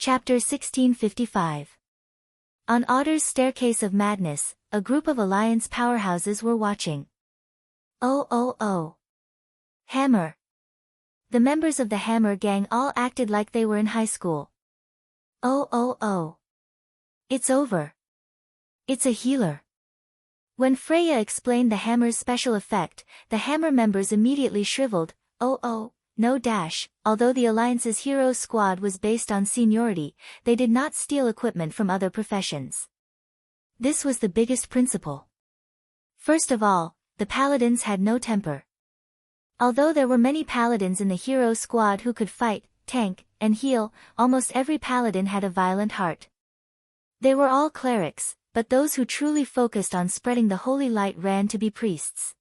Chapter 1655. On Otter's Staircase of Madness, a group of Alliance powerhouses were watching. Oh. Hammer. The members of the Hammer gang all acted like they were in high school. Oh. It's over. It's a healer. When Freya explained the Hammer's special effect, the Hammer members immediately shriveled. No dash. Although the Alliance's hero squad was based on seniority, they did not steal equipment from other professions. This was the biggest principle. First of all, the paladins had no temper. Although there were many paladins in the hero squad who could fight, tank, and heal, almost every paladin had a violent heart. They were all clerics, but those who truly focused on spreading the holy light ran to be priests.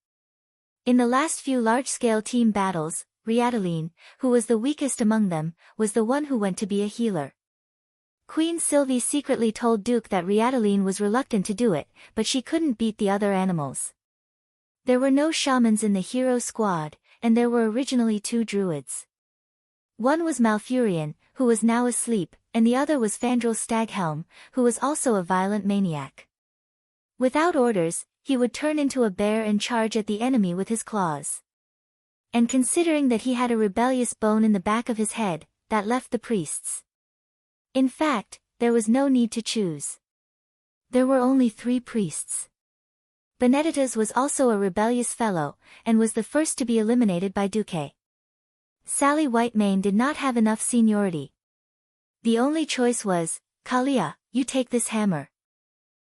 In the last few large-scale team battles, Riataline, who was the weakest among them, was the one who went to be a healer. Queen Sylvie secretly told Duke that Riataline was reluctant to do it, but she couldn't beat the other animals. There were no shamans in the hero squad, and there were originally 2 druids. One was Malfurion, who was now asleep, and the other was Fandral Staghelm, who was also a violent maniac. Without orders, he would turn into a bear and charge at the enemy with his claws. And considering that he had a rebellious bone in the back of his head, that left the priests. In fact, there was no need to choose. There were only 3 priests. Benedettas was also a rebellious fellow, and was the first to be eliminated by Duque. Sally Whitemane did not have enough seniority. The only choice was, Kalia, you take this hammer.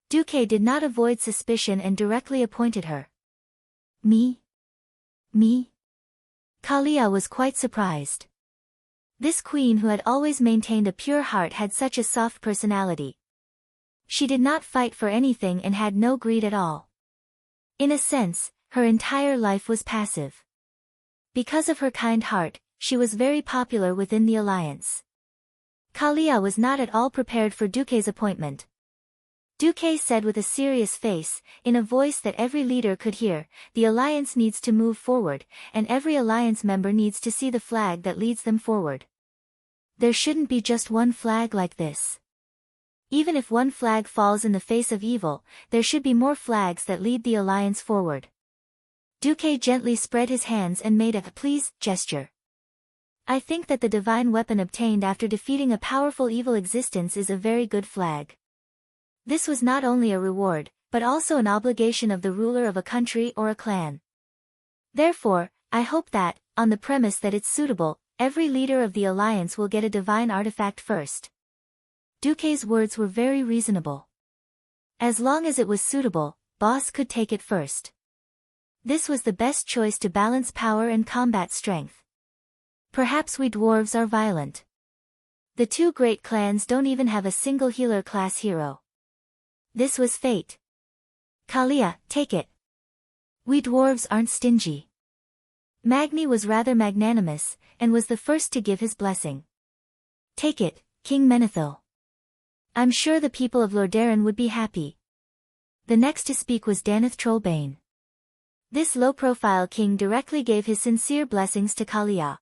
Duque did not avoid suspicion and directly appointed her. Me? Kalia was quite surprised. This queen who had always maintained a pure heart had such a soft personality. She did not fight for anything and had no greed at all. In a sense, her entire life was passive. Because of her kind heart, she was very popular within the Alliance. Kalia was not at all prepared for Duque's appointment. Duque said with a serious face, in a voice that every leader could hear, the Alliance needs to move forward, and every Alliance member needs to see the flag that leads them forward. There shouldn't be just one flag like this. Even if one flag falls in the face of evil, there should be more flags that lead the Alliance forward. Duque gently spread his hands and made a please gesture. I think that the divine weapon obtained after defeating a powerful evil existence is a very good flag. This was not only a reward, but also an obligation of the ruler of a country or a clan. Therefore, I hope that, on the premise that it's suitable, every leader of the Alliance will get a divine artifact first. Duque's words were very reasonable. As long as it was suitable, Boss could take it first. This was the best choice to balance power and combat strength. Perhaps we dwarves are violent. The 2 great clans don't even have a single healer class hero. This was fate. Kalia, take it. We dwarves aren't stingy. Magni was rather magnanimous, and was the first to give his blessing. Take it, King Menethil. I'm sure the people of Lordaeron would be happy. The next to speak was Daneth Trollbane. This low-profile king directly gave his sincere blessings to Kalia.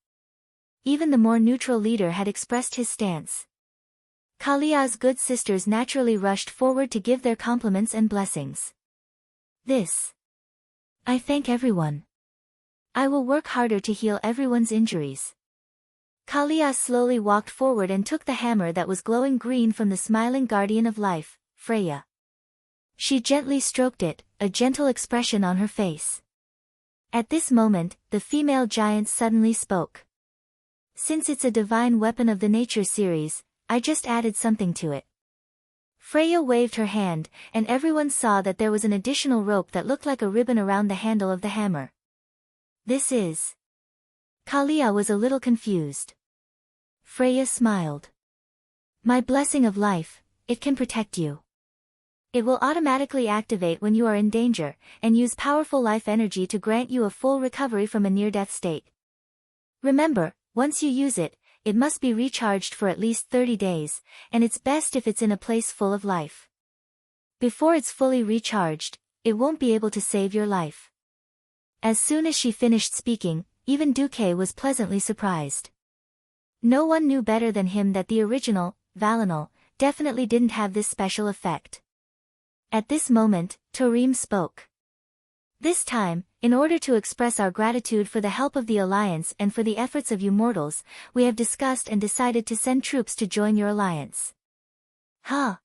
Even the more neutral leader had expressed his stance. Kalia's good sisters naturally rushed forward to give their compliments and blessings. I thank everyone. I will work harder to heal everyone's injuries. Kalia slowly walked forward and took the hammer that was glowing green from the smiling guardian of life, Freya. She gently stroked it, a gentle expression on her face. At this moment, the female giant suddenly spoke. Since it's a divine weapon of the Nature series, I just added something to it. Freya waved her hand, and everyone saw that there was an additional rope that looked like a ribbon around the handle of the hammer. This is... Kalia was a little confused. Freya smiled. My blessing of life, it can protect you. It will automatically activate when you are in danger, and use powerful life energy to grant you a full recovery from a near-death state. Remember, once you use it, it must be recharged for at least 30 days, and it's best if it's in a place full of life. Before it's fully recharged, it won't be able to save your life. As soon as she finished speaking, even Duque was pleasantly surprised. No one knew better than him that the original, Valinor, definitely didn't have this special effect. At this moment, Tarim spoke. This time, in order to express our gratitude for the help of the Alliance and for the efforts of you mortals, we have discussed and decided to send troops to join your alliance. Huh?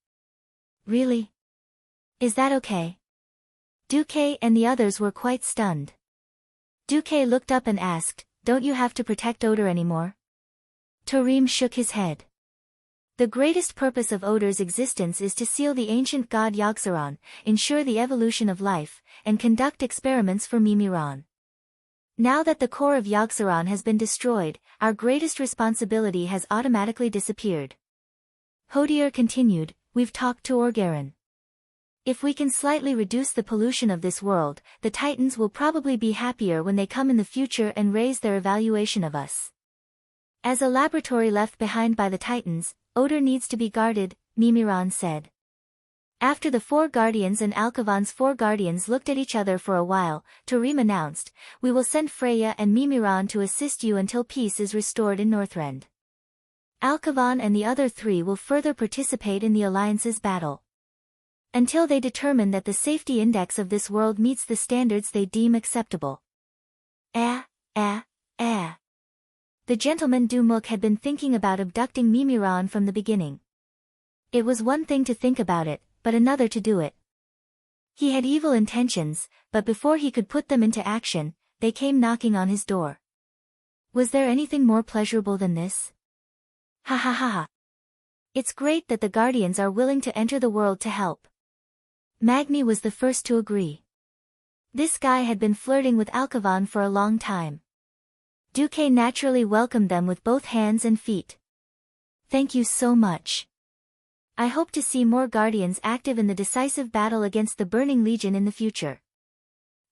Really? Is that okay? Duque and the others were quite stunned. Duque looked up and asked, "Don't you have to protect Oder anymore?" Tarim shook his head. The greatest purpose of Oder's existence is to seal the ancient god Yogg-Saron, ensure the evolution of life, and conduct experiments for Mimiron. Now that the core of Yogg-Saron has been destroyed, our greatest responsibility has automatically disappeared. Hodier continued, "We've talked to Orgaren. If we can slightly reduce the pollution of this world, the Titans will probably be happier when they come in the future and raise their evaluation of us. As a laboratory left behind by the Titans, Oder needs to be guarded," Mimiron said. After the four guardians and Alkavan's four guardians looked at each other for a while, Tarim announced, "We will send Freya and Mimiron to assist you until peace is restored in Northrend. Alkavan and the other three will further participate in the Alliance's battle. Until they determine that the safety index of this world meets the standards they deem acceptable." The gentleman Dumuk had been thinking about abducting Mimiron from the beginning. It was one thing to think about it, but another to do it. He had evil intentions, but before he could put them into action, they came knocking on his door. Was there anything more pleasurable than this? Ha ha ha ha. It's great that the Guardians are willing to enter the world to help. Magni was the first to agree. This guy had been flirting with Alkavan for a long time. Duque naturally welcomed them with both hands and feet. "Thank you so much. I hope to see more Guardians active in the decisive battle against the Burning Legion in the future."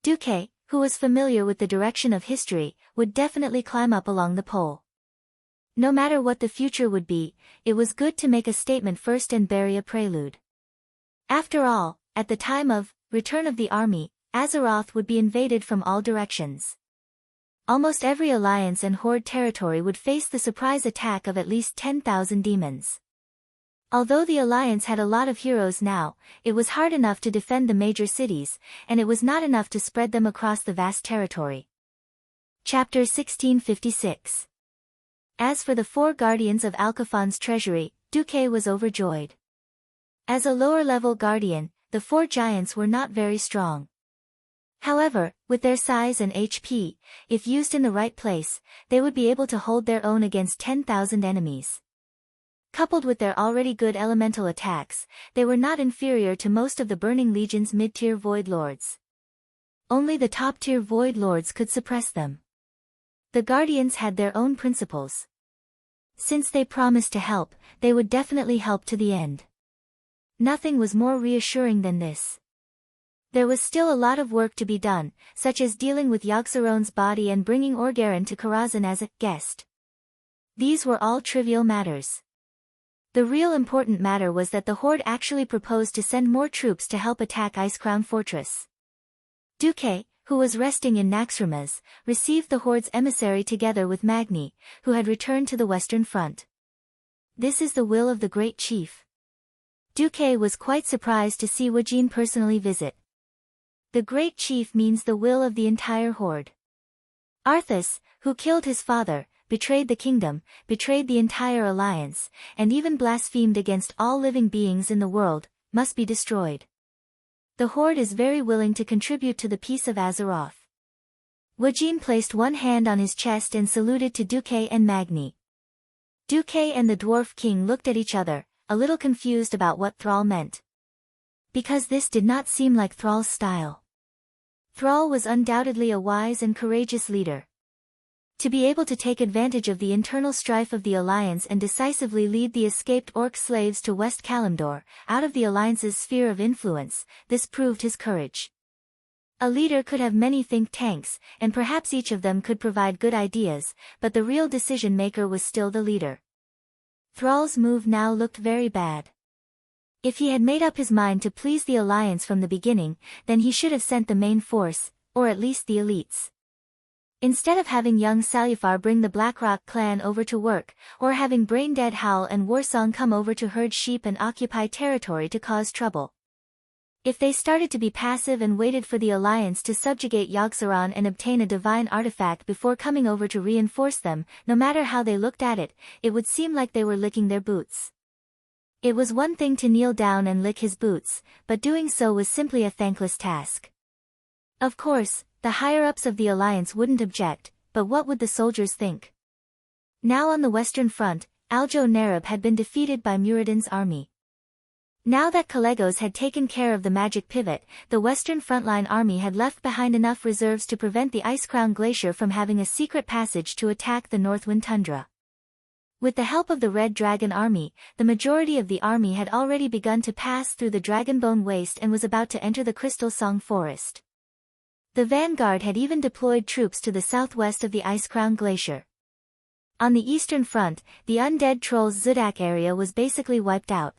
Duque, who was familiar with the direction of history, would definitely climb up along the pole. No matter what the future would be, it was good to make a statement first and bury a prelude. After all, at the time of return of the army, Azeroth would be invaded from all directions. Almost every alliance and horde territory would face the surprise attack of at least 10,000 demons. Although the alliance had a lot of heroes now, it was hard enough to defend the major cities, and it was not enough to spread them across the vast territory. Chapter 1656. As for the four guardians of Alkafan's treasury, Duque was overjoyed. As a lower-level guardian, the four giants were not very strong. However, with their size and HP, if used in the right place, they would be able to hold their own against 10,000 enemies. Coupled with their already good elemental attacks, they were not inferior to most of the Burning Legion's mid-tier Void Lords. Only the top-tier Void Lords could suppress them. The Guardians had their own principles. Since they promised to help, they would definitely help to the end. Nothing was more reassuring than this. There was still a lot of work to be done, such as dealing with Yogg-Saron's body and bringing Orgaren to Karazhan as a guest. These were all trivial matters. The real important matter was that the Horde actually proposed to send more troops to help attack Icecrown Fortress. Duque, who was resting in Naxxramas, received the Horde's emissary together with Magni, who had returned to the Western Front. "This is the will of the Great Chief." Duque was quite surprised to see Wajin personally visit. The Great Chief means the will of the entire Horde. Arthas, who killed his father, betrayed the kingdom, betrayed the entire alliance, and even blasphemed against all living beings in the world, must be destroyed. The Horde is very willing to contribute to the peace of Azeroth. Wajin placed one hand on his chest and saluted to Duque and Magni. Duque and the Dwarf King looked at each other, a little confused about what Thrall meant. Because this did not seem like Thrall's style. Thrall was undoubtedly a wise and courageous leader. To be able to take advantage of the internal strife of the Alliance and decisively lead the escaped Orc slaves to West Kalimdor, out of the Alliance's sphere of influence, this proved his courage. A leader could have many think tanks, and perhaps each of them could provide good ideas, but the real decision-maker was still the leader. Thrall's move now looked very bad. If he had made up his mind to please the Alliance from the beginning, then he should have sent the main force, or at least the elites. Instead of having young Salufar bring the Blackrock clan over to work, or having Braindead Howl and Warsong come over to herd sheep and occupy territory to cause trouble. If they started to be passive and waited for the Alliance to subjugate Yogg-Saron and obtain a divine artifact before coming over to reinforce them, no matter how they looked at it, it would seem like they were licking their boots. It was one thing to kneel down and lick his boots, but doing so was simply a thankless task. Of course, the higher-ups of the Alliance wouldn't object, but what would the soldiers think? Now on the Western Front, Aljo Nerib had been defeated by Muradin's army. Now that Kalegos had taken care of the magic pivot, the Western Frontline army had left behind enough reserves to prevent the Icecrown Glacier from having a secret passage to attack the Northwind Tundra. With the help of the Red Dragon army, the majority of the army had already begun to pass through the Dragonbone Waste and was about to enter the Crystal Song Forest. The vanguard had even deployed troops to the southwest of the Icecrown Glacier. On the eastern front, the undead trolls Zudak area was basically wiped out.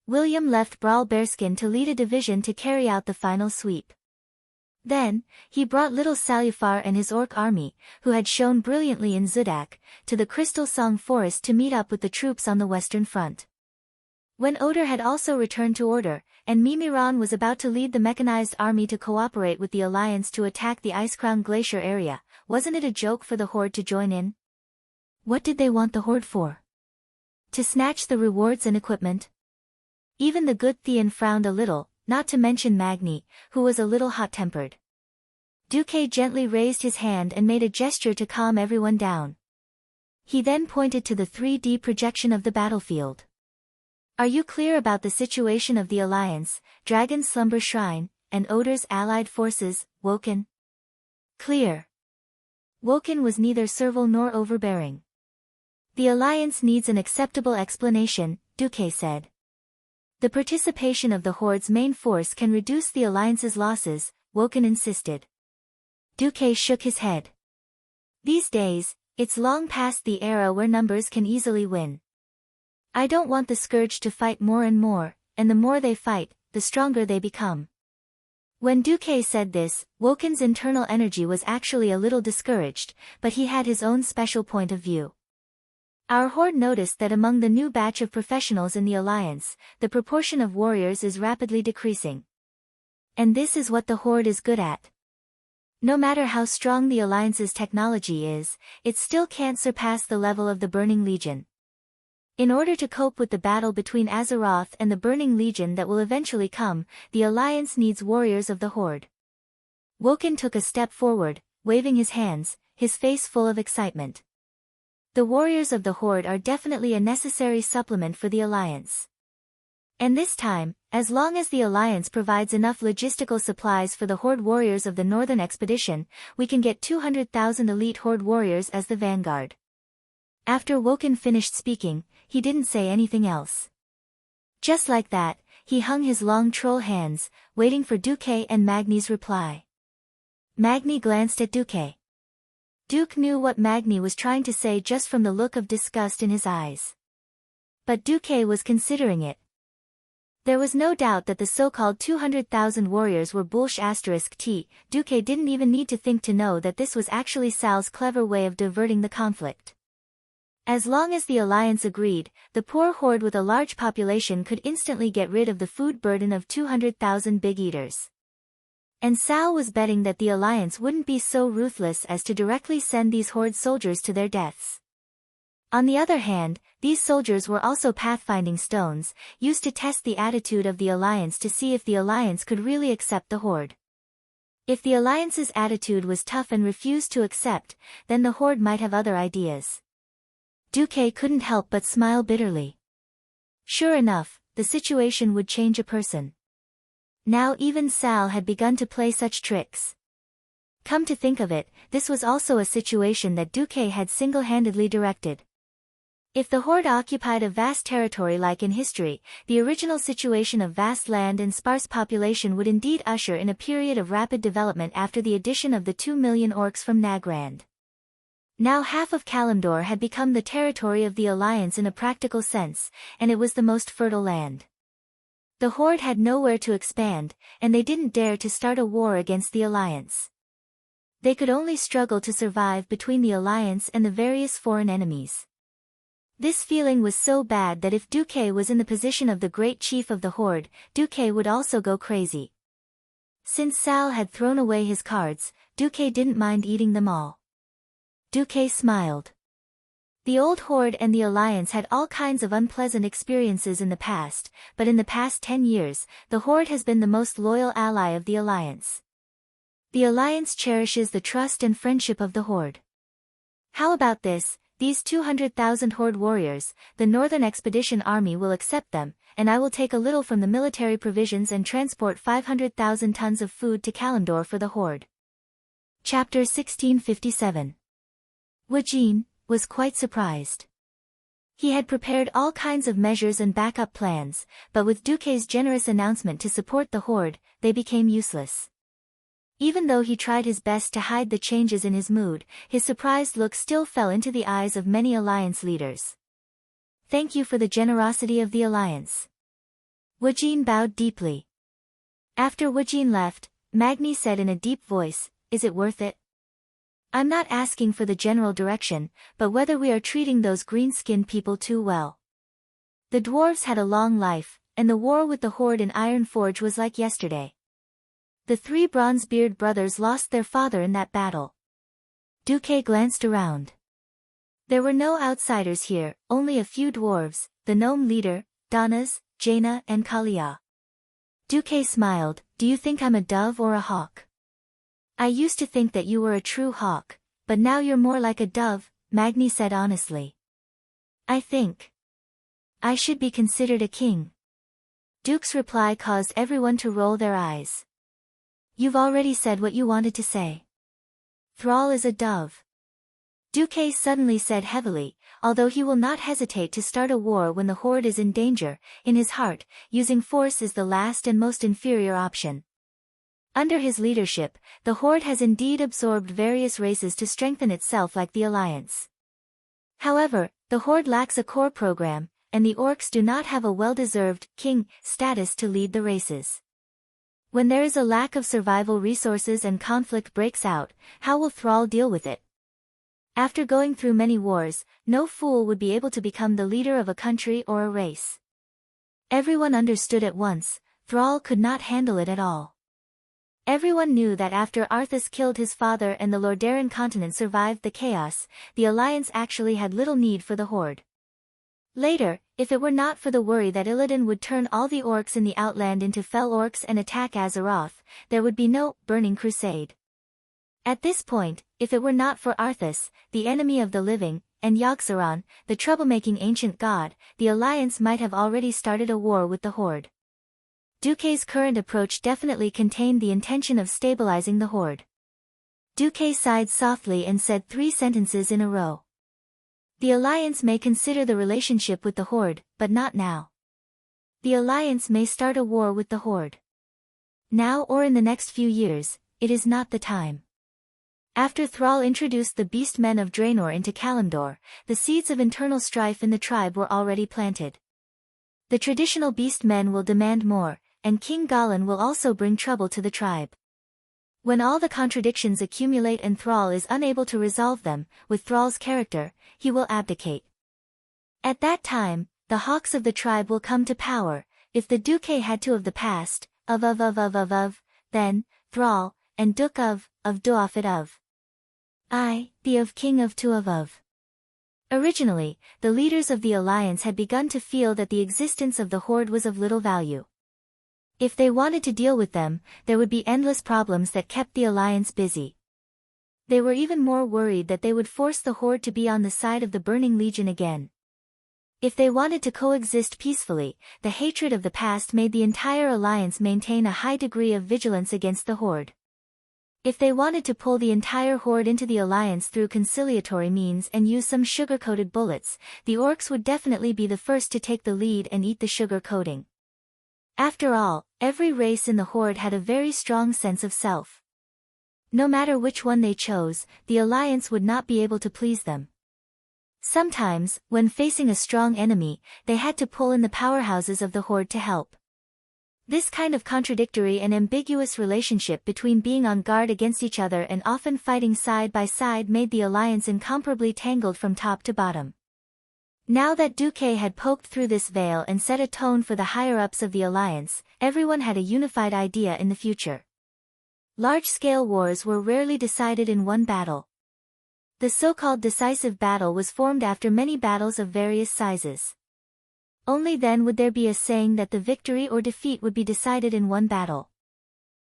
William left Brawl Bearskin to lead a division to carry out the final sweep. Then, he brought little Salufar and his orc army, who had shown brilliantly in Zudak, to the Crystal Song Forest to meet up with the troops on the western front. When Oder had also returned to order, and Mimiron was about to lead the mechanized army to cooperate with the Alliance to attack the Icecrown Glacier area, wasn't it a joke for the Horde to join in? What did they want the Horde for? To snatch the rewards and equipment? Even the good Theon frowned a little, not to mention Magni, who was a little hot-tempered. Duque gently raised his hand and made a gesture to calm everyone down. He then pointed to the 3D projection of the battlefield. Are you clear about the situation of the Alliance, Dragon's Slumber Shrine, and Oder's allied forces, Woken? Clear. Woken was neither servile nor overbearing. The Alliance needs an acceptable explanation, Duque said. The participation of the Horde's main force can reduce the Alliance's losses, Woken insisted. Duque shook his head. These days, it's long past the era where numbers can easily win. I don't want the Scourge to fight more and more, and the more they fight, the stronger they become. When Duque said this, Woken's internal energy was actually a little discouraged, but he had his own special point of view. Our Horde noticed that among the new batch of professionals in the Alliance, the proportion of warriors is rapidly decreasing. And this is what the Horde is good at. No matter how strong the Alliance's technology is, it still can't surpass the level of the Burning Legion. In order to cope with the battle between Azeroth and the Burning Legion that will eventually come, the Alliance needs warriors of the Horde. Woken took a step forward, waving his hands, his face full of excitement. The warriors of the Horde are definitely a necessary supplement for the Alliance. And this time, as long as the Alliance provides enough logistical supplies for the Horde warriors of the Northern Expedition, we can get 200,000 elite Horde warriors as the vanguard. After Woken finished speaking, he didn't say anything else. Just like that, he hung his long troll hands, waiting for Duque and Magni's reply. Magni glanced at Duque. Duke knew what Magni was trying to say just from the look of disgust in his eyes. But Duque was considering it. There was no doubt that the so-called 200,000 warriors were bullsh*t. Duque didn't even need to think to know that this was actually Sal's clever way of diverting the conflict. As long as the Alliance agreed, the poor Horde with a large population could instantly get rid of the food burden of 200,000 big eaters. And Sal was betting that the Alliance wouldn't be so ruthless as to directly send these Horde soldiers to their deaths. On the other hand, these soldiers were also pathfinding stones, used to test the attitude of the Alliance to see if the Alliance could really accept the Horde. If the Alliance's attitude was tough and refused to accept, then the Horde might have other ideas. Duque couldn't help but smile bitterly. Sure enough, the situation would change a person. Now even Sal had begun to play such tricks. Come to think of it, this was also a situation that Duque had single-handedly directed. If the Horde occupied a vast territory like in history, the original situation of vast land and sparse population would indeed usher in a period of rapid development after the addition of the 2 million orcs from Nagrand. Now half of Kalimdor had become the territory of the Alliance in a practical sense, and it was the most fertile land. The Horde had nowhere to expand, and they didn't dare to start a war against the Alliance. They could only struggle to survive between the alliance and the various foreign enemies. This feeling was so bad that if Duque was in the position of the great chief of the horde, Duque would also go crazy. Since Sal had thrown away his cards, Duque didn't mind eating them all. Duque smiled. The old horde and the alliance had all kinds of unpleasant experiences in the past, but in the past 10 years, the horde has been the most loyal ally of the alliance. The alliance cherishes the trust and friendship of the horde. How about this? These 200,000 horde warriors, the Northern Expedition Army will accept them, and I will take a little from the military provisions and transport 500,000 tons of food to Kalimdor for the horde. Chapter 1657. Wajin was quite surprised. He had prepared all kinds of measures and backup plans, but with Duque's generous announcement to support the horde, they became useless. Even though he tried his best to hide the changes in his mood, his surprised look still fell into the eyes of many alliance leaders. Thank you for the generosity of the alliance. Wajin bowed deeply. After Wajin left, Magni said in a deep voice, "Is it worth it? I'm not asking for the general direction, but whether we are treating those green-skinned people too well. The dwarves had a long life, and the war with the horde in Iron Forge was like yesterday. The 3 Bronzebeard brothers lost their father in that battle." Duque glanced around. There were no outsiders here, only a few dwarves, the gnome leader, Danas, Jaina and Kalia. Duque smiled. "Do you think I'm a dove or a hawk?" "I used to think that you were a true hawk, but now you're more like a dove," Magni said honestly. "I think I should be considered a king." Duke's reply caused everyone to roll their eyes. "You've already said what you wanted to say. Thrall is a dove." Duque suddenly said heavily, although he will not hesitate to start a war when the horde is in danger, in his heart, using force is the last and most inferior option. Under his leadership, the horde has indeed absorbed various races to strengthen itself like the alliance. However, the horde lacks a core program, and the orcs do not have a well-deserved king status to lead the races. When there is a lack of survival resources and conflict breaks out, how will Thrall deal with it? After going through many wars, no fool would be able to become the leader of a country or a race. Everyone understood at once, Thrall could not handle it at all. Everyone knew that after Arthas killed his father and the Lordaeron continent survived the chaos, the alliance actually had little need for the horde. Later, if it were not for the worry that Illidan would turn all the orcs in the Outland into fell orcs and attack Azeroth, there would be no Burning Crusade. At this point, if it were not for Arthas, the enemy of the living, and Yogg-Saron, the troublemaking ancient god, the alliance might have already started a war with the horde. Duque's current approach definitely contained the intention of stabilizing the horde. Duque sighed softly and said 3 sentences in a row. The alliance may consider the relationship with the horde, but not now. The alliance may start a war with the horde. Now or in the next few years, it is not the time. After Thrall introduced the beastmen of Draenor into Kalimdor, the seeds of internal strife in the tribe were already planted. The traditional beastmen will demand more, and King Galan will also bring trouble to the tribe. When all the contradictions accumulate and Thrall is unable to resolve them, with Thrall's character, he will abdicate. At that time, the hawks of the tribe will come to power. If the Duque had 2 of the past, then, Thrall, and Duk of Duafit of. The of King of Two of. Originally, the leaders of the alliance had begun to feel that the existence of the horde was of little value. If they wanted to deal with them, there would be endless problems that kept the alliance busy. They were even more worried that they would force the horde to be on the side of the Burning Legion again. If they wanted to coexist peacefully, the hatred of the past made the entire alliance maintain a high degree of vigilance against the horde. If they wanted to pull the entire horde into the alliance through conciliatory means and use some sugar-coated bullets, the orcs would definitely be the first to take the lead and eat the sugar coating. After all, every race in the horde had a very strong sense of self. No matter which one they chose, the alliance would not be able to please them. Sometimes, when facing a strong enemy, they had to pull in the powerhouses of the horde to help. This kind of contradictory and ambiguous relationship between being on guard against each other and often fighting side by side made the alliance incomparably tangled from top to bottom. Now that Duque had poked through this veil and set a tone for the higher-ups of the alliance, everyone had a unified idea in the future. Large-scale wars were rarely decided in one battle. The so-called decisive battle was formed after many battles of various sizes. Only then would there be a saying that the victory or defeat would be decided in one battle.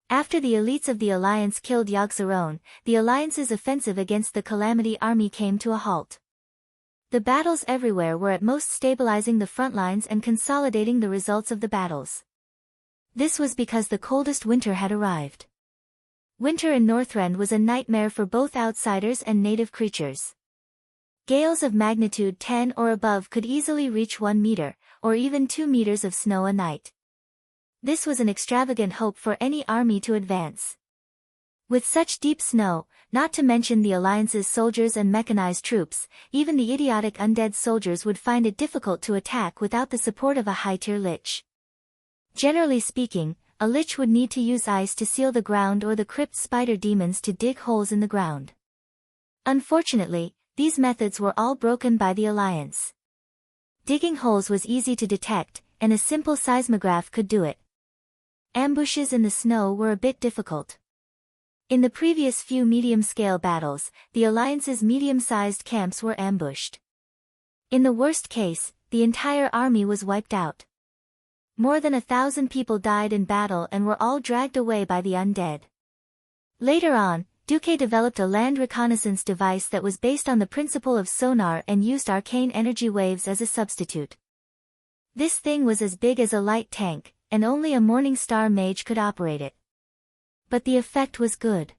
After the elites of the alliance killed Yogg-Saron, the alliance's offensive against the Calamity Army came to a halt. The battles everywhere were at most stabilizing the front lines and consolidating the results of the battles. This was because the coldest winter had arrived. Winter in Northrend was a nightmare for both outsiders and native creatures. Gales of magnitude 10 or above could easily reach 1 meter, or even 2 meters of snow a night. This was an extravagant hope for any army to advance. With such deep snow, not to mention the Alliance's soldiers and mechanized troops, even the idiotic undead soldiers would find it difficult to attack without the support of a high-tier lich. Generally speaking, a lich would need to use ice to seal the ground or the crypt spider demons to dig holes in the ground. Unfortunately, these methods were all broken by the Alliance. Digging holes was easy to detect, and a simple seismograph could do it. Ambushes in the snow were a bit difficult. In the previous few medium-scale battles, the Alliance's medium-sized camps were ambushed. In the worst case, the entire army was wiped out. More than 1,000 people died in battle and were all dragged away by the undead. Later on, Duque developed a land reconnaissance device that was based on the principle of sonar and used arcane energy waves as a substitute. This thing was as big as a light tank, and only a Morning Star mage could operate it. But the effect was good.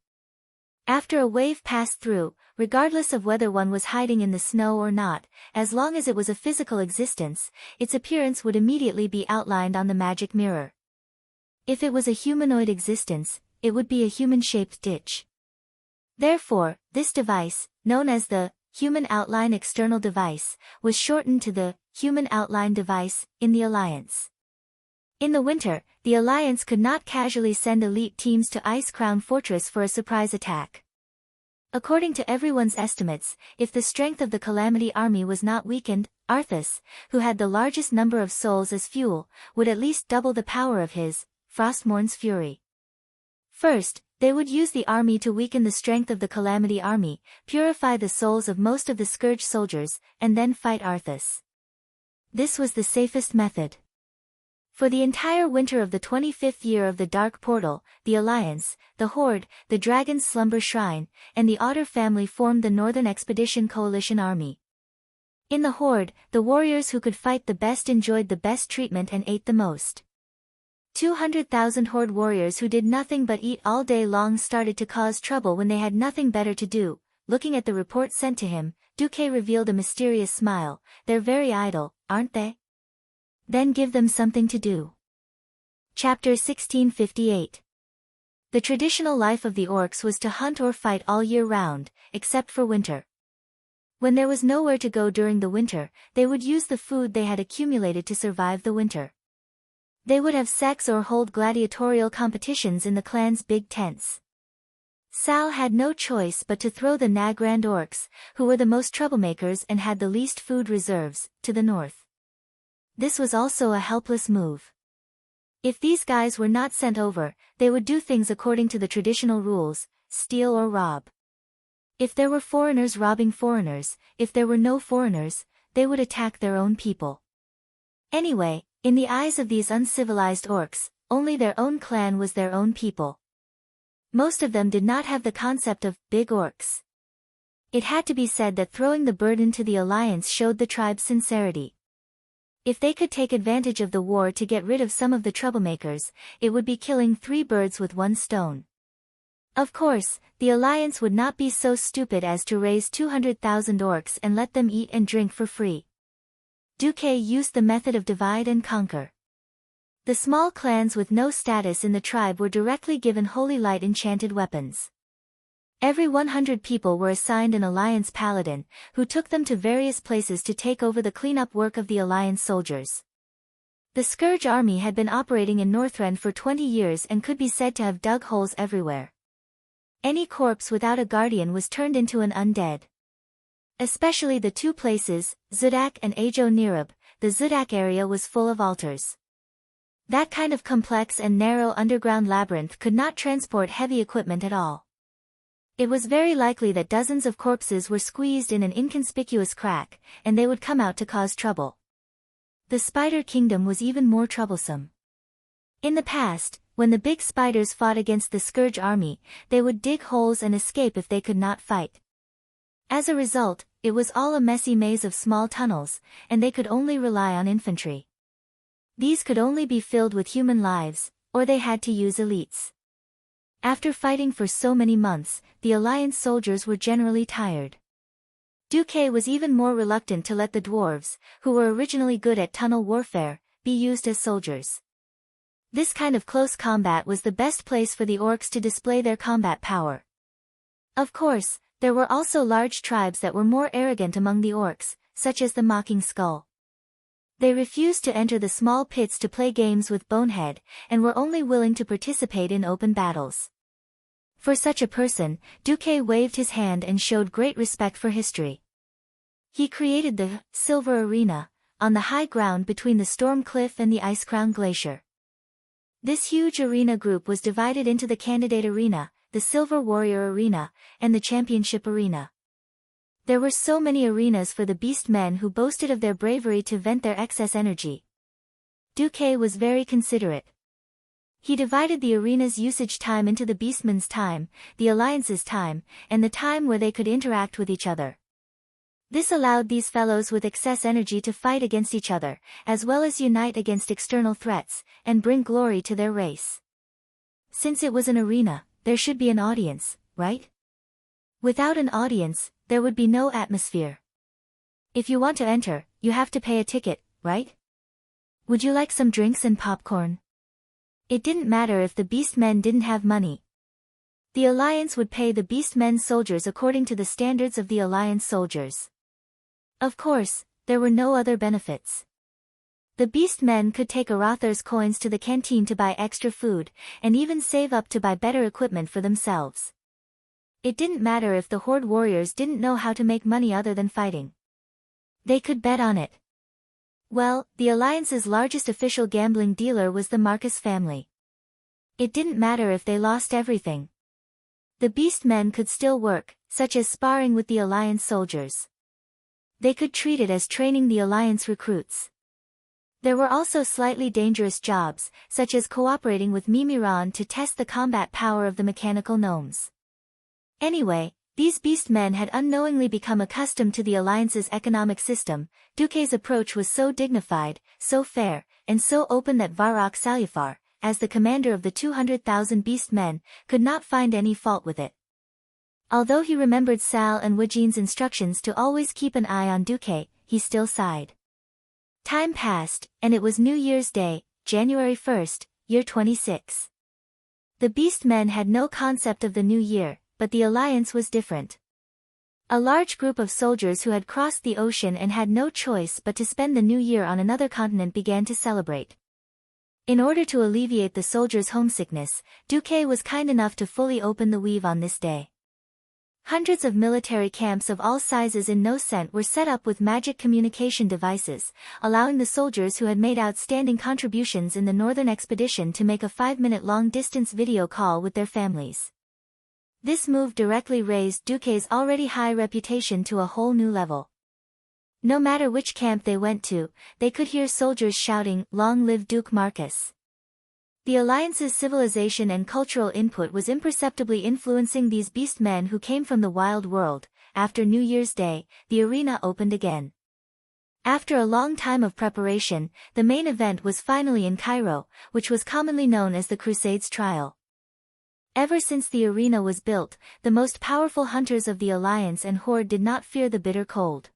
After a wave passed through, regardless of whether one was hiding in the snow or not, as long as it was a physical existence, its appearance would immediately be outlined on the magic mirror. If it was a humanoid existence, it would be a human-shaped ditch. Therefore, this device, known as the Human Outline External Device, was shortened to the Human Outline Device in the Alliance. In the winter, the Alliance could not casually send elite teams to Ice Crown Fortress for a surprise attack. According to everyone's estimates, if the strength of the Calamity Army was not weakened, Arthas, who had the largest number of souls as fuel, would at least double the power of his Frostmourn's Fury. First, they would use the army to weaken the strength of the Calamity Army, purify the souls of most of the Scourge soldiers, and then fight Arthas. This was the safest method. For the entire winter of the 25th year of the Dark Portal, the Alliance, the Horde, the Dragon's Slumber Shrine, and the Otter family formed the Northern Expedition Coalition Army. In the Horde, the warriors who could fight the best enjoyed the best treatment and ate the most. 200,000 Horde warriors who did nothing but eat all day long started to cause trouble when they had nothing better to do. Looking at the report sent to him, Duque revealed a mysterious smile. They're very idle, aren't they? Then give them something to do. Chapter 1658. The traditional life of the orcs was to hunt or fight all year round, except for winter. When there was nowhere to go during the winter, they would use the food they had accumulated to survive the winter. They would have sex or hold gladiatorial competitions in the clan's big tents. Sal had no choice but to throw the Nagrand orcs, who were the most troublemakers and had the least food reserves, to the north. This was also a helpless move. If these guys were not sent over, they would do things according to the traditional rules, steal or rob. If there were foreigners robbing foreigners, if there were no foreigners, they would attack their own people. Anyway, in the eyes of these uncivilized orcs, only their own clan was their own people. Most of them did not have the concept of big orcs. It had to be said that throwing the burden to the Alliance showed the tribe's sincerity. If they could take advantage of the war to get rid of some of the troublemakers, it would be killing 3 birds with 1 stone. Of course, the Alliance would not be so stupid as to raise 200,000 orcs and let them eat and drink for free. Duque used the method of divide and conquer. The small clans with no status in the tribe were directly given holy light enchanted weapons. Every 100 people were assigned an Alliance paladin, who took them to various places to take over the cleanup work of the Alliance soldiers. The Scourge army had been operating in Northrend for 20 years and could be said to have dug holes everywhere. Any corpse without a guardian was turned into an undead. Especially the two places, Zudak and Ajo Nerub, the Zudak area was full of altars. That kind of complex and narrow underground labyrinth could not transport heavy equipment at all. It was very likely that dozens of corpses were squeezed in an inconspicuous crack, and they would come out to cause trouble. The Spider Kingdom was even more troublesome. In the past, when the big spiders fought against the Scourge army, they would dig holes and escape if they could not fight. As a result, it was all a messy maze of small tunnels, and they could only rely on infantry. These could only be filled with human lives, or they had to use elites. After fighting for so many months, the Alliance soldiers were generally tired. Duque was even more reluctant to let the dwarves, who were originally good at tunnel warfare, be used as soldiers. This kind of close combat was the best place for the orcs to display their combat power. Of course, there were also large tribes that were more arrogant among the orcs, such as the Mocking Skull. They refused to enter the small pits to play games with Bonehead, and were only willing to participate in open battles. For such a person, Duque waved his hand and showed great respect for history. He created the Silver Arena, on the high ground between the Storm Cliff and the Ice-Crown Glacier. This huge arena group was divided into the Candidate Arena, the Silver Warrior Arena, and the Championship Arena. There were so many arenas for the beast men who boasted of their bravery to vent their excess energy. Duque was very considerate. He divided the arena's usage time into the beastmen's time, the Alliance's time, and the time where they could interact with each other. This allowed these fellows with excess energy to fight against each other, as well as unite against external threats, and bring glory to their race. Since it was an arena, there should be an audience, right? Without an audience, there would be no atmosphere. If you want to enter, you have to pay a ticket, right? Would you like some drinks and popcorn? It didn't matter if the beastmen didn't have money. The Alliance would pay the beastmen's soldiers according to the standards of the Alliance soldiers. Of course, there were no other benefits. The beastmen could take Arathar's coins to the canteen to buy extra food, and even save up to buy better equipment for themselves. It didn't matter if the Horde warriors didn't know how to make money other than fighting. They could bet on it. Well, the Alliance's largest official gambling dealer was the Marcus family. It didn't matter if they lost everything. The beastmen could still work, such as sparring with the Alliance soldiers. They could treat it as training the Alliance recruits. There were also slightly dangerous jobs, such as cooperating with Mimiron to test the combat power of the mechanical gnomes. Anyway, these beastmen had unknowingly become accustomed to the Alliance's economic system. Duque's approach was so dignified, so fair, and so open that Varrock Salufar, as the commander of the 200,000 beastmen, could not find any fault with it. Although he remembered Sal and Wajine's instructions to always keep an eye on Duque, he still sighed. Time passed, and it was New Year's Day, January 1st, year 26. The beastmen had no concept of the new year, but the Alliance was different. A large group of soldiers who had crossed the ocean and had no choice but to spend the new year on another continent began to celebrate. In order to alleviate the soldiers' homesickness, Duque was kind enough to fully open the weave on this day. Hundreds of military camps of all sizes in Nocent were set up with magic communication devices, allowing the soldiers who had made outstanding contributions in the northern expedition to make a 5-minute long-distance video call with their families. This move directly raised Duque's already high reputation to a whole new level. No matter which camp they went to, they could hear soldiers shouting, "Long live Duke Marcus." The Alliance's civilization and cultural input was imperceptibly influencing these beastmen who came from the wild world. After New Year's Day, the arena opened again. After a long time of preparation, the main event was finally in Cairo, which was commonly known as the Crusades Trial. Ever since the arena was built, the most powerful hunters of the Alliance and Horde did not fear the bitter cold.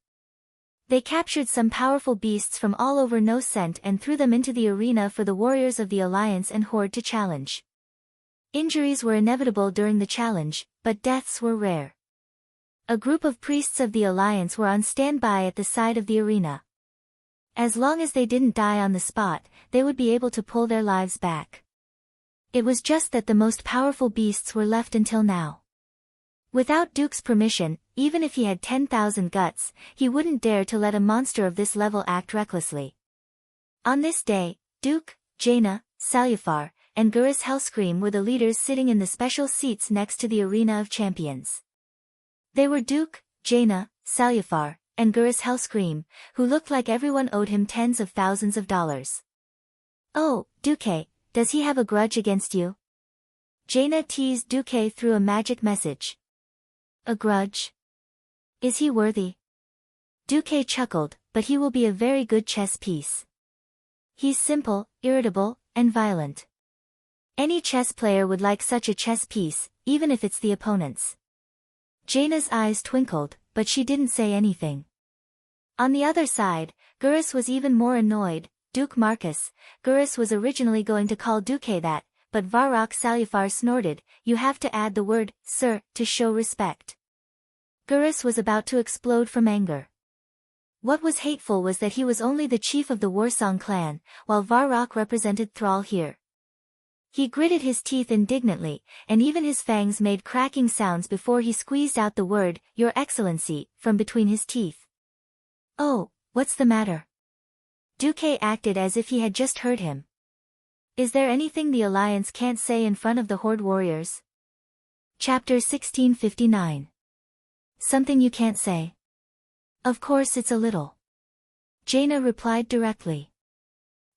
They captured some powerful beasts from all over Nocent and threw them into the arena for the warriors of the Alliance and Horde to challenge. Injuries were inevitable during the challenge, but deaths were rare. A group of priests of the Alliance were on standby at the side of the arena. As long as they didn't die on the spot, they would be able to pull their lives back. It was just that the most powerful beasts were left until now. Without Duke's permission, even if he had 10,000 guts, he wouldn't dare to let a monster of this level act recklessly. On this day, Duke, Jaina, Salyafar, and Gurus Hellscream were the leaders sitting in the special seats next to the Arena of Champions. They were Duke, Jaina, Salyafar, and Gurus Hellscream, who looked like everyone owed him tens of thousands of dollars. "Oh, Duke, does he have a grudge against you?" Jaina teased Duque through a magic message. "A grudge? Is he worthy?" Duque chuckled, "But he will be a very good chess piece. He's simple, irritable, and violent. Any chess player would like such a chess piece, even if it's the opponent's." Jaina's eyes twinkled, but she didn't say anything. On the other side, Gurus was even more annoyed. Duke Marcus, Gurus was originally going to call Duque that, but Varrock Salyafar snorted, "You have to add the word, sir, to show respect." Gurus was about to explode from anger. What was hateful was that he was only the chief of the Warsong clan, while Varrock represented Thrall here. He gritted his teeth indignantly, and even his fangs made cracking sounds before he squeezed out the word, "Your Excellency," from between his teeth. "Oh, what's the matter?" Duque acted as if he had just heard him. "Is there anything the Alliance can't say in front of the Horde warriors?" Chapter 1659. Something you can't say? Of course it's a little. Jaina replied directly.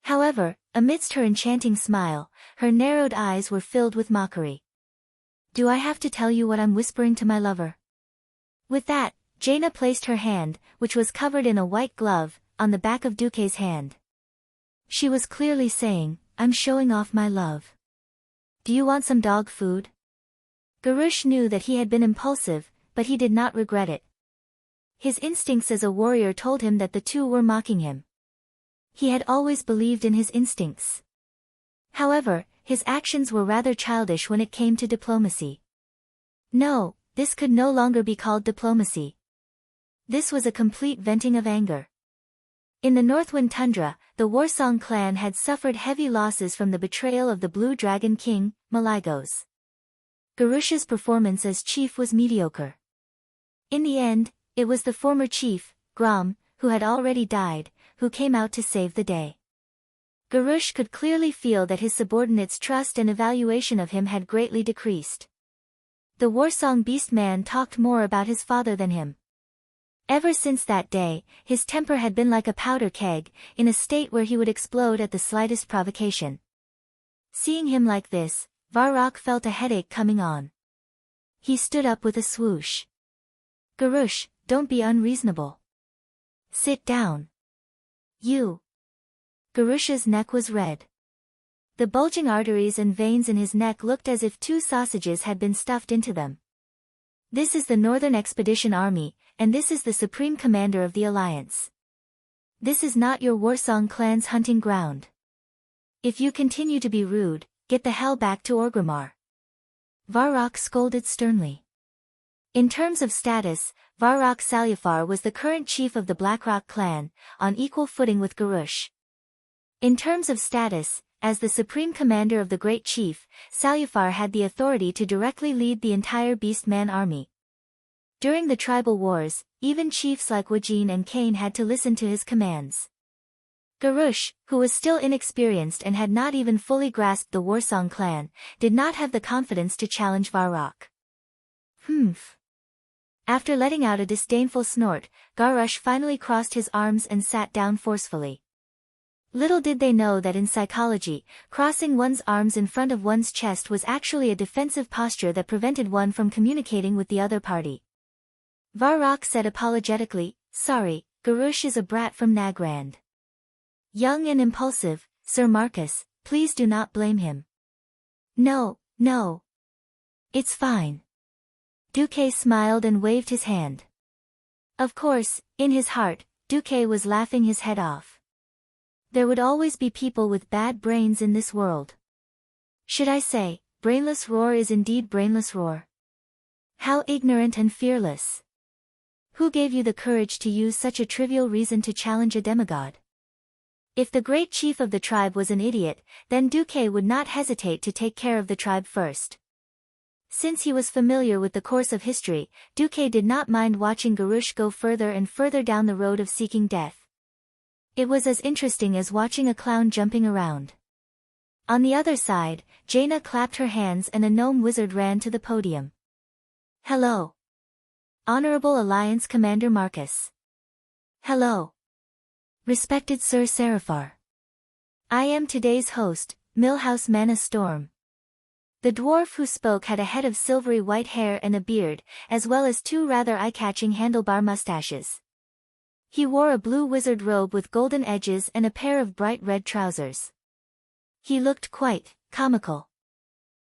However, amidst her enchanting smile, her narrowed eyes were filled with mockery. "Do I have to tell you what I'm whispering to my lover?" With that, Jaina placed her hand, which was covered in a white glove, on the back of Duque's hand. She was clearly saying, "I'm showing off my love. Do you want some dog food?" Garush knew that he had been impulsive, but he did not regret it. His instincts as a warrior told him that the two were mocking him. He had always believed in his instincts. However, his actions were rather childish when it came to diplomacy. No, this could no longer be called diplomacy. This was a complete venting of anger. In the Northwind Tundra, the Warsong clan had suffered heavy losses from the betrayal of the Blue Dragon King, Malygos. Garush's performance as chief was mediocre. In the end, it was the former chief, Grom, who had already died, who came out to save the day. Garush could clearly feel that his subordinates' trust and evaluation of him had greatly decreased. The Warsong Beast Man talked more about his father than him. Ever since that day, his temper had been like a powder keg, in a state where he would explode at the slightest provocation. Seeing him like this, Varrock felt a headache coming on. He stood up with a swoosh. "Garush, don't be unreasonable. Sit down. You." Garush's neck was red. The bulging arteries and veins in his neck looked as if two sausages had been stuffed into them. "This is the Northern Expedition Army, and this is the Supreme Commander of the Alliance. This is not your Warsong clan's hunting ground. If you continue to be rude, get the hell back to Orgrimmar." Varrock scolded sternly. In terms of status, Varrock Salyafar was the current chief of the Blackrock clan, on equal footing with Garush. In terms of status, as the supreme commander of the Great Chief, Salyafar had the authority to directly lead the entire Beastman army. During the tribal wars, even chiefs like Wajin and Kane had to listen to his commands. Garush, who was still inexperienced and had not even fully grasped the Warsong clan, did not have the confidence to challenge Varrock. "Humph." After letting out a disdainful snort, Garush finally crossed his arms and sat down forcefully. Little did they know that in psychology, crossing one's arms in front of one's chest was actually a defensive posture that prevented one from communicating with the other party. Varrock said apologetically, "Sorry, Garush is a brat from Nagrand. Young and impulsive, Sir Marcus, please do not blame him." No. It's fine." Duque smiled and waved his hand. Of course, in his heart, Duque was laughing his head off. There would always be people with bad brains in this world. Should I say, Brainless Roar is indeed Brainless Roar. How ignorant and fearless. Who gave you the courage to use such a trivial reason to challenge a demigod? If the great chief of the tribe was an idiot, then Duque would not hesitate to take care of the tribe first. Since he was familiar with the course of history, Duque did not mind watching Garush go further and further down the road of seeking death. It was as interesting as watching a clown jumping around. On the other side, Jaina clapped her hands and a gnome wizard ran to the podium. Hello. Honorable Alliance Commander Marcus. Hello. Respected Sir Seraphar. I am today's host, Millhouse Mana Storm. The dwarf who spoke had a head of silvery white hair and a beard, as well as two rather eye-catching handlebar mustaches. He wore a blue wizard robe with golden edges and a pair of bright red trousers. He looked quite comical.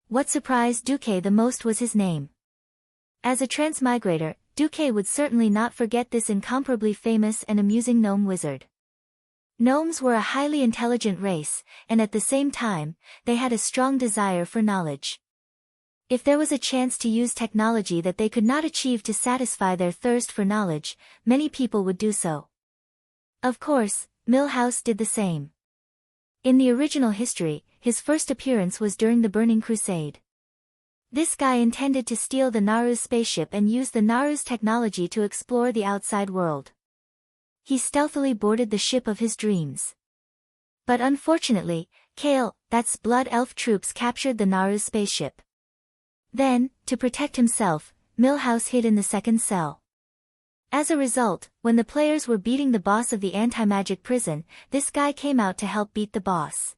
What surprised Duque the most was his name. As a transmigrator, Duque would certainly not forget this incomparably famous and amusing gnome wizard. Gnomes were a highly intelligent race, and at the same time, they had a strong desire for knowledge. If there was a chance to use technology that they could not achieve to satisfy their thirst for knowledge, many people would do so. Of course, Millhouse did the same. In the original history, his first appearance was during the Burning Crusade. This guy intended to steal the Naru's spaceship and use the Naru's technology to explore the outside world. He stealthily boarded the ship of his dreams. But unfortunately, Kale, that's Blood Elf troops captured the Naru's spaceship. Then, to protect himself, Millhouse hid in the second cell. As a result, when the players were beating the boss of the anti-magic prison, this guy came out to help beat the boss.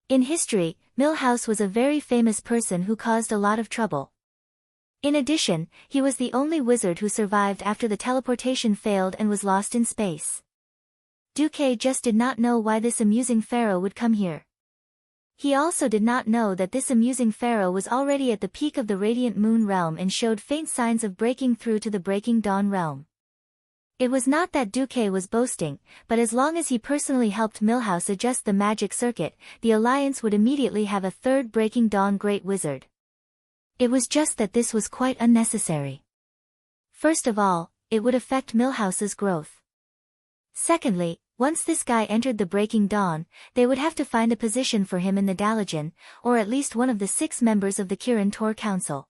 In history, Millhouse was a very famous person who caused a lot of trouble. In addition, he was the only wizard who survived after the teleportation failed and was lost in space. Duque just did not know why this amusing pharaoh would come here. He also did not know that this amusing pharaoh was already at the peak of the Radiant Moon realm and showed faint signs of breaking through to the Breaking Dawn realm. It was not that Duque was boasting, but as long as he personally helped Millhouse adjust the magic circuit, the Alliance would immediately have a third Breaking Dawn Great Wizard. It was just that this was quite unnecessary. First of all, it would affect Millhouse's growth. Secondly, once this guy entered the Breaking Dawn, they would have to find a position for him in the Dalajan, or at least one of the 6 members of the Kirin Tor Council.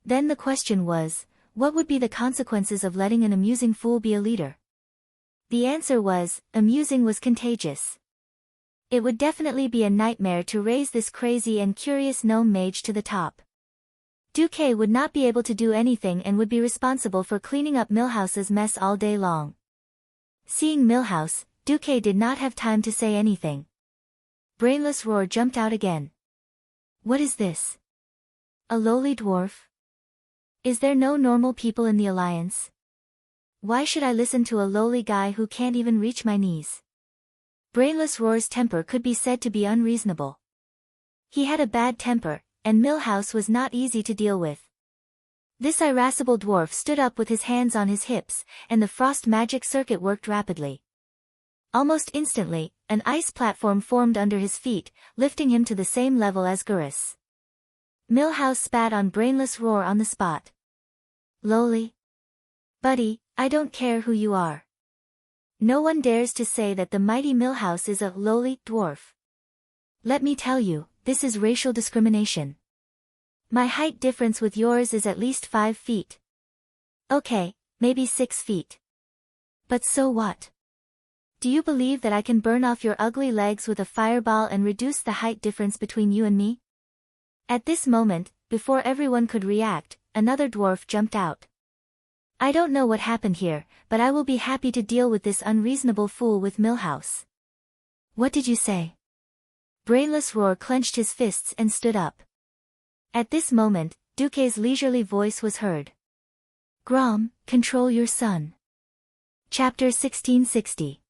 Then the question was, what would be the consequences of letting an amusing fool be a leader? The answer was, amusing was contagious. It would definitely be a nightmare to raise this crazy and curious gnome mage to the top. Duque would not be able to do anything and would be responsible for cleaning up Millhouse's mess all day long. Seeing Millhouse, Duque did not have time to say anything. Brainless Roar jumped out again. What is this? A lowly dwarf? Is there no normal people in the Alliance? Why should I listen to a lowly guy who can't even reach my knees? Brainless Roar's temper could be said to be unreasonable. He had a bad temper, and Millhouse was not easy to deal with. This irascible dwarf stood up with his hands on his hips, and the frost magic circuit worked rapidly. Almost instantly, an ice platform formed under his feet, lifting him to the same level as Gurus. Millhouse spat on Brainless Roar on the spot. Lowly? Buddy, I don't care who you are. No one dares to say that the mighty Millhouse is a lowly dwarf. Let me tell you, this is racial discrimination. My height difference with yours is at least 5 feet. Okay, maybe 6 feet. But so what? Do you believe that I can burn off your ugly legs with a fireball and reduce the height difference between you and me? At this moment, before everyone could react, another dwarf jumped out. I don't know what happened here, but I will be happy to deal with this unreasonable fool with Millhouse. What did you say? Brainless Roar clenched his fists and stood up. At this moment, Duque's leisurely voice was heard. Grom, control your son. Chapter 1660.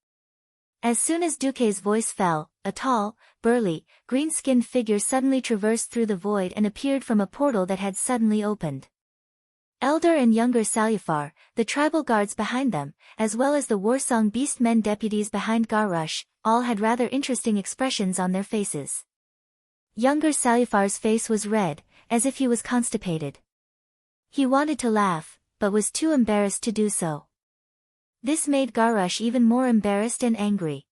As soon as Duque's voice fell, a tall, burly, green-skinned figure suddenly traversed through the void and appeared from a portal that had suddenly opened. Elder and younger Salyafar, the tribal guards behind them, as well as the Warsong Beastmen deputies behind Garrush, all had rather interesting expressions on their faces. Younger Salyafar's face was red, as if he was constipated. He wanted to laugh, but was too embarrassed to do so. This made Garrush even more embarrassed and angry.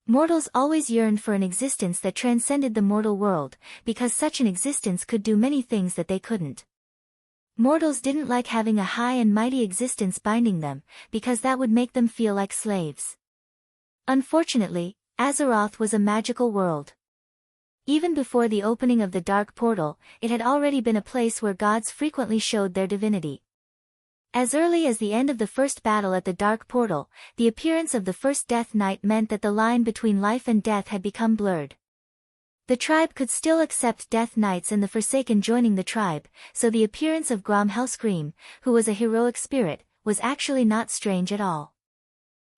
Mortals always yearned for an existence that transcended the mortal world, because such an existence could do many things that they couldn't. Mortals didn't like having a high and mighty existence binding them, because that would make them feel like slaves. Unfortunately, Azeroth was a magical world. Even before the opening of the Dark Portal, it had already been a place where gods frequently showed their divinity. As early as the end of the first battle at the Dark Portal, the appearance of the first Death Knight meant that the line between life and death had become blurred. The tribe could still accept Death Knights and the Forsaken joining the tribe, so the appearance of Grom Hellscream, who was a heroic spirit, was actually not strange at all.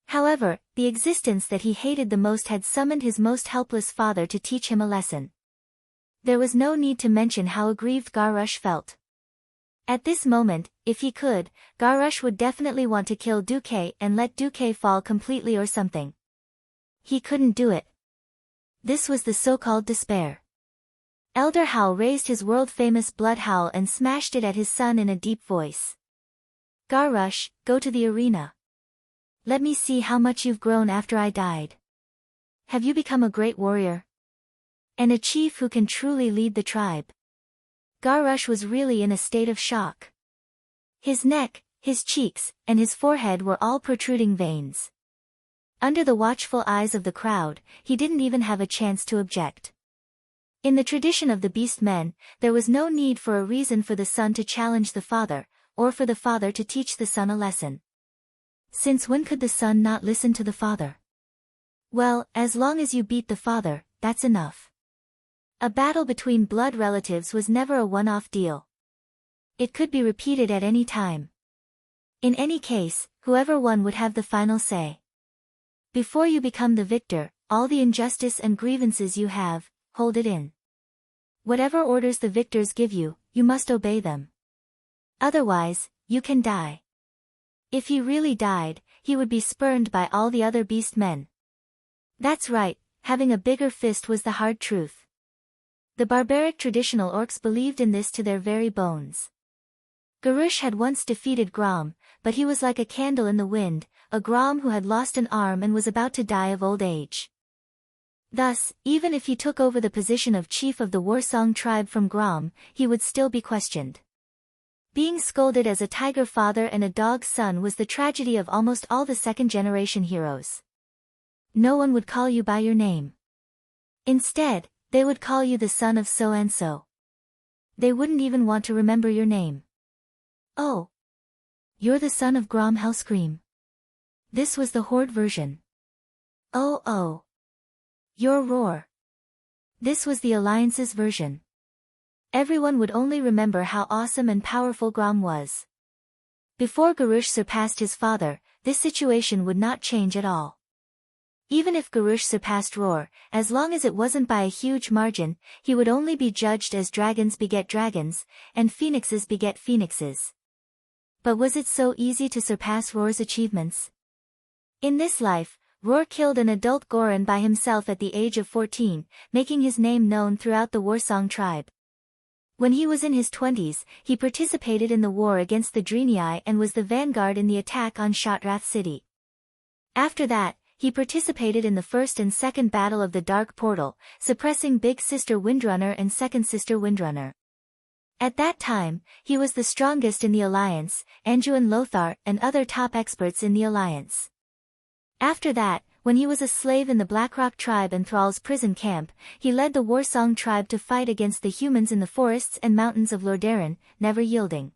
However, the existence that he hated the most had summoned his most helpless father to teach him a lesson. There was no need to mention how aggrieved Garrosh felt. At this moment, if he could, Garrosh would definitely want to kill Duque and let Duque fall completely or something. He couldn't do it. This was the so-called despair. Elder Howl raised his world-famous blood howl and smashed it at his son in a deep voice. Garrosh, go to the arena. Let me see how much you've grown after I died. Have you become a great warrior? And a chief who can truly lead the tribe? Garrosh was really in a state of shock. His neck, his cheeks, and his forehead were all protruding veins. Under the watchful eyes of the crowd, he didn't even have a chance to object. In the tradition of the Beast Men, there was no need for a reason for the son to challenge the father, or for the father to teach the son a lesson. Since when could the son not listen to the father? Well, as long as you beat the father, that's enough. A battle between blood relatives was never a one-off deal. It could be repeated at any time. In any case, whoever won would have the final say. Before you become the victor, all the injustice and grievances you have, hold it in. Whatever orders the victors give you, you must obey them. Otherwise, you can die. If he really died, he would be spurned by all the other beast men. That's right, having a bigger fist was the hard truth. The barbaric traditional orcs believed in this to their very bones. Garrosh had once defeated Grom, but he was like a candle in the wind, a Grom who had lost an arm and was about to die of old age. Thus, even if he took over the position of chief of the Warsong tribe from Grom, he would still be questioned. Being scolded as a tiger father and a dog son was the tragedy of almost all the second-generation heroes. No one would call you by your name. Instead, they would call you the son of so-and-so. They wouldn't even want to remember your name. Oh. You're the son of Grom Hellscream. This was the Horde version. Oh. You're Roar. This was the Alliance's version. Everyone would only remember how awesome and powerful Grom was. Before Garrosh surpassed his father, this situation would not change at all. Even if Garrosh surpassed Roar, as long as it wasn't by a huge margin, he would only be judged as dragons beget dragons, and phoenixes beget phoenixes. But was it so easy to surpass Roar's achievements? In this life, Roar killed an adult Goron by himself at the age of 14, making his name known throughout the Warsong tribe. When he was in his 20s, he participated in the war against the Draenei and was the vanguard in the attack on Shotrath City. After that, he participated in the first and second battle of the Dark Portal, suppressing Big Sister Windrunner and Second Sister Windrunner. At that time, he was the strongest in the Alliance, Anduin Lothar and other top experts in the Alliance. After that, when he was a slave in the Blackrock tribe and Thrall's prison camp, he led the Warsong tribe to fight against the humans in the forests and mountains of Lordaeron, never yielding.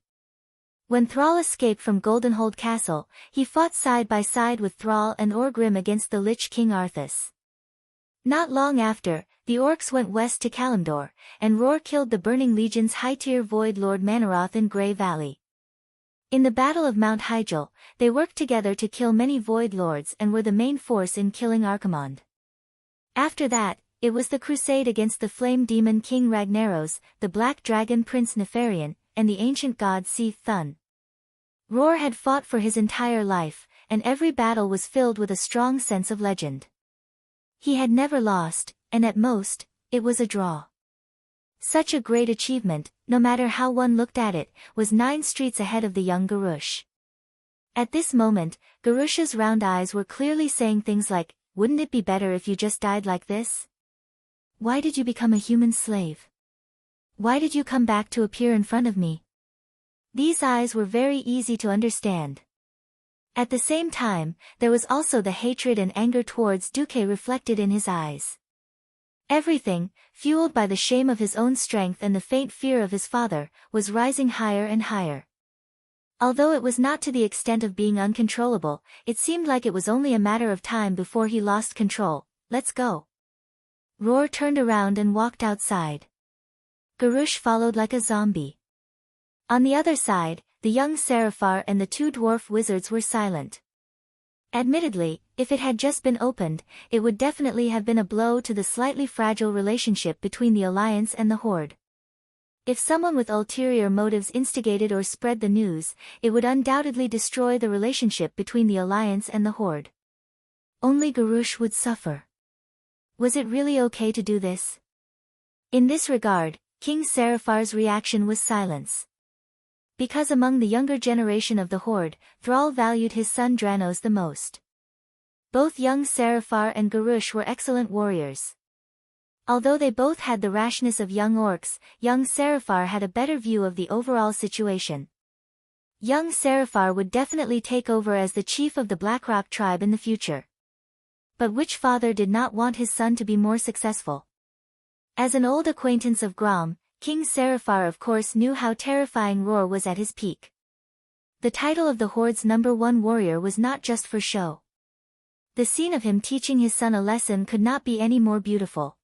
When Thrall escaped from Goldenhold Castle, he fought side by side with Thrall and Orgrim against the Lich King Arthas. Not long after, the orcs went west to Kalimdor, and Roar killed the Burning Legion's high-tier Void Lord Manoroth in Grey Valley. In the Battle of Mount Hyjal, they worked together to kill many Void Lords and were the main force in killing Archimonde. After that, it was the crusade against the Flame Demon King Ragnaros, the Black Dragon Prince Nefarian, and the ancient god Seath Thun. Roar had fought for his entire life, and every battle was filled with a strong sense of legend. He had never lost, and at most, it was a draw. Such a great achievement, no matter how one looked at it, was 9 streets ahead of the young Garrosh. At this moment, Garrosh's round eyes were clearly saying things like, wouldn't it be better if you just died like this? Why did you become a human slave? Why did you come back to appear in front of me? These eyes were very easy to understand. At the same time, there was also the hatred and anger towards Duque reflected in his eyes. Everything, fueled by the shame of his own strength and the faint fear of his father, was rising higher and higher. Although it was not to the extent of being uncontrollable, it seemed like it was only a matter of time before he lost control. Let's go. Roar turned around and walked outside. Garush followed like a zombie. On the other side, the young Seraphar and the two dwarf wizards were silent. Admittedly, if it had just been opened, it would definitely have been a blow to the slightly fragile relationship between the Alliance and the Horde. If someone with ulterior motives instigated or spread the news, it would undoubtedly destroy the relationship between the Alliance and the Horde. Only Garush would suffer. Was it really okay to do this? In this regard, King Seraphar's reaction was silence. Because among the younger generation of the Horde, Thrall valued his son Dranos the most. Both young Seraphar and Garush were excellent warriors. Although they both had the rashness of young orcs, young Seraphar had a better view of the overall situation. Young Seraphar would definitely take over as the chief of the Blackrock tribe in the future. But which father did not want his son to be more successful? As an old acquaintance of Grom, King Seraphar of course knew how terrifying Roar was at his peak. The title of the Horde's #1 warrior was not just for show. The scene of him teaching his son a lesson could not be any more beautiful.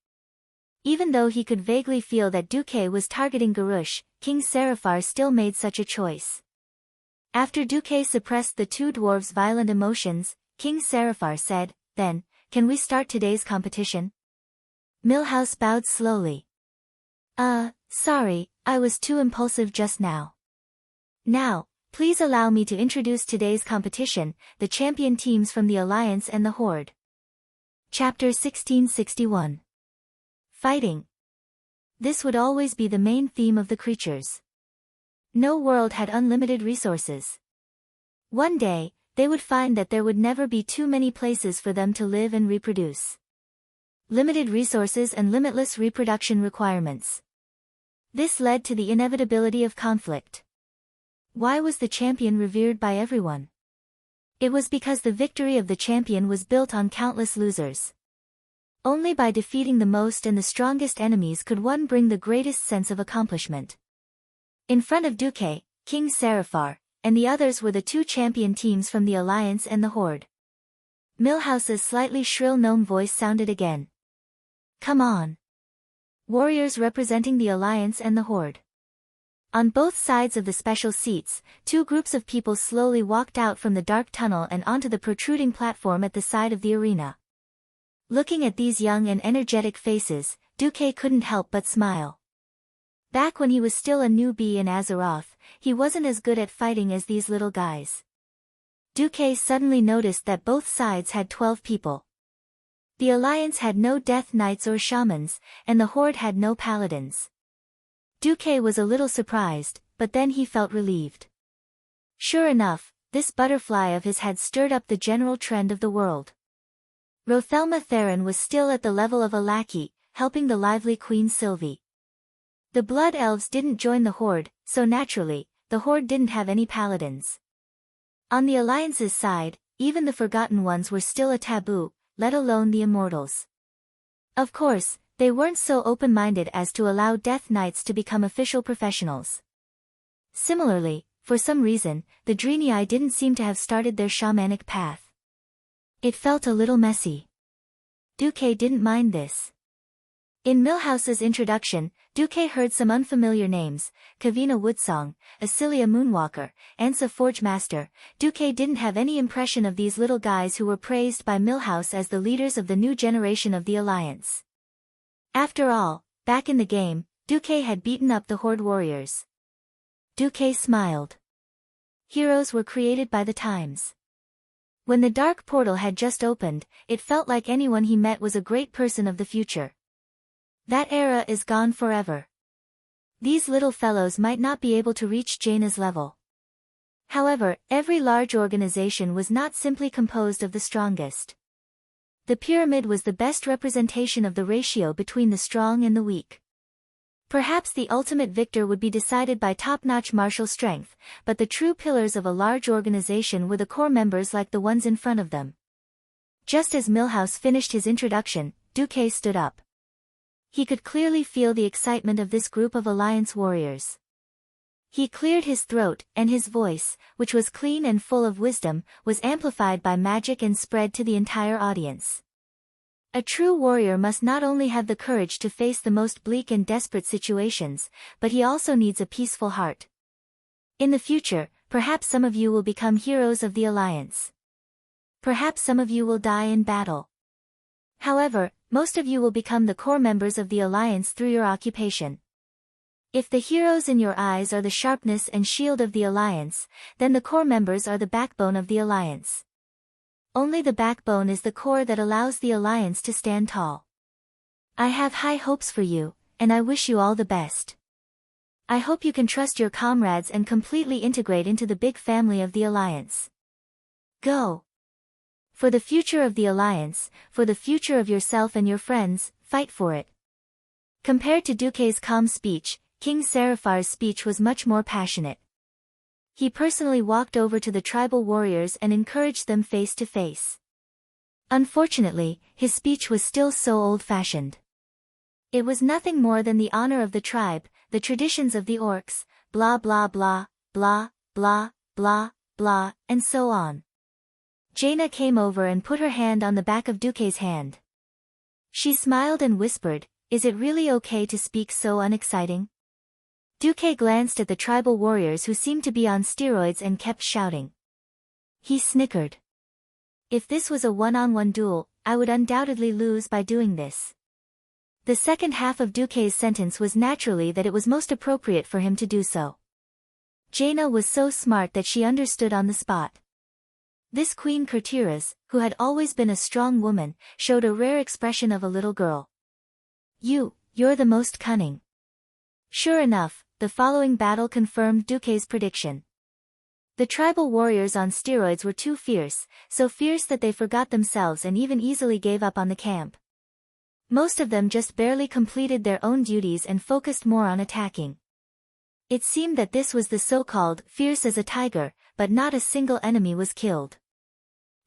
Even though he could vaguely feel that Duque was targeting Garush, King Seraphar still made such a choice. After Duque suppressed the two dwarves' violent emotions, King Seraphar said, "Then, can we start today's competition?" Milhouse bowed slowly. Sorry, I was too impulsive just now. Now, please allow me to introduce today's competition, the champion teams from the Alliance and the Horde. Chapter 1661. Fighting. This would always be the main theme of the creatures. No world had unlimited resources. One day, they would find that there would never be too many places for them to live and reproduce. Limited resources and limitless reproduction requirements. This led to the inevitability of conflict. Why was the champion revered by everyone? It was because the victory of the champion was built on countless losers. Only by defeating the most and the strongest enemies could one bring the greatest sense of accomplishment. In front of Duque, King Seraphar, and the others were the two champion teams from the Alliance and the Horde. Milhouse's slightly shrill gnome voice sounded again. Come on. Warriors representing the Alliance and the Horde. On both sides of the special seats, two groups of people slowly walked out from the dark tunnel and onto the protruding platform at the side of the arena. Looking at these young and energetic faces, Duque couldn't help but smile. Back when he was still a newbie in Azeroth, he wasn't as good at fighting as these little guys. Duque suddenly noticed that both sides had 12 people. The Alliance had no Death Knights or Shamans, and the Horde had no Paladins. Duque was a little surprised, but then he felt relieved. Sure enough, this butterfly of his had stirred up the general trend of the world. Rothelma Theron was still at the level of a lackey, helping the lively Queen Sylvie. The Blood Elves didn't join the Horde, so naturally, the Horde didn't have any Paladins. On the Alliance's side, even the Forgotten Ones were still a taboo, let alone the Immortals. Of course, they weren't so open-minded as to allow Death Knights to become official professionals. Similarly, for some reason, the Draenei didn't seem to have started their shamanic path. It felt a little messy. Duque didn't mind this. In Milhouse's introduction, Duque heard some unfamiliar names, Kavina Woodsong, Asilia Moonwalker, Ansa Forgemaster. Duque didn't have any impression of these little guys who were praised by Milhouse as the leaders of the new generation of the Alliance. After all, back in the game, Duque had beaten up the Horde warriors. Duque smiled. Heroes were created by the times. When the Dark Portal had just opened, it felt like anyone he met was a great person of the future. That era is gone forever. These little fellows might not be able to reach Jaina's level. However, every large organization was not simply composed of the strongest. The pyramid was the best representation of the ratio between the strong and the weak. Perhaps the ultimate victor would be decided by top-notch martial strength, but the true pillars of a large organization were the core members like the ones in front of them. Just as Milhouse finished his introduction, Duque stood up. He could clearly feel the excitement of this group of Alliance warriors. He cleared his throat, and his voice, which was clean and full of wisdom, was amplified by magic and spread to the entire audience. A true warrior must not only have the courage to face the most bleak and desperate situations, but he also needs a peaceful heart. In the future, perhaps some of you will become heroes of the Alliance. Perhaps some of you will die in battle. However, most of you will become the core members of the Alliance through your occupation. If the heroes in your eyes are the sharpness and shield of the Alliance, then the core members are the backbone of the Alliance. Only the backbone is the core that allows the Alliance to stand tall. I have high hopes for you, and I wish you all the best. I hope you can trust your comrades and completely integrate into the big family of the Alliance. Go! For the future of the Alliance, for the future of yourself and your friends, fight for it. Compared to Duque's calm speech, King Seraphar's speech was much more passionate. He personally walked over to the tribal warriors and encouraged them face to face. Unfortunately, his speech was still so old-fashioned. It was nothing more than the honor of the tribe, the traditions of the orcs, blah blah blah, blah, blah, blah, blah, and so on. Jaina came over and put her hand on the back of Duque's hand. She smiled and whispered, "Is it really okay to speak so unexciting?" Duque glanced at the tribal warriors who seemed to be on steroids and kept shouting. He snickered. If this was a one-on-one duel, I would undoubtedly lose by doing this. The second half of Duque's sentence was naturally that it was most appropriate for him to do so. Jaina was so smart that she understood on the spot. This Queen Kurtiras, who had always been a strong woman, showed a rare expression of a little girl. You're the most cunning. Sure enough, the following battle confirmed Duque's prediction. The tribal warriors on steroids were too fierce, so fierce that they forgot themselves and even easily gave up on the camp. Most of them just barely completed their own duties and focused more on attacking. It seemed that this was the so-called fierce as a tiger, but not a single enemy was killed.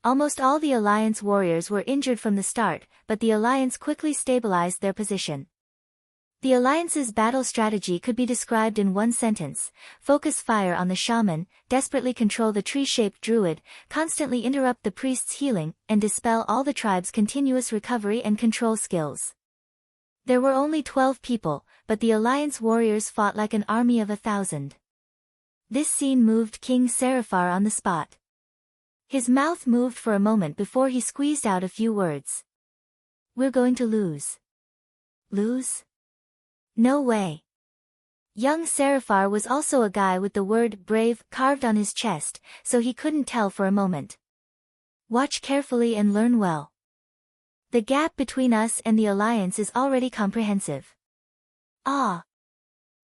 Almost all the Alliance warriors were injured from the start, but the Alliance quickly stabilized their position. The Alliance's battle strategy could be described in one sentence: focus fire on the shaman, desperately control the tree-shaped druid, constantly interrupt the priest's healing, and dispel all the tribe's continuous recovery and control skills. There were only 12 people, but the Alliance warriors fought like an army of 1,000. This scene moved King Seraphar on the spot. His mouth moved for a moment before he squeezed out a few words. "We're going to lose." Lose? No way. Young Seraphar was also a guy with the word brave carved on his chest, so he couldn't tell for a moment. Watch carefully and learn well. The gap between us and the Alliance is already comprehensive. Ah.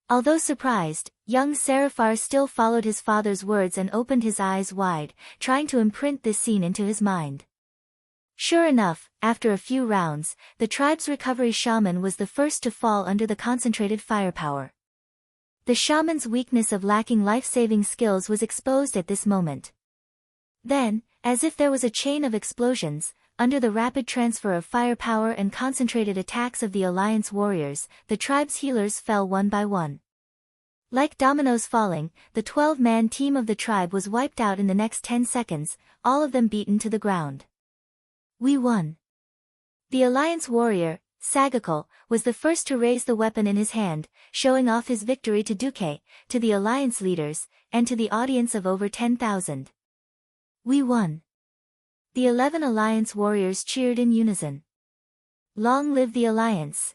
Although surprised, young Seraphar still followed his father's words and opened his eyes wide, trying to imprint this scene into his mind. Sure enough, after a few rounds, the tribe's recovery shaman was the first to fall under the concentrated firepower. The shaman's weakness of lacking life-saving skills was exposed at this moment. Then, as if there was a chain of explosions, under the rapid transfer of firepower and concentrated attacks of the Alliance warriors, the tribe's healers fell one by one. Like dominoes falling, the 12-man team of the tribe was wiped out in the next 10 seconds, all of them beaten to the ground. We won. The Alliance warrior, Sagakal, was the first to raise the weapon in his hand, showing off his victory to Duque, to the Alliance leaders, and to the audience of over 10,000. We won. The 11 Alliance warriors cheered in unison. Long live the Alliance!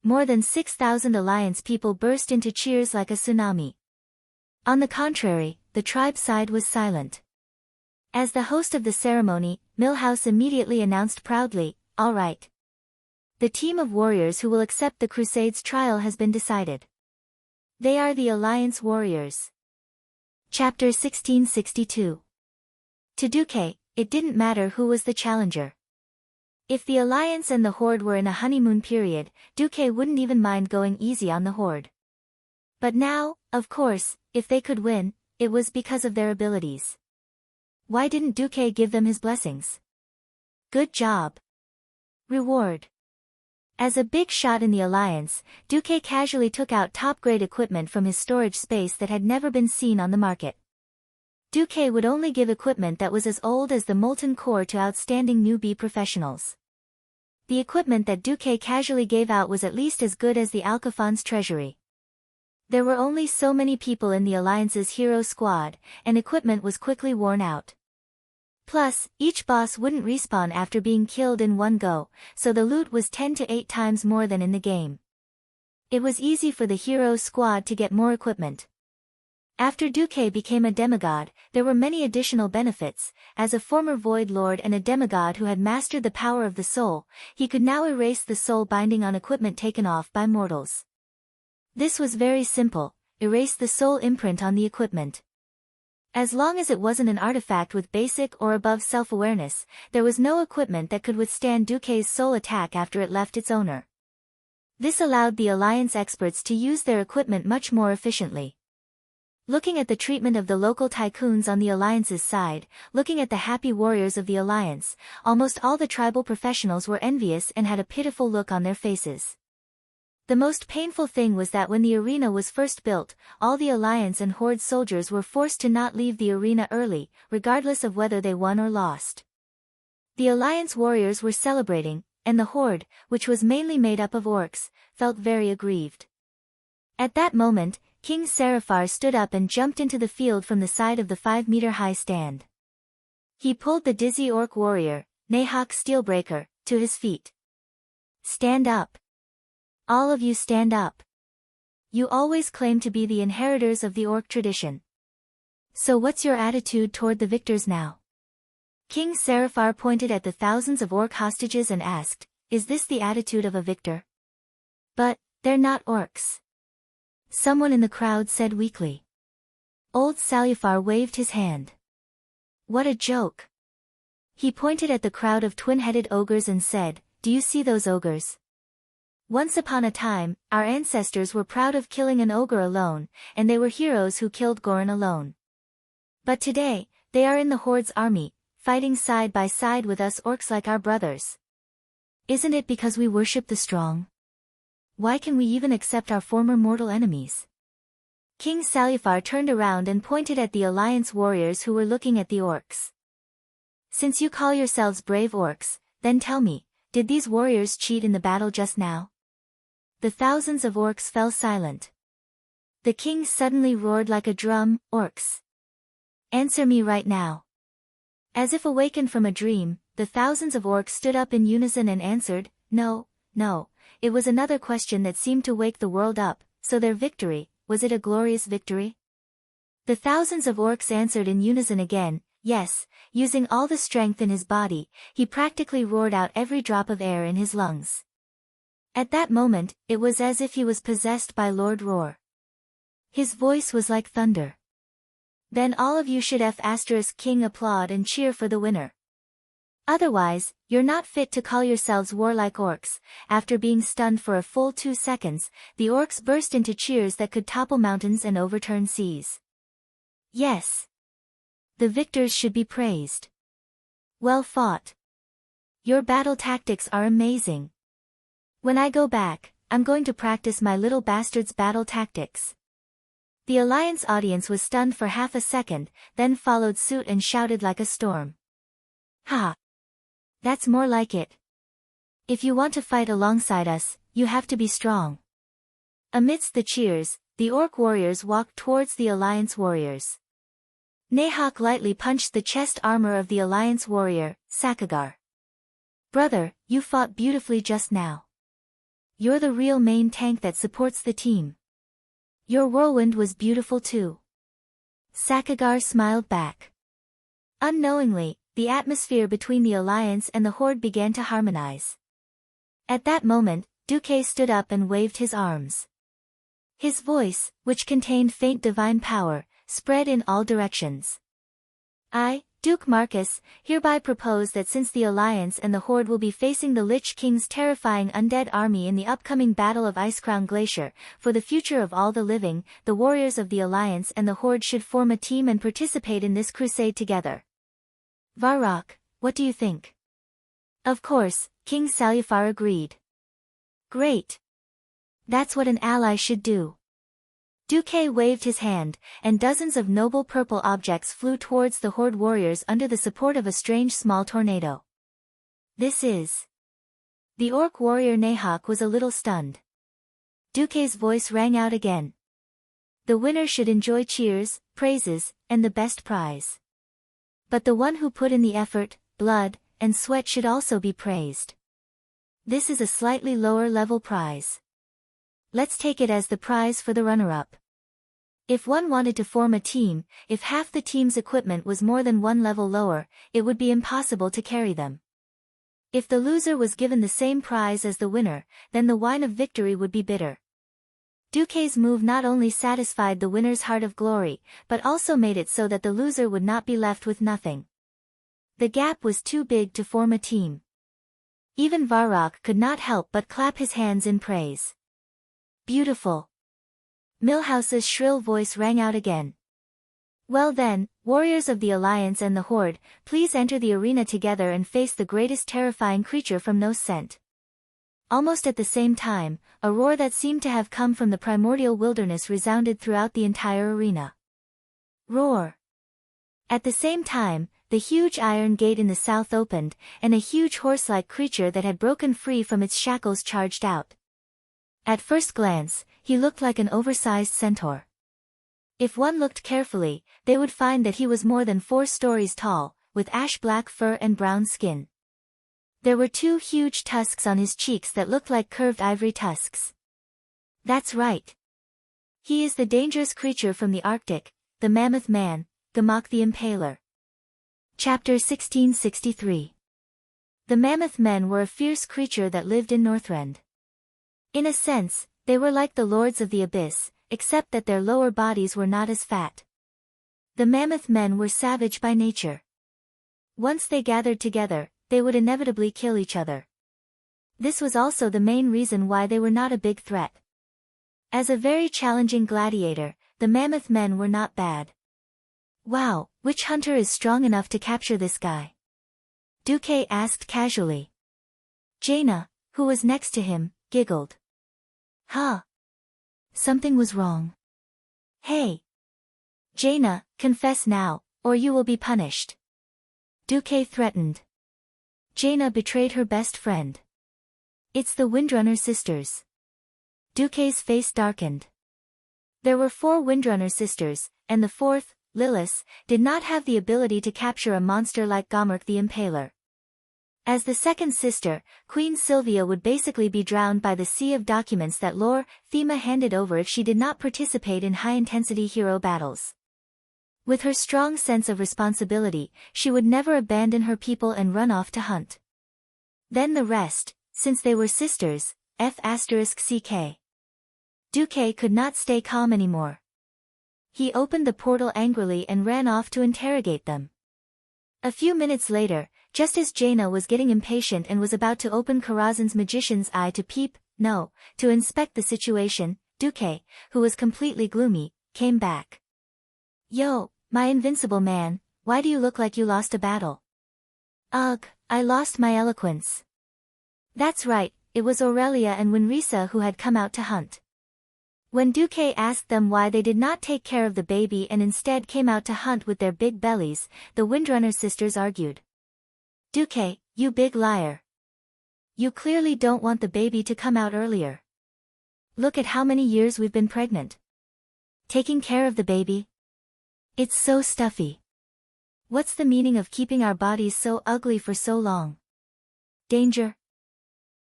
More than 6,000 Alliance people burst into cheers like a tsunami. On the contrary, the tribe side was silent. As the host of the ceremony, Milhouse immediately announced proudly, "All right. The team of warriors who will accept the Crusade's trial has been decided. They are the Alliance warriors." Chapter 1662. To Duque, it didn't matter who was the challenger. If the Alliance and the Horde were in a honeymoon period, Duque wouldn't even mind going easy on the Horde. But now, of course, if they could win, it was because of their abilities. Why didn't Duque give them his blessings? Good job. Reward. As a big shot in the Alliance, Duque casually took out top-grade equipment from his storage space that had never been seen on the market. Duque would only give equipment that was as old as the molten core to outstanding newbie professionals. The equipment that Duque casually gave out was at least as good as the Alcafon's treasury. There were only so many people in the Alliance's hero squad, and equipment was quickly worn out. Plus, each boss wouldn't respawn after being killed in one go, so the loot was 10 to 8 times more than in the game. It was easy for the hero squad to get more equipment. After Duque became a demigod, there were many additional benefits. As a former Void Lord and a demigod who had mastered the power of the soul, he could now erase the soul binding on equipment taken off by mortals. This was very simple: erase the soul imprint on the equipment. As long as it wasn't an artifact with basic or above self-awareness, there was no equipment that could withstand Duque's soul attack after it left its owner. This allowed the Alliance experts to use their equipment much more efficiently. Looking at the treatment of the local tycoons on the Alliance's side, looking at the happy warriors of the Alliance, almost all the tribal professionals were envious and had a pitiful look on their faces. The most painful thing was that when the arena was first built, all the Alliance and Horde soldiers were forced to not leave the arena early, regardless of whether they won or lost. The Alliance warriors were celebrating, and the Horde, which was mainly made up of orcs, felt very aggrieved. At that moment, King Seraphar stood up and jumped into the field from the side of the 5-meter-high stand. He pulled the dizzy orc warrior, Nahok Steelbreaker, to his feet. Stand up. All of you stand up. You always claim to be the inheritors of the orc tradition. So what's your attitude toward the victors now? King Seraphar pointed at the thousands of orc hostages and asked, "Is this the attitude of a victor?" "But, they're not orcs," someone in the crowd said weakly. Old Salufar waved his hand. "What a joke." He pointed at the crowd of twin-headed ogres and said, "Do you see those ogres? Once upon a time, our ancestors were proud of killing an ogre alone, and they were heroes who killed Goron alone. But today, they are in the Horde's army, fighting side by side with us orcs like our brothers. Isn't it because we worship the strong? Why can we even accept our former mortal enemies?" King Salufar turned around and pointed at the Alliance warriors who were looking at the orcs. "Since you call yourselves brave orcs, then tell me, did these warriors cheat in the battle just now?" The thousands of orcs fell silent. The king suddenly roared like a drum, "Orcs! Answer me right now." As if awakened from a dream, the thousands of orcs stood up in unison and answered, "No, no." It was another question that seemed to wake the world up. So their victory, was it a glorious victory? The thousands of orcs answered in unison again, "Yes." Using all the strength in his body, he practically roared out every drop of air in his lungs. At that moment, it was as if he was possessed by Lord Roar. His voice was like thunder. "Then all of you should *King applaud and cheer for the winner. Otherwise, you're not fit to call yourselves warlike orcs." After being stunned for a full 2 seconds, the orcs burst into cheers that could topple mountains and overturn seas. Yes. The victors should be praised. Well fought. Your battle tactics are amazing. When I go back, I'm going to practice my little bastard's battle tactics. The Alliance audience was stunned for half a second, then followed suit and shouted like a storm. "Ha! That's more like it. If you want to fight alongside us, you have to be strong." Amidst the cheers, the orc warriors walked towards the Alliance warriors. Nahok lightly punched the chest armor of the Alliance warrior, Sakagar. "Brother, you fought beautifully just now. You're the real main tank that supports the team. Your whirlwind was beautiful too." Sakagar smiled back. Unknowingly, the atmosphere between the Alliance and the Horde began to harmonize. At that moment, Duque stood up and waved his arms. His voice, which contained faint divine power, spread in all directions. "I, Duke Marcus, hereby propose that since the Alliance and the Horde will be facing the Lich King's terrifying undead army in the upcoming Battle of Icecrown Glacier, for the future of all the living, the warriors of the Alliance and the Horde should form a team and participate in this crusade together. Varrock, what do you think? Of course, King Salufar agreed. Great. That's what an ally should do. Duque waved his hand, and dozens of noble purple objects flew towards the Horde warriors under the support of a strange small tornado. This is... The orc warrior Nahok was a little stunned. Duque's voice rang out again. The winner should enjoy cheers, praises, and the best prize. But the one who put in the effort, blood, and sweat should also be praised. This is a slightly lower level prize. Let's take it as the prize for the runner-up. If one wanted to form a team, if half the team's equipment was more than one level lower, it would be impossible to carry them. If the loser was given the same prize as the winner, then the wine of victory would be bitter. Duque's move not only satisfied the winner's heart of glory, but also made it so that the loser would not be left with nothing. The gap was too big to form a team. Even Varrock could not help but clap his hands in praise. Beautiful. Millhouse's shrill voice rang out again. Well then, warriors of the Alliance and the Horde, please enter the arena together and face the greatest terrifying creature from No Scent. Almost at the same time, a roar that seemed to have come from the primordial wilderness resounded throughout the entire arena. Roar! At the same time, the huge iron gate in the south opened, and a huge horse-like creature that had broken free from its shackles charged out. At first glance, he looked like an oversized centaur. If one looked carefully, they would find that he was more than 4 stories tall, with ash-black fur and brown skin. There were 2 huge tusks on his cheeks that looked like curved ivory tusks. That's right. He is the dangerous creature from the Arctic, the Mammoth Man, Gamok the Impaler. Chapter 1663. The Mammoth Men were a fierce creature that lived in Northrend. In a sense, they were like the Lords of the Abyss, except that their lower bodies were not as fat. The Mammoth Men were savage by nature. Once they gathered together, they would inevitably kill each other. This was also the main reason why they were not a big threat. As a very challenging gladiator, the Mammoth Men were not bad. Wow, which hunter is strong enough to capture this guy? Duque asked casually. Jaina, who was next to him, giggled. Huh? Something was wrong. Hey! Jaina, confess now, or you will be punished. Duque threatened. Jaina betrayed her best friend. It's the Windrunner sisters. Duque's face darkened. There were 4 Windrunner sisters, and the 4th, Lilith, did not have the ability to capture a monster like Gamok the Impaler. As the second sister, Queen Sylvia would basically be drowned by the sea of documents that Lore, Thema handed over if she did not participate in high-intensity hero battles. With her strong sense of responsibility, she would never abandon her people and run off to hunt. Then the rest, since they were sisters, F***ck. Duque could not stay calm anymore. He opened the portal angrily and ran off to interrogate them. A few minutes later, just as Jaina was getting impatient and was about to open Karazhan's magician's eye to inspect the situation, Duque, who was completely gloomy, came back. Yo, my invincible man, why do you look like you lost a battle? Ugh, I lost my eloquence. That's right, it was Aurelia and Winrisa who had come out to hunt. When Duque asked them why they did not take care of the baby and instead came out to hunt with their big bellies, the Windrunner sisters argued. Duque, you big liar. You clearly don't want the baby to come out earlier. Look at how many years we've been pregnant. Taking care of the baby? It's so stuffy. What's the meaning of keeping our bodies so ugly for so long? Danger?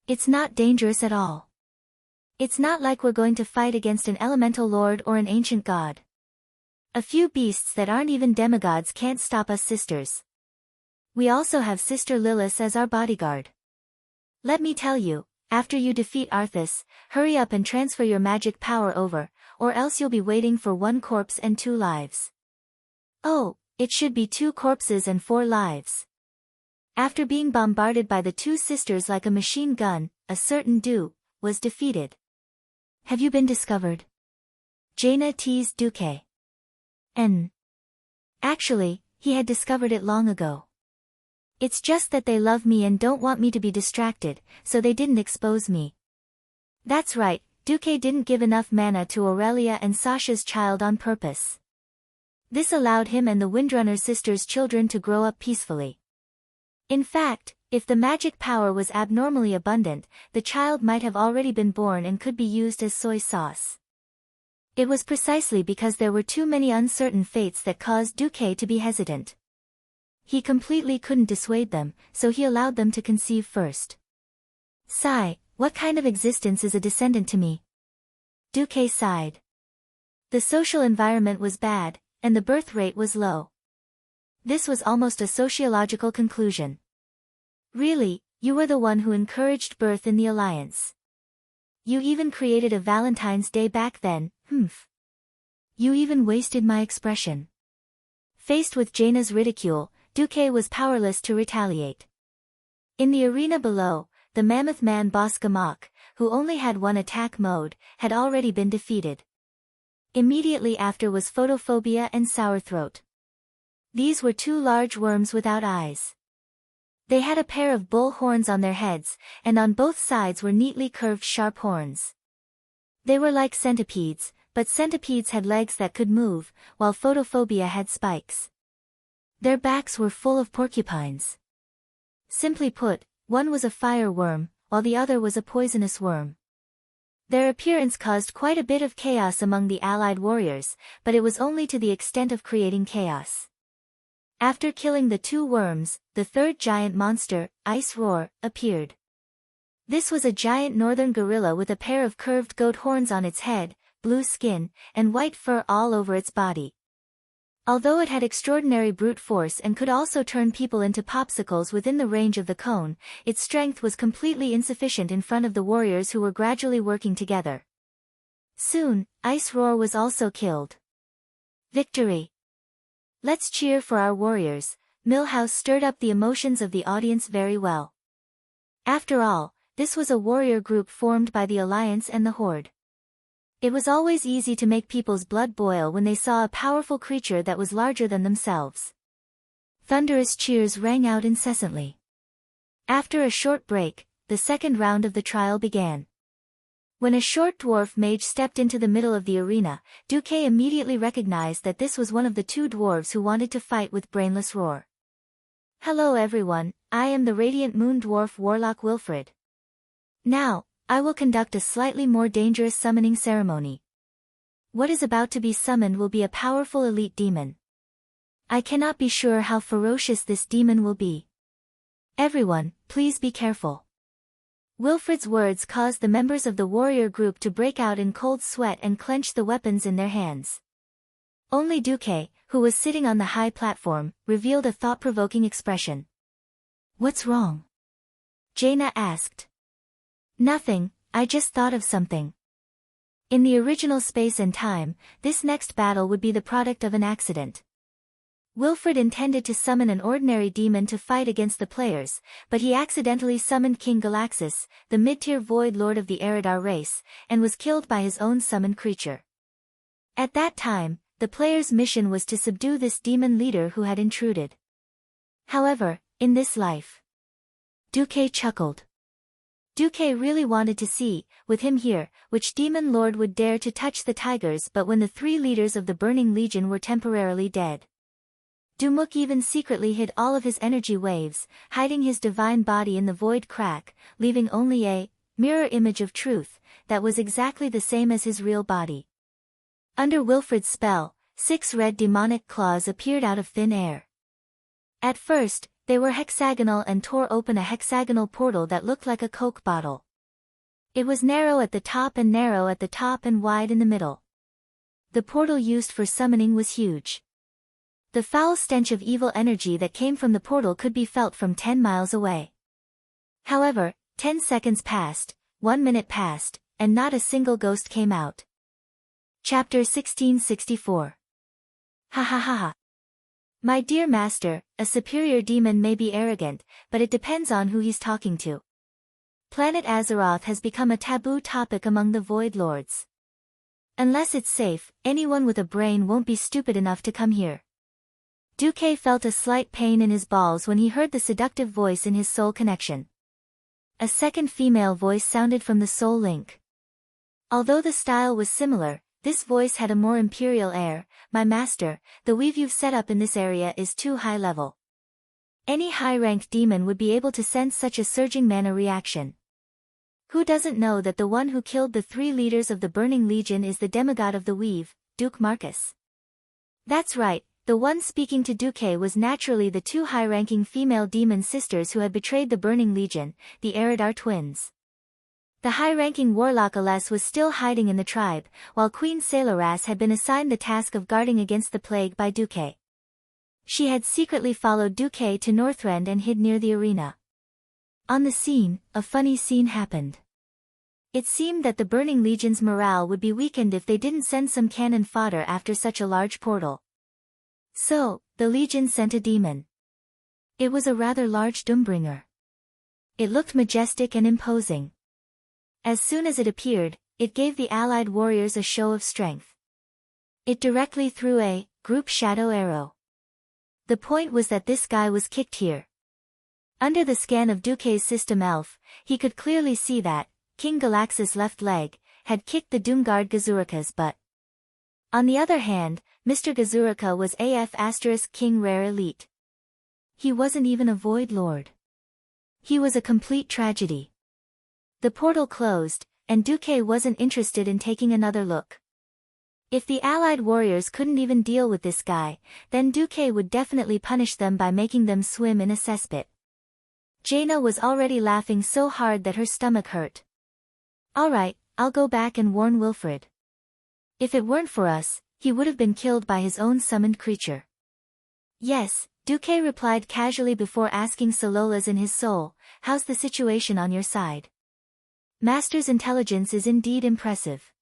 It's not dangerous at all. It's not like we're going to fight against an elemental lord or an ancient god. A few beasts that aren't even demigods can't stop us sisters. We also have Sister Lilith as our bodyguard. Let me tell you, after you defeat Arthas, hurry up and transfer your magic power over, or else you'll be waiting for 1 corpse and 2 lives. Oh, It should be 2 corpses and 4 lives. After being bombarded by the 2 sisters like a machine gun, a certain Du was defeated. Have you been discovered? Jaina teased Duque. Actually, he had discovered it long ago. It's just that they love me and don't want me to be distracted, so they didn't expose me. That's right, Duque didn't give enough mana to Aurelia and Sasha's child on purpose. This allowed him and the Windrunner sisters' children to grow up peacefully. In fact, if the magic power was abnormally abundant, the child might have already been born and could be used as soy sauce. It was precisely because there were too many uncertain fates that caused Duque to be hesitant. He completely couldn't dissuade them, so he allowed them to conceive first. Sigh, what kind of existence is a descendant to me? Duque sighed. The social environment was bad, and the birth rate was low. This was almost a sociological conclusion. Really, you were the one who encouraged birth in the Alliance. You even created a Valentine's Day back then, You even wasted my expression. Faced with Jaina's ridicule, Duque was powerless to retaliate. In the arena below, the mammoth man boss Gamak, who only had 1 attack mode, had already been defeated. Immediately after was Photophobia and Sourthroat. These were 2 large worms without eyes. They had a pair of bull horns on their heads, and on both sides were neatly curved sharp horns. They were like centipedes, but centipedes had legs that could move, while Photophobia had spikes. Their backs were full of porcupines. Simply put, one was a fire worm, while the other was a poisonous worm. Their appearance caused quite a bit of chaos among the allied warriors, but it was only to the extent of creating chaos. After killing the 2 worms, the 3rd giant monster, Ice Roar, appeared. This was a giant northern gorilla with a pair of curved goat horns on its head, blue skin, and white fur all over its body. Although it had extraordinary brute force and could also turn people into popsicles within the range of the cone, its strength was completely insufficient in front of the warriors who were gradually working together. Soon, Ice Roar was also killed. Victory! Let's cheer for our warriors. Millhouse stirred up the emotions of the audience very well. After all, this was a warrior group formed by the Alliance and the Horde. It was always easy to make people's blood boil when they saw a powerful creature that was larger than themselves. Thunderous cheers rang out incessantly. After a short break, the 2nd round of the trial began. When a short dwarf mage stepped into the middle of the arena, Duque immediately recognized that this was one of the 2 dwarves who wanted to fight with Brainless Roar. Hello everyone, I am the Radiant Moon Dwarf Warlock Wilfred. Now, I will conduct a slightly more dangerous summoning ceremony. What is about to be summoned will be a powerful elite demon. I cannot be sure how ferocious this demon will be. Everyone, please be careful. Wilfred's words caused the members of the warrior group to break out in cold sweat and clench the weapons in their hands. Only Duque, who was sitting on the high platform, revealed a thought-provoking expression. What's wrong? Jaina asked. Nothing, I just thought of something. In the original space and time, this next battle would be the product of an accident. Wilfred intended to summon an ordinary demon to fight against the players, but he accidentally summoned King Galaxus, the mid-tier Void Lord of the Eridar race, and was killed by his own summoned creature. At that time, the player's mission was to subdue this demon leader who had intruded. However, in this life, Duque chuckled. Duque really wanted to see, with him here, which demon lord would dare to touch the tigers, but when the 3 leaders of the Burning Legion were temporarily dead. Dumuk even secretly hid all of his energy waves, hiding his divine body in the void crack, leaving only a mirror image of truth that was exactly the same as his real body. Under Wilfred's spell, 6 red demonic claws appeared out of thin air. At first, they were hexagonal and tore open a hexagonal portal that looked like a Coke bottle. It was narrow at the top and wide in the middle. The portal used for summoning was huge. The foul stench of evil energy that came from the portal could be felt from 10 miles away. However, 10 seconds passed, 1 minute passed, and not a single ghost came out. Chapter 1664. Ha ha ha ha. My dear master, a superior demon may be arrogant, but it depends on who he's talking to. Planet Azeroth has become a taboo topic among the Void Lords. Unless it's safe, anyone with a brain won't be stupid enough to come here. Duque felt a slight pain in his balls when he heard the seductive voice in his soul connection. A second female voice sounded from the soul link. Although the style was similar, this voice had a more imperial air. My master, the weave you've set up in this area is too high level. Any high-ranked demon would be able to sense such a surging mana reaction. Who doesn't know that the one who killed the 3 leaders of the Burning Legion is the demigod of the weave, Duke Marcus? That's right, the one speaking to Duque was naturally the 2 high-ranking female demon sisters who had betrayed the Burning Legion, the Eridar twins. The high-ranking warlock Aless was still hiding in the tribe, while Queen Saloras had been assigned the task of guarding against the plague by Duque. She had secretly followed Duque to Northrend and hid near the arena. On the scene, a funny scene happened. It seemed that the Burning Legion's morale would be weakened if they didn't send some cannon fodder after such a large portal. So, the Legion sent a demon. It was a rather large Doombringer. It looked majestic and imposing. As soon as it appeared, it gave the allied warriors a show of strength. It directly threw a group shadow arrow. The point was that this guy was kicked here. Under the scan of Duque's system elf, he could clearly see that King Galax's left leg had kicked the Doomguard Gazurikas, but on the other hand, Mr. Gazurika was AF * King Rare Elite. He wasn't even a Void Lord. He was a complete tragedy. The portal closed, and Duque wasn't interested in taking another look. If the allied warriors couldn't even deal with this guy, then Duque would definitely punish them by making them swim in a cesspit. Jaina was already laughing so hard that her stomach hurt. Alright, I'll go back and warn Wilfred. If it weren't for us, he would have been killed by his own summoned creature. Yes, Duque replied casually before asking Salolas in his soul, how's the situation on your side? Master's intelligence is indeed impressive.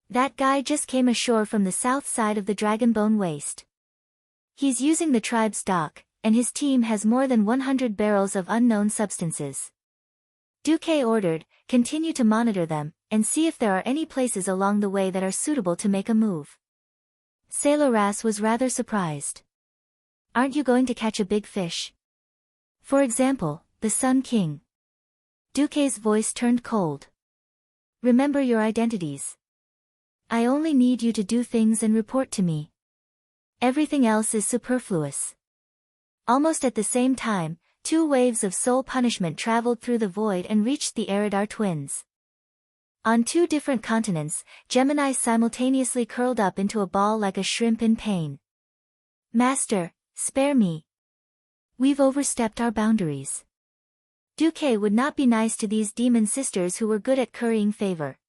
That guy just came ashore from the south side of the Dragonbone Waste. He's using the tribe's dock, and his team has more than 100 barrels of unknown substances. Duque ordered, continue to monitor them, and see if there are any places along the way that are suitable to make a move. Saloras was rather surprised. Aren't you going to catch a big fish? For example, the Sun King. Duque's voice turned cold. Remember your identities. I only need you to do things and report to me. Everything else is superfluous. Almost at the same time, 2 waves of soul punishment traveled through the void and reached the Eridar twins. On 2 different continents, Gemini simultaneously curled up into a ball like a shrimp in pain. Master, spare me. We've overstepped our boundaries. Duque would not be nice to these demon sisters who were good at currying favor.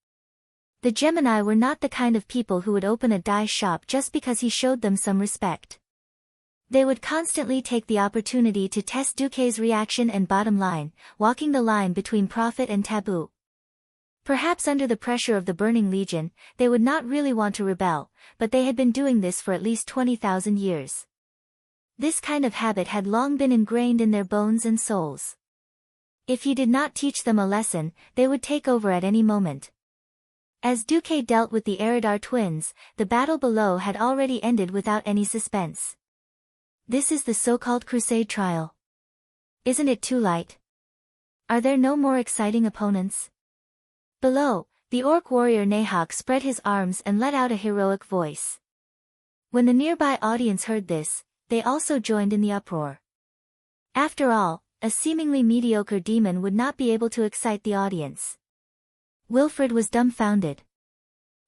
The Gemini were not the kind of people who would open a dye shop just because he showed them some respect. They would constantly take the opportunity to test Duque's reaction and bottom line, walking the line between profit and taboo. Perhaps under the pressure of the Burning Legion, they would not really want to rebel, but they had been doing this for at least 20,000 years. This kind of habit had long been ingrained in their bones and souls. If he did not teach them a lesson, they would take over at any moment. As Duque dealt with the Eridar twins, the battle below had already ended without any suspense. This is the so-called Crusade trial. Isn't it too light? Are there no more exciting opponents? Below, the orc warrior Nahok spread his arms and let out a heroic voice. When the nearby audience heard this, they also joined in the uproar. After all, a seemingly mediocre demon would not be able to excite the audience. Wilfred was dumbfounded.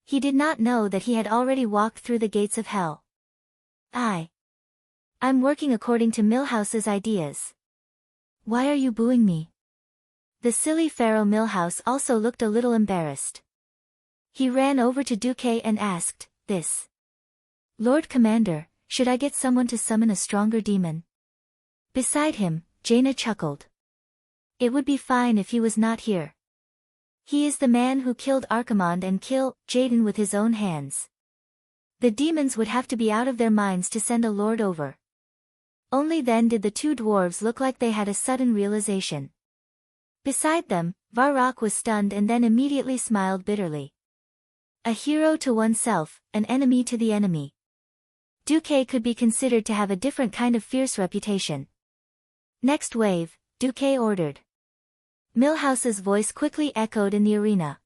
He did not know that he had already walked through the gates of hell. I'm working according to Milhouse's ideas. Why are you booing me? The silly Pharaoh Milhouse also looked a little embarrassed. He ran over to Duque and asked, this. Lord Commander, should I get someone to summon a stronger demon? Beside him, Jaina chuckled. It would be fine if he was not here. He is the man who killed Archimonde and killed Jaden with his own hands. The demons would have to be out of their minds to send a lord over. Only then did the two dwarves look like they had a sudden realization. Beside them, Varrock was stunned and then immediately smiled bitterly. A hero to oneself, an enemy to the enemy. Duque could be considered to have a different kind of fierce reputation. Next wave, Duque ordered. Millhouse's voice quickly echoed in the arena.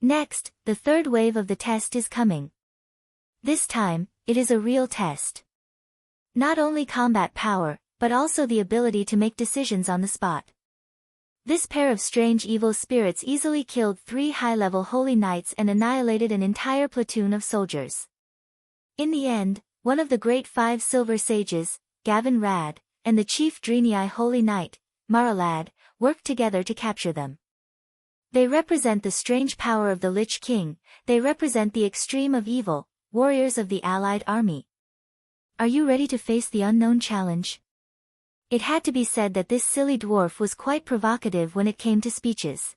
Next, the third wave of the test is coming. This time, it is a real test. Not only combat power, but also the ability to make decisions on the spot. This pair of strange evil spirits easily killed 3 high-level holy knights and annihilated an entire platoon of soldiers. In the end, one of the great 5 silver sages, Gavin Rad, and the chief Drenii holy knight, Maralad, worked together to capture them. They represent the strange power of the Lich King, they represent the extreme of evil, warriors of the allied army. Are you ready to face the unknown challenge? It had to be said that this silly dwarf was quite provocative when it came to speeches.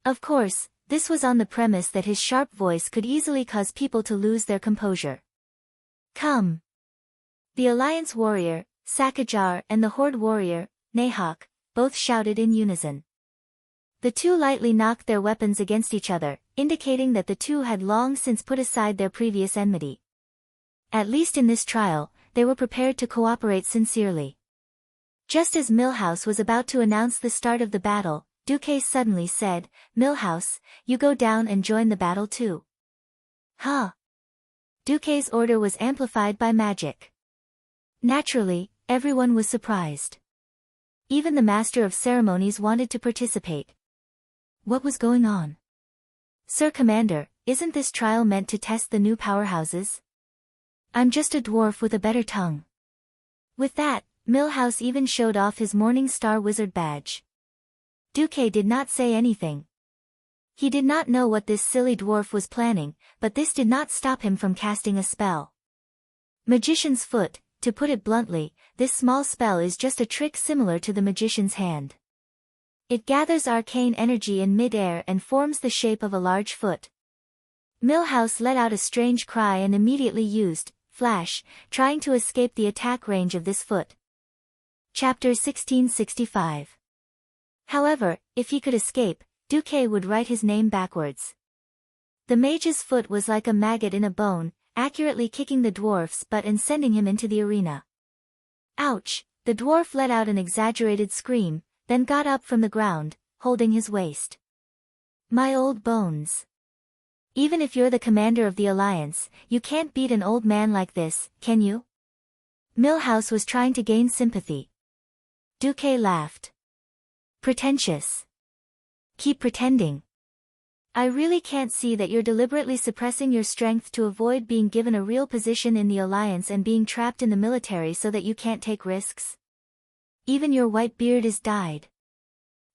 Of course, this was on the premise that his sharp voice could easily cause people to lose their composure. Come! The Alliance warrior, Sakajar, and the Horde warrior, Nahok, both shouted in unison. The two lightly knocked their weapons against each other, indicating that the two had long since put aside their previous enmity. At least in this trial, they were prepared to cooperate sincerely. Just as Millhouse was about to announce the start of the battle, Duque suddenly said, "Millhouse, you go down and join the battle too." Huh? Duque's order was amplified by magic. Naturally, everyone was surprised. Even the Master of Ceremonies wanted to participate. What was going on? Sir Commander, isn't this trial meant to test the new powerhouses? I'm just a dwarf with a better tongue. With that, Millhouse even showed off his Morning Star Wizard badge. Duque did not say anything. He did not know what this silly dwarf was planning, but this did not stop him from casting a spell. Magician's Foot, to put it bluntly, this small spell is just a trick similar to the magician's hand. It gathers arcane energy in mid-air and forms the shape of a large foot. Millhouse let out a strange cry and immediately used Flash, trying to escape the attack range of this foot. Chapter 1665. However, if he could escape, Duque would write his name backwards. The mage's foot was like a maggot in a bone, accurately kicking the dwarf's butt and sending him into the arena. Ouch! The dwarf let out an exaggerated scream, then got up from the ground, holding his waist. My old bones. Even if you're the commander of the Alliance, you can't beat an old man like this, can you? Millhouse was trying to gain sympathy. Duque laughed. Pretentious. Keep pretending. I really can't see that you're deliberately suppressing your strength to avoid being given a real position in the Alliance and being trapped in the military so that you can't take risks. Even your white beard is dyed.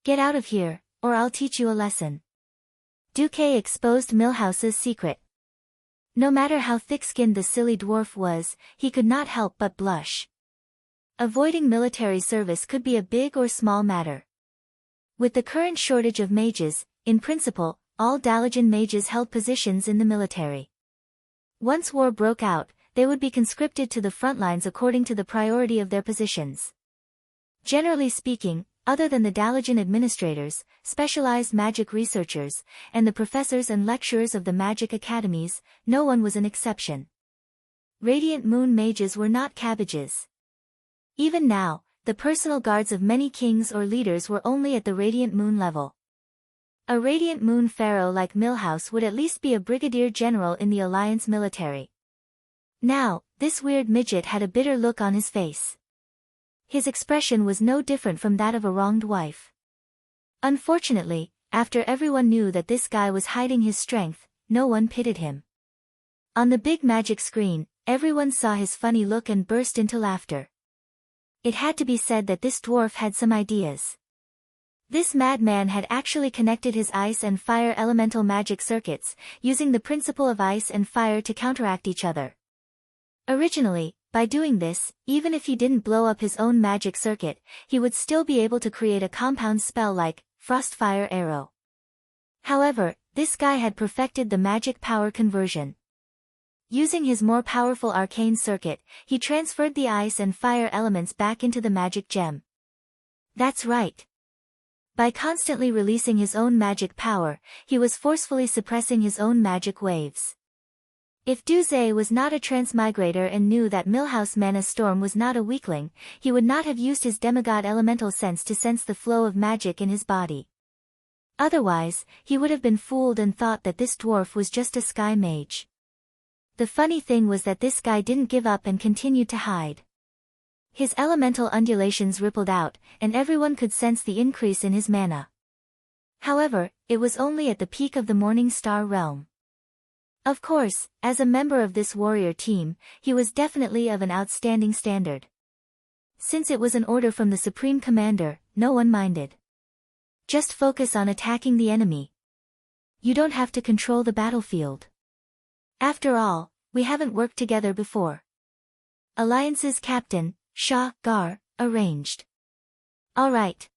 Get out of here, or I'll teach you a lesson. Duque exposed Millhouse's secret. No matter how thick-skinned the silly dwarf was, he could not help but blush. Avoiding military service could be a big or small matter. With the current shortage of mages, in principle, all Dalajan mages held positions in the military. Once war broke out, they would be conscripted to the front lines according to the priority of their positions. Generally speaking, other than the Dalajan administrators, specialized magic researchers, and the professors and lecturers of the magic academies, no one was an exception. Radiant Moon mages were not cabbages. Even now, the personal guards of many kings or leaders were only at the Radiant Moon level. A Radiant Moon pharaoh like Millhouse would at least be a brigadier general in the Alliance military. Now, this weird midget had a bitter look on his face. His expression was no different from that of a wronged wife. Unfortunately, after everyone knew that this guy was hiding his strength, no one pitied him. On the big magic screen, everyone saw his funny look and burst into laughter. It had to be said that this dwarf had some ideas. This madman had actually connected his ice and fire elemental magic circuits, using the principle of ice and fire to counteract each other. Originally, by doing this, even if he didn't blow up his own magic circuit, he would still be able to create a compound spell like Frostfire Arrow. However, this guy had perfected the magic power conversion. Using his more powerful arcane circuit, he transferred the ice and fire elements back into the magic gem. That's right. By constantly releasing his own magic power, he was forcefully suppressing his own magic waves. If Duze was not a transmigrator and knew that Millhouse Mana Storm was not a weakling, he would not have used his demigod elemental sense to sense the flow of magic in his body. Otherwise, he would have been fooled and thought that this dwarf was just a sky mage. The funny thing was that this guy didn't give up and continued to hide. His elemental undulations rippled out, and everyone could sense the increase in his mana. However, it was only at the peak of the Morning Star realm. Of course, as a member of this warrior team, he was definitely of an outstanding standard. Since it was an order from the Supreme Commander, no one minded. Just focus on attacking the enemy. You don't have to control the battlefield. After all, we haven't worked together before. Alliance's captain, Shah Gar, arranged. Alright.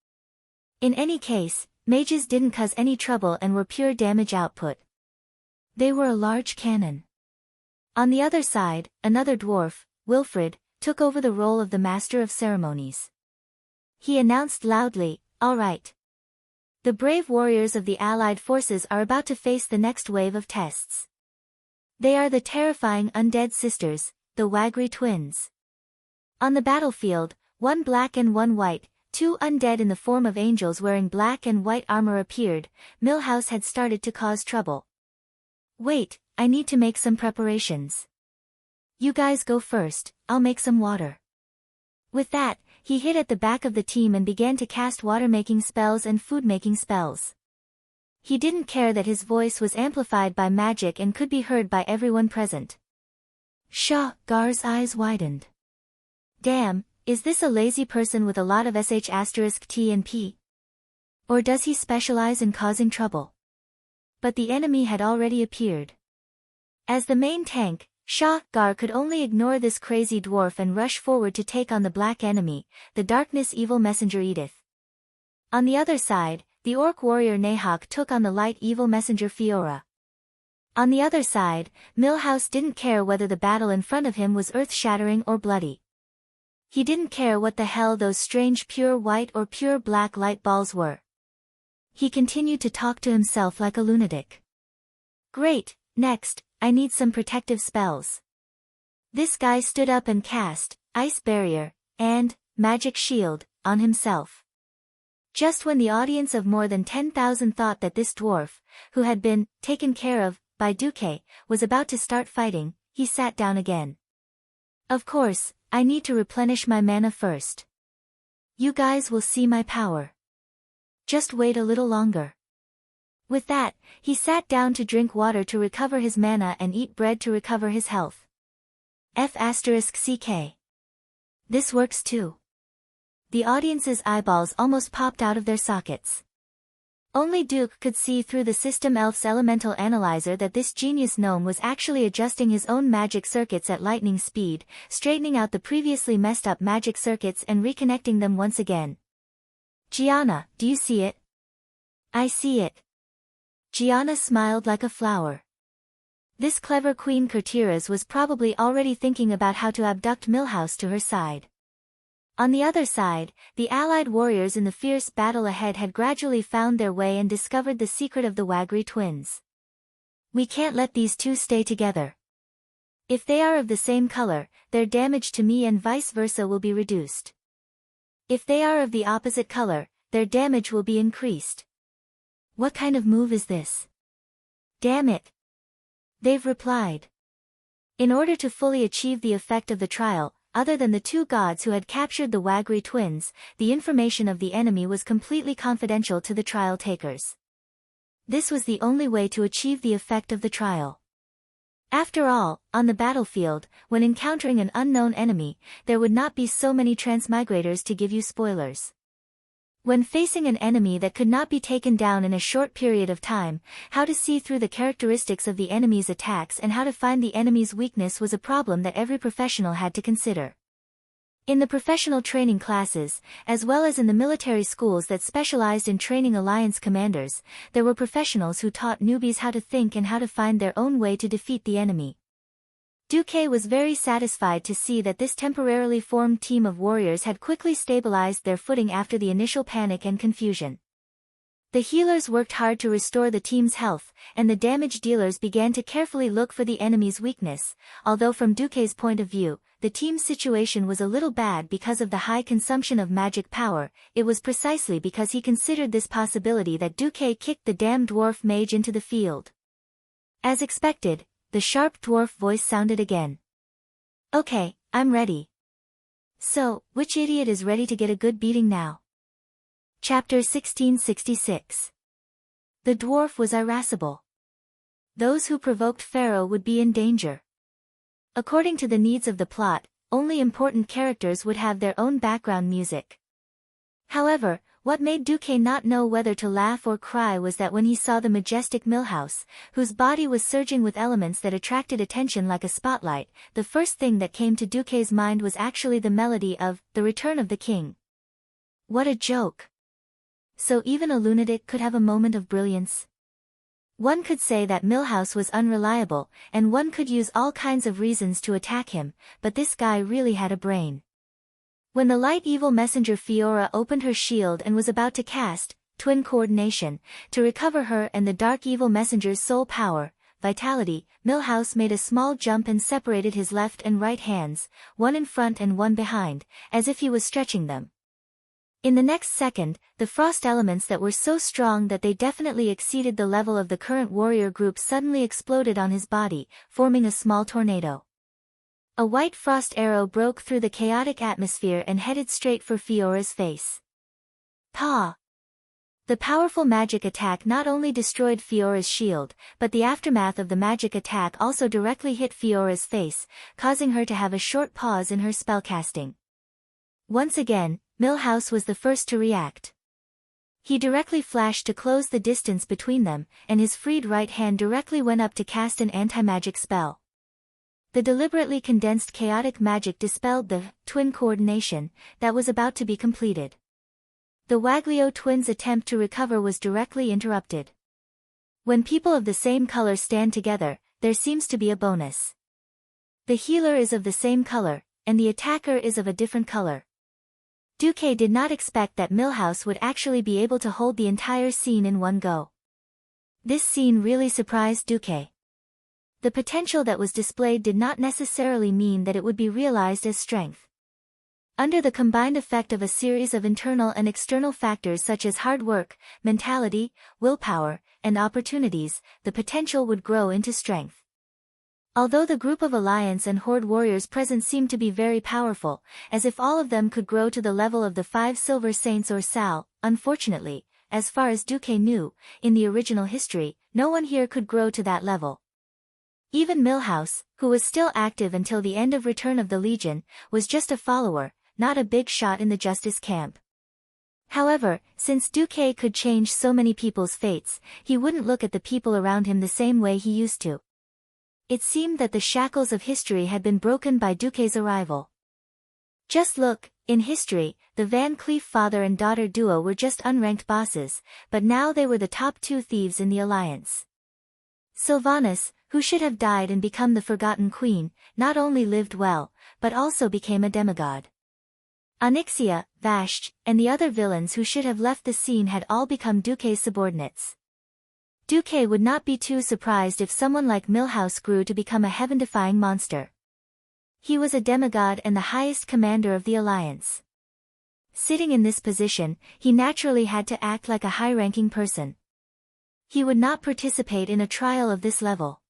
In any case, mages didn't cause any trouble and were pure damage output. They were a large cannon. On the other side, another dwarf, Wilfred, took over the role of the Master of Ceremonies. He announced loudly, "Alright. The brave warriors of the Allied forces are about to face the next wave of tests. They are the terrifying undead sisters, the Wagri twins." On the battlefield, one black and one white, two undead in the form of angels wearing black and white armor appeared. Millhouse had started to cause trouble. "Wait, I need to make some preparations. You guys go first, I'll make some water." With that, he hid at the back of the team and began to cast water-making spells and food-making spells. He didn't care that his voice was amplified by magic and could be heard by everyone present. Shah Gar's eyes widened. Damn, is this a lazy person with a lot of *T and P? Or does he specialize in causing trouble? But the enemy had already appeared. As the main tank, Shah Gar could only ignore this crazy dwarf and rush forward to take on the black enemy, the darkness evil messenger Edith. On the other side, the orc warrior Nahok took on the light evil messenger Fiora. On the other side, Millhouse didn't care whether the battle in front of him was earth-shattering or bloody. He didn't care what the hell those strange pure white or pure black light balls were. He continued to talk to himself like a lunatic. Great, next, I need some protective spells. This guy stood up and cast Ice Barrier and Magic Shield on himself. Just when the audience of more than 10,000 thought that this dwarf, who had been taken care of by Duque, was about to start fighting, he sat down again. Of course, I need to replenish my mana first. You guys will see my power. Just wait a little longer. With that, he sat down to drink water to recover his mana and eat bread to recover his health. F***CK. This works too. The audience's eyeballs almost popped out of their sockets. Only Duke could see through the System Elf's elemental analyzer that this genius gnome was actually adjusting his own magic circuits at lightning speed, straightening out the previously messed up magic circuits and reconnecting them once again. Gianna, do you see it? I see it. Gianna smiled like a flower. This clever Queen Courtiers was probably already thinking about how to abduct Millhouse to her side. On the other side, the allied warriors in the fierce battle ahead had gradually found their way and discovered the secret of the Wagri twins. We can't let these two stay together. If they are of the same color, their damage to me and vice versa will be reduced. If they are of the opposite color, their damage will be increased. What kind of move is this? Damn it. They've replied. In order to fully achieve the effect of the trial, other than the two gods who had captured the Wagri twins, the information of the enemy was completely confidential to the trial takers. This was the only way to achieve the effect of the trial. After all, on the battlefield, when encountering an unknown enemy, there would not be so many transmigrators to give you spoilers. When facing an enemy that could not be taken down in a short period of time, how to see through the characteristics of the enemy's attacks and how to find the enemy's weakness was a problem that every professional had to consider. In the professional training classes, as well as in the military schools that specialized in training alliance commanders, there were professionals who taught newbies how to think and how to find their own way to defeat the enemy. Duque was very satisfied to see that this temporarily formed team of warriors had quickly stabilized their footing after the initial panic and confusion. The healers worked hard to restore the team's health, and the damage dealers began to carefully look for the enemy's weakness, although from Duque's point of view, the team's situation was a little bad because of the high consumption of magic power. It was precisely because he considered this possibility that Duque kicked the damned dwarf mage into the field. As expected, the sharp dwarf voice sounded again. "Okay, I'm ready. So, which idiot is ready to get a good beating now?" Chapter 1666. The dwarf was irascible. Those who provoked Pharaoh would be in danger. According to the needs of the plot, only important characters would have their own background music. However, what made Duque not know whether to laugh or cry was that when he saw the majestic Millhouse, whose body was surging with elements that attracted attention like a spotlight, the first thing that came to Duque's mind was actually the melody of The Return of the King. What a joke! So even a lunatic could have a moment of brilliance? One could say that Millhouse was unreliable, and one could use all kinds of reasons to attack him, but this guy really had a brain. When the light evil messenger Fiora opened her shield and was about to cast twin coordination to recover her and the dark evil messenger's soul power, vitality, Millhouse made a small jump and separated his left and right hands, one in front and one behind, as if he was stretching them. In the next second, the frost elements that were so strong that they definitely exceeded the level of the current warrior group suddenly exploded on his body, forming a small tornado. A white frost arrow broke through the chaotic atmosphere and headed straight for Fiora's face. Paw! The powerful magic attack not only destroyed Fiora's shield, but the aftermath of the magic attack also directly hit Fiora's face, causing her to have a short pause in her spellcasting. Once again, Millhouse was the first to react. He directly flashed to close the distance between them, and his freed right hand directly went up to cast an anti-magic spell. The deliberately condensed chaotic magic dispelled the twin coordination that was about to be completed. The Waglio twins' attempt to recover was directly interrupted. When people of the same color stand together, there seems to be a bonus. The healer is of the same color, and the attacker is of a different color. Duque did not expect that Millhouse would actually be able to hold the entire scene in one go. This scene really surprised Duque. The potential that was displayed did not necessarily mean that it would be realized as strength. Under the combined effect of a series of internal and external factors such as hard work, mentality, willpower, and opportunities, the potential would grow into strength. Although the group of Alliance and Horde warriors present seemed to be very powerful, as if all of them could grow to the level of the 5 Silver Saints or Sal, unfortunately, as far as Duque knew, in the original history, no one here could grow to that level. Even Millhouse, who was still active until the end of Return of the Legion, was just a follower, not a big shot in the Justice camp. However, since Duque could change so many people's fates, he wouldn't look at the people around him the same way he used to. It seemed that the shackles of history had been broken by Duque's arrival. Just look, in history, the Van Cleef father and daughter duo were just unranked bosses, but now they were the top 2 thieves in the Alliance. Sylvanas, who should have died and become the Forgotten Queen, not only lived well, but also became a demigod. Onyxia, Vashj, and the other villains who should have left the scene had all become Duque's subordinates. Duque would not be too surprised if someone like Millhouse grew to become a heaven-defying monster. He was a demigod and the highest commander of the Alliance. Sitting in this position, he naturally had to act like a high-ranking person. He would not participate in a trial of this level.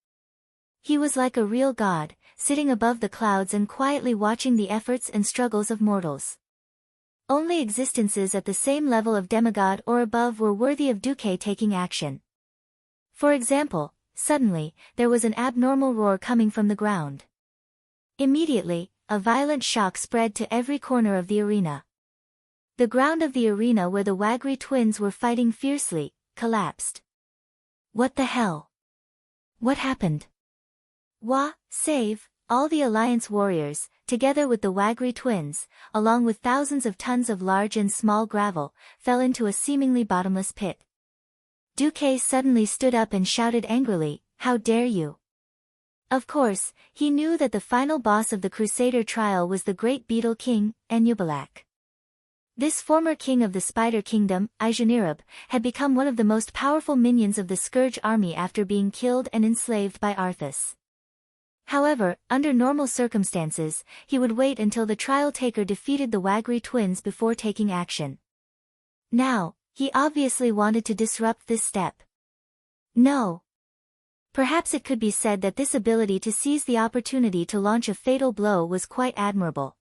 He was like a real god, sitting above the clouds and quietly watching the efforts and struggles of mortals. Only existences at the same level of demigod or above were worthy of Duque taking action. For example, suddenly, there was an abnormal roar coming from the ground. Immediately, a violent shock spread to every corner of the arena. The ground of the arena where the Wagri twins were fighting fiercely, collapsed. What the hell? What happened? Save, all the Alliance warriors, together with the Wagri twins, along with thousands of tons of large and small gravel, fell into a seemingly bottomless pit. Duque suddenly stood up and shouted angrily, "How dare you! Of course, he knew that the final boss of the Crusader trial was the great beetle king, Enubalak. This former king of the Spider Kingdom, Ijanirab, had become one of the most powerful minions of the Scourge army after being killed and enslaved by Arthas. However, under normal circumstances, he would wait until the trial taker defeated the Wagri twins before taking action. Now, he obviously wanted to disrupt this step. No. Perhaps it could be said that this ability to seize the opportunity to launch a fatal blow was quite admirable.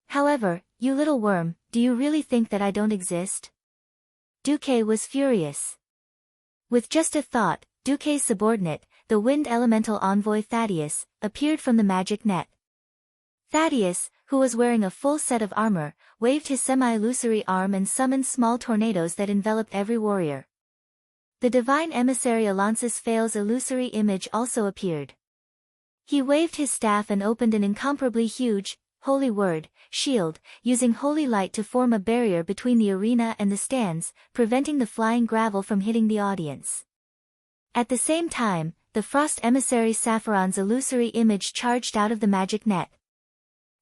However, you little worm, do you really think that I don't exist? Duque was furious. With just a thought, Duque's subordinate, the wind elemental envoy Thaddeus, appeared from the magic net. Thaddeus, who was wearing a full set of armor, waved his semi-illusory arm and summoned small tornadoes that enveloped every warrior. The divine emissary Alonsis Fail's illusory image also appeared. He waved his staff and opened an incomparably huge, holy word, shield, using holy light to form a barrier between the arena and the stands, preventing the flying gravel from hitting the audience. At the same time, the frost emissary Sapphiron's illusory image charged out of the magic net.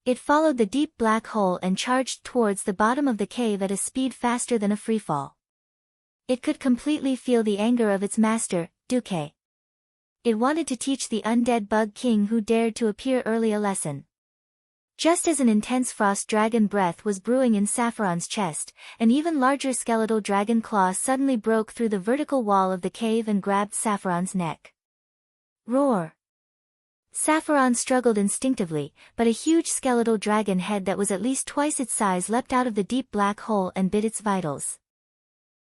It followed the deep black hole and charged towards the bottom of the cave at a speed faster than a freefall. It could completely feel the anger of its master, Duque. It wanted to teach the undead bug king who dared to appear early a lesson. Just as an intense frost dragon breath was brewing in Sapphiron's chest, an even larger skeletal dragon claw suddenly broke through the vertical wall of the cave and grabbed Sapphiron's neck. Roar! Sapphiron struggled instinctively, but a huge skeletal dragon head that was at least twice its size leapt out of the deep black hole and bit its vitals.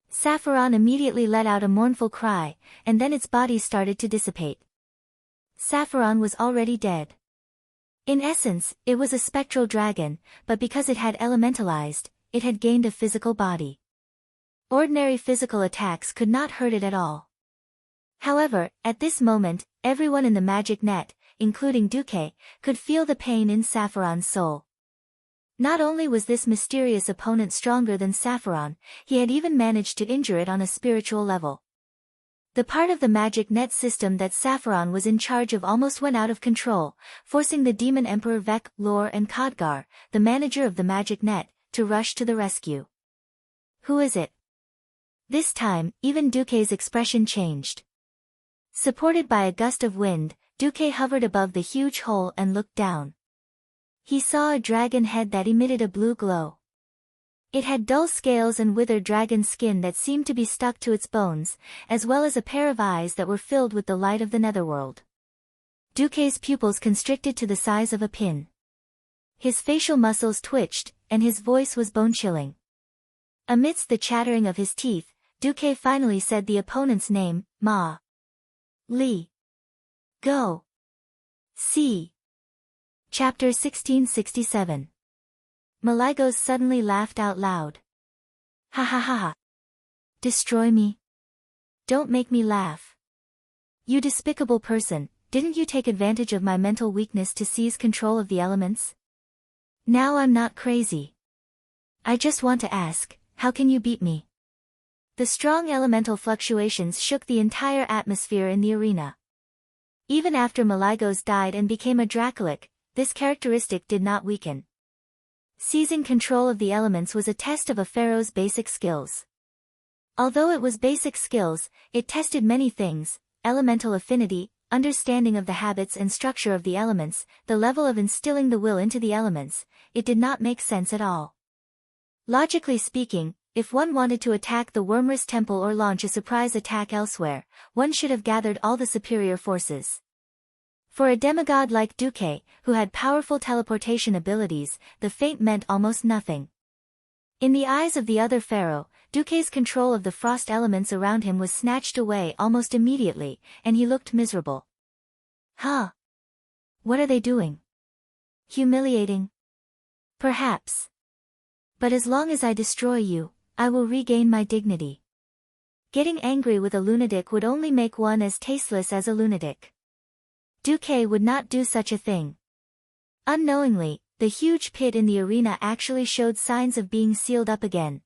Sapphiron immediately let out a mournful cry, and then its body started to dissipate. Sapphiron was already dead. In essence, it was a spectral dragon, but because it had elementalized, it had gained a physical body. Ordinary physical attacks could not hurt it at all. However, at this moment, everyone in the magic net, including Duque, could feel the pain in Sapphiron's soul. Not only was this mysterious opponent stronger than Sapphiron, he had even managed to injure it on a spiritual level. The part of the magic net system that Sapphiron was in charge of almost went out of control, forcing the demon emperor Vec, Lor and Khadgar, the manager of the magic net, to rush to the rescue. Who is it? This time, even Duque's expression changed. Supported by a gust of wind, Duque hovered above the huge hole and looked down. He saw a dragon head that emitted a blue glow. It had dull scales and withered dragon skin that seemed to be stuck to its bones, as well as a pair of eyes that were filled with the light of the netherworld. Duque's pupils constricted to the size of a pin. His facial muscles twitched, and his voice was bone-chilling. Amidst the chattering of his teeth, Duque finally said the opponent's name, Ma. Li. Go. See. Chapter 1667. Malygos suddenly laughed out loud. Ha ha ha ha. Destroy me? Don't make me laugh. You despicable person, didn't you take advantage of my mental weakness to seize control of the elements? Now I'm not crazy. I just want to ask, how can you beat me? The strong elemental fluctuations shook the entire atmosphere in the arena. Even after Malygos died and became a Dracolic, this characteristic did not weaken. Seizing control of the elements was a test of a pharaoh's basic skills. Although it was basic skills, it tested many things: elemental affinity, understanding of the habits and structure of the elements, the level of instilling the will into the elements. It did not make sense at all. Logically speaking, if one wanted to attack the Wormrus Temple or launch a surprise attack elsewhere, one should have gathered all the superior forces. For a demigod like Duque, who had powerful teleportation abilities, the feat meant almost nothing. In the eyes of the other pharaoh, Duque's control of the frost elements around him was snatched away almost immediately, and he looked miserable. Huh? What are they doing? Humiliating? Perhaps. But as long as I destroy you, I will regain my dignity. Getting angry with a lunatic would only make one as tasteless as a lunatic. Duque would not do such a thing. Unknowingly, the huge pit in the arena actually showed signs of being sealed up again.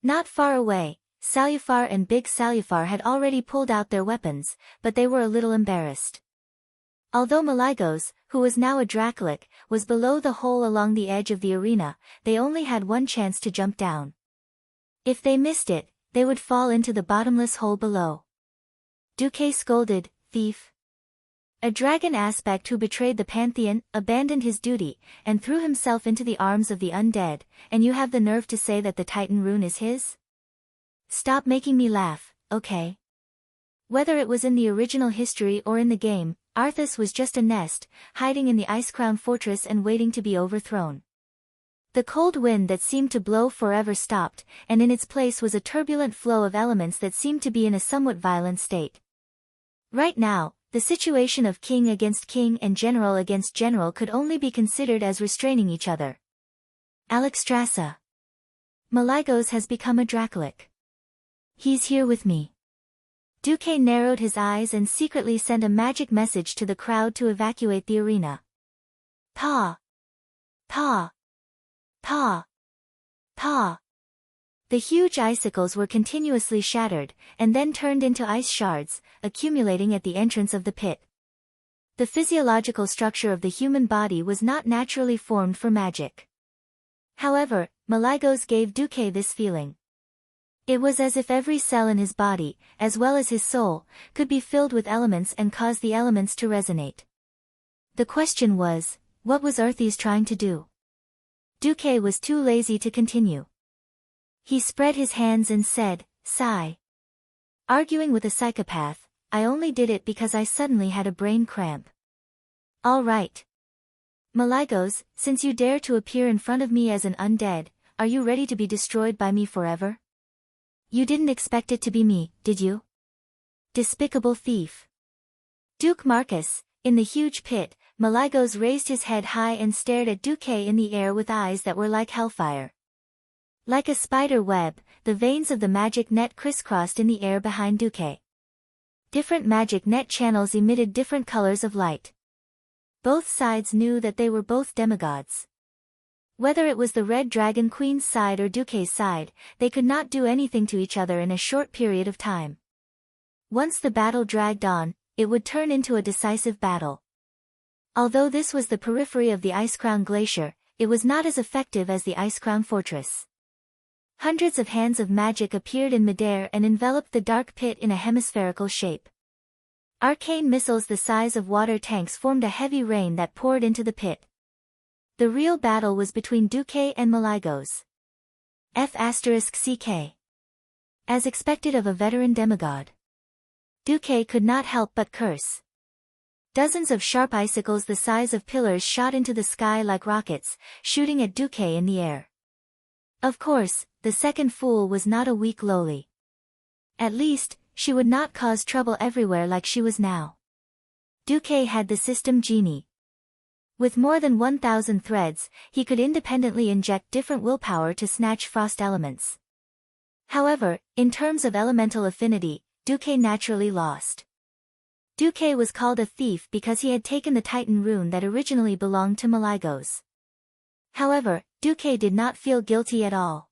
Not far away, Salufar and Big Salufar had already pulled out their weapons, but they were a little embarrassed. Although Malygos, who was now a Dracolic, was below the hole along the edge of the arena, they only had one chance to jump down. If they missed it, they would fall into the bottomless hole below. Duque scolded, "Thief! A dragon aspect who betrayed the Pantheon, abandoned his duty, and threw himself into the arms of the undead, and you have the nerve to say that the Titan rune is his? Stop making me laugh, okay?" Whether it was in the original history or in the game, Arthas was just a nest, hiding in the Icecrown fortress and waiting to be overthrown. The cold wind that seemed to blow forever stopped, and in its place was a turbulent flow of elements that seemed to be in a somewhat violent state. Right now, the situation of king against king and general against general could only be considered as restraining each other. Alexstrasza. Malygos has become a Dracolic. He's here with me. Duque narrowed his eyes and secretly sent a magic message to the crowd to evacuate the arena. Pa! Pa! Pa! Pa! The huge icicles were continuously shattered, and then turned into ice shards, accumulating at the entrance of the pit. The physiological structure of the human body was not naturally formed for magic. However, Malygos gave Duque this feeling. It was as if every cell in his body, as well as his soul, could be filled with elements and cause the elements to resonate. The question was, what was Arthas trying to do? Duque was too lazy to continue. He spread his hands and said, "Sigh. Arguing with a psychopath, I only did it because I suddenly had a brain cramp. All right. Malygos, since you dare to appear in front of me as an undead, are you ready to be destroyed by me forever? You didn't expect it to be me, did you? Despicable thief." Duke Marcus, in the huge pit, Malygos raised his head high and stared at Duque in the air with eyes that were like hellfire. Like a spider web, the veins of the magic net crisscrossed in the air behind Duque. Different magic net channels emitted different colors of light. Both sides knew that they were both demigods. Whether it was the Red Dragon Queen's side or Duque's side, they could not do anything to each other in a short period of time. Once the battle dragged on, it would turn into a decisive battle. Although this was the periphery of the Icecrown Glacier, it was not as effective as the Icecrown Fortress. Hundreds of hands of magic appeared in midair and enveloped the dark pit in a hemispherical shape. Arcane missiles the size of water tanks formed a heavy rain that poured into the pit. The real battle was between Duque and Malygos. F***CK. As expected of a veteran demigod. Duque could not help but curse. Dozens of sharp icicles the size of pillars shot into the sky like rockets, shooting at Duque in the air. Of course, the second fool was not a weak lowly. At least, she would not cause trouble everywhere like she was now. Duque had the system genie. With more than 1,000 threads, he could independently inject different willpower to snatch frost elements. However, in terms of elemental affinity, Duque naturally lost. Duque was called a thief because he had taken the Titan rune that originally belonged to Malygos. However, Duque did not feel guilty at all.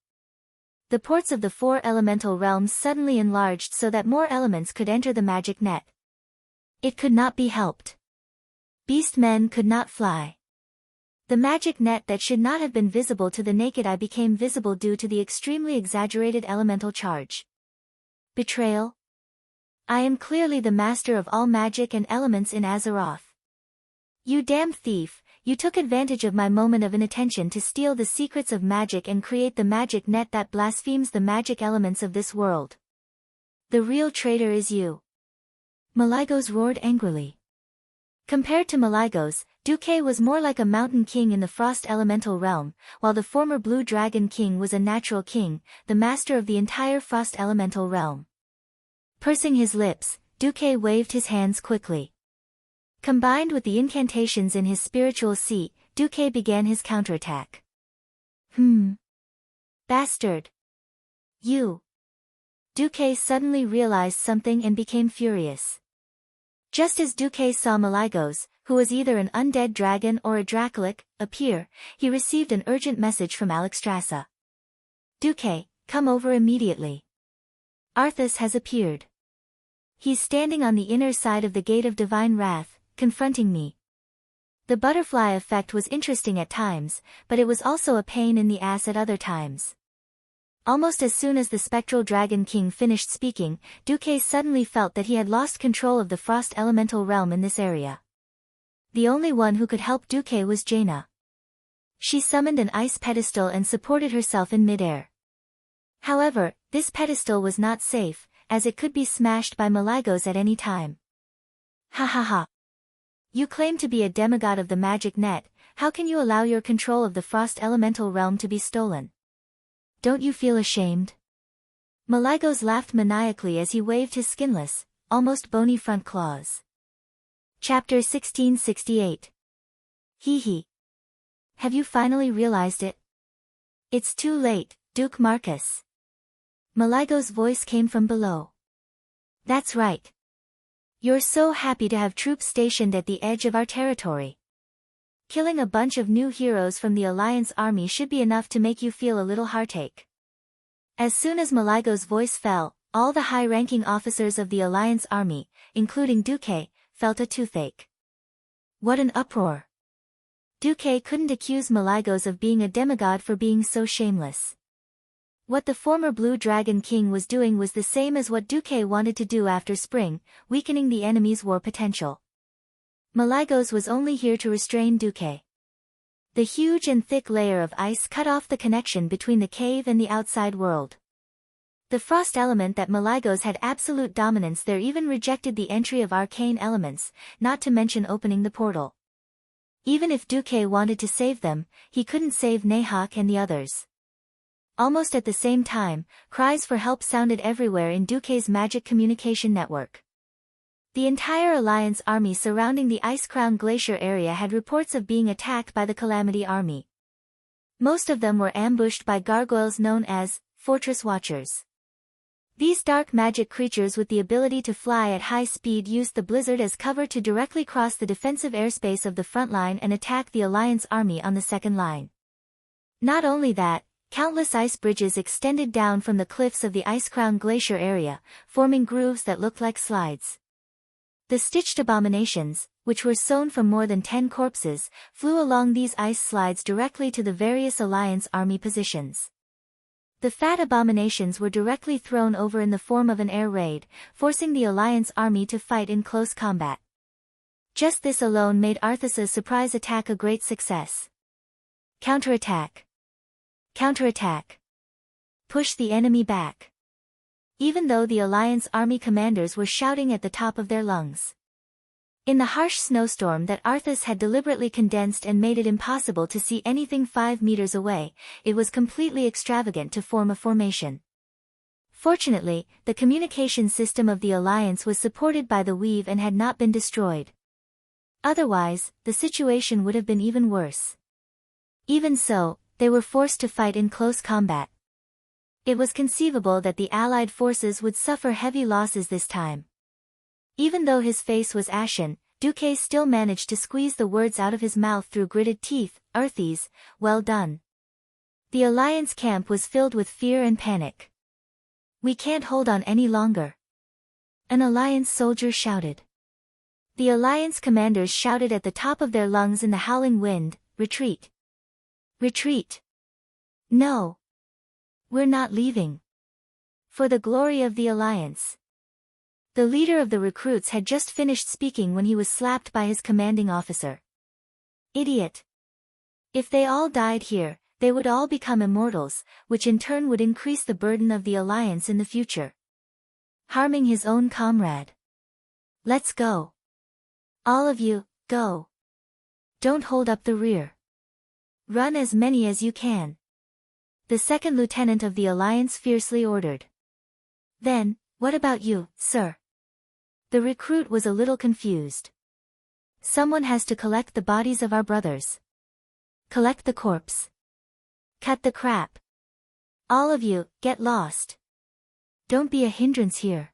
The ports of the 4 elemental realms suddenly enlarged so that more elements could enter the magic net. It could not be helped. Beastmen could not fly. The magic net that should not have been visible to the naked eye became visible due to the extremely exaggerated elemental charge. Betrayal? I am clearly the master of all magic and elements in Azeroth. You damn thief, you took advantage of my moment of inattention to steal the secrets of magic and create the magic net that blasphemes the magic elements of this world. The real traitor is you. Malygos roared angrily. Compared to Malygos, Duque was more like a mountain king in the frost elemental realm, while the former blue dragon king was a natural king, the master of the entire frost elemental realm. Pursing his lips, Duque waved his hands quickly. Combined with the incantations in his spiritual seat, Duque began his counterattack. Bastard. You. Duque suddenly realized something and became furious. Just as Duque saw Malygos, who was either an undead dragon or a Dracolic, appear, he received an urgent message from Alexstrasza. Duque, come over immediately. Arthas has appeared. He's standing on the inner side of the Gate of Divine Wrath, confronting me. The butterfly effect was interesting at times, but it was also a pain in the ass at other times. Almost as soon as the spectral Dragon King finished speaking, Duque suddenly felt that he had lost control of the frost elemental realm in this area. The only one who could help Duque was Jaina. She summoned an ice pedestal and supported herself in midair. However, this pedestal was not safe, as it could be smashed by Malygos at any time. Ha ha ha. You claim to be a demigod of the magic net, how can you allow your control of the frost elemental realm to be stolen? Don't you feel ashamed? Malygos laughed maniacally as he waved his skinless, almost bony front claws. Chapter 1668. Hee hee. Have you finally realized it? It's too late, Duke Marcus. Malygos' voice came from below. That's right. You're so happy to have troops stationed at the edge of our territory. Killing a bunch of new heroes from the Alliance army should be enough to make you feel a little heartache. As soon as Malygos' voice fell, all the high-ranking officers of the Alliance army, including Duque, felt a toothache. What an uproar! Duque couldn't accuse Malygos of being a demigod for being so shameless. What the former Blue Dragon King was doing was the same as what Duque wanted to do after spring, weakening the enemy's war potential. Malygos was only here to restrain Duque. The huge and thick layer of ice cut off the connection between the cave and the outside world. The frost element that Malygos had absolute dominance there even rejected the entry of arcane elements, not to mention opening the portal. Even if Duque wanted to save them, he couldn't save Nahak and the others. Almost at the same time, cries for help sounded everywhere in Duque's magic communication network. The entire Alliance army surrounding the Ice Crown Glacier area had reports of being attacked by the Calamity army. Most of them were ambushed by gargoyles known as Fortress Watchers. These dark magic creatures with the ability to fly at high speed used the blizzard as cover to directly cross the defensive airspace of the front line and attack the Alliance army on the second line. Not only that, countless ice bridges extended down from the cliffs of the Ice Crown Glacier area, forming grooves that looked like slides. The stitched abominations, which were sewn from more than 10 corpses, flew along these ice slides directly to the various Alliance army positions. The fat abominations were directly thrown over in the form of an air raid, forcing the Alliance army to fight in close combat. Just this alone made Arthas's surprise attack a great success. Counterattack. Counterattack. Push the enemy back. Even though the Alliance army commanders were shouting at the top of their lungs. In the harsh snowstorm that Arthas had deliberately condensed and made it impossible to see anything 5 meters away, it was completely extravagant to form a formation. Fortunately, the communication system of the Alliance was supported by the weave and had not been destroyed. Otherwise, the situation would have been even worse. Even so, they were forced to fight in close combat. It was conceivable that the Allied forces would suffer heavy losses this time. Even though his face was ashen, Duque still managed to squeeze the words out of his mouth through gritted teeth. Arthas, well done. The Alliance camp was filled with fear and panic. We can't hold on any longer. An Alliance soldier shouted. The Alliance commanders shouted at the top of their lungs in the howling wind, retreat. Retreat. No. We're not leaving. For the glory of the Alliance. The leader of the recruits had just finished speaking when he was slapped by his commanding officer. Idiot. If they all died here, they would all become immortals, which in turn would increase the burden of the Alliance in the future. Harming his own comrade. Let's go. All of you, go. Don't hold up the rear. Run as many as you can. The second lieutenant of the Alliance fiercely ordered. Then, what about you, sir? The recruit was a little confused. Someone has to collect the bodies of our brothers. Collect the corpse. Cut the crap. All of you, get lost. Don't be a hindrance here.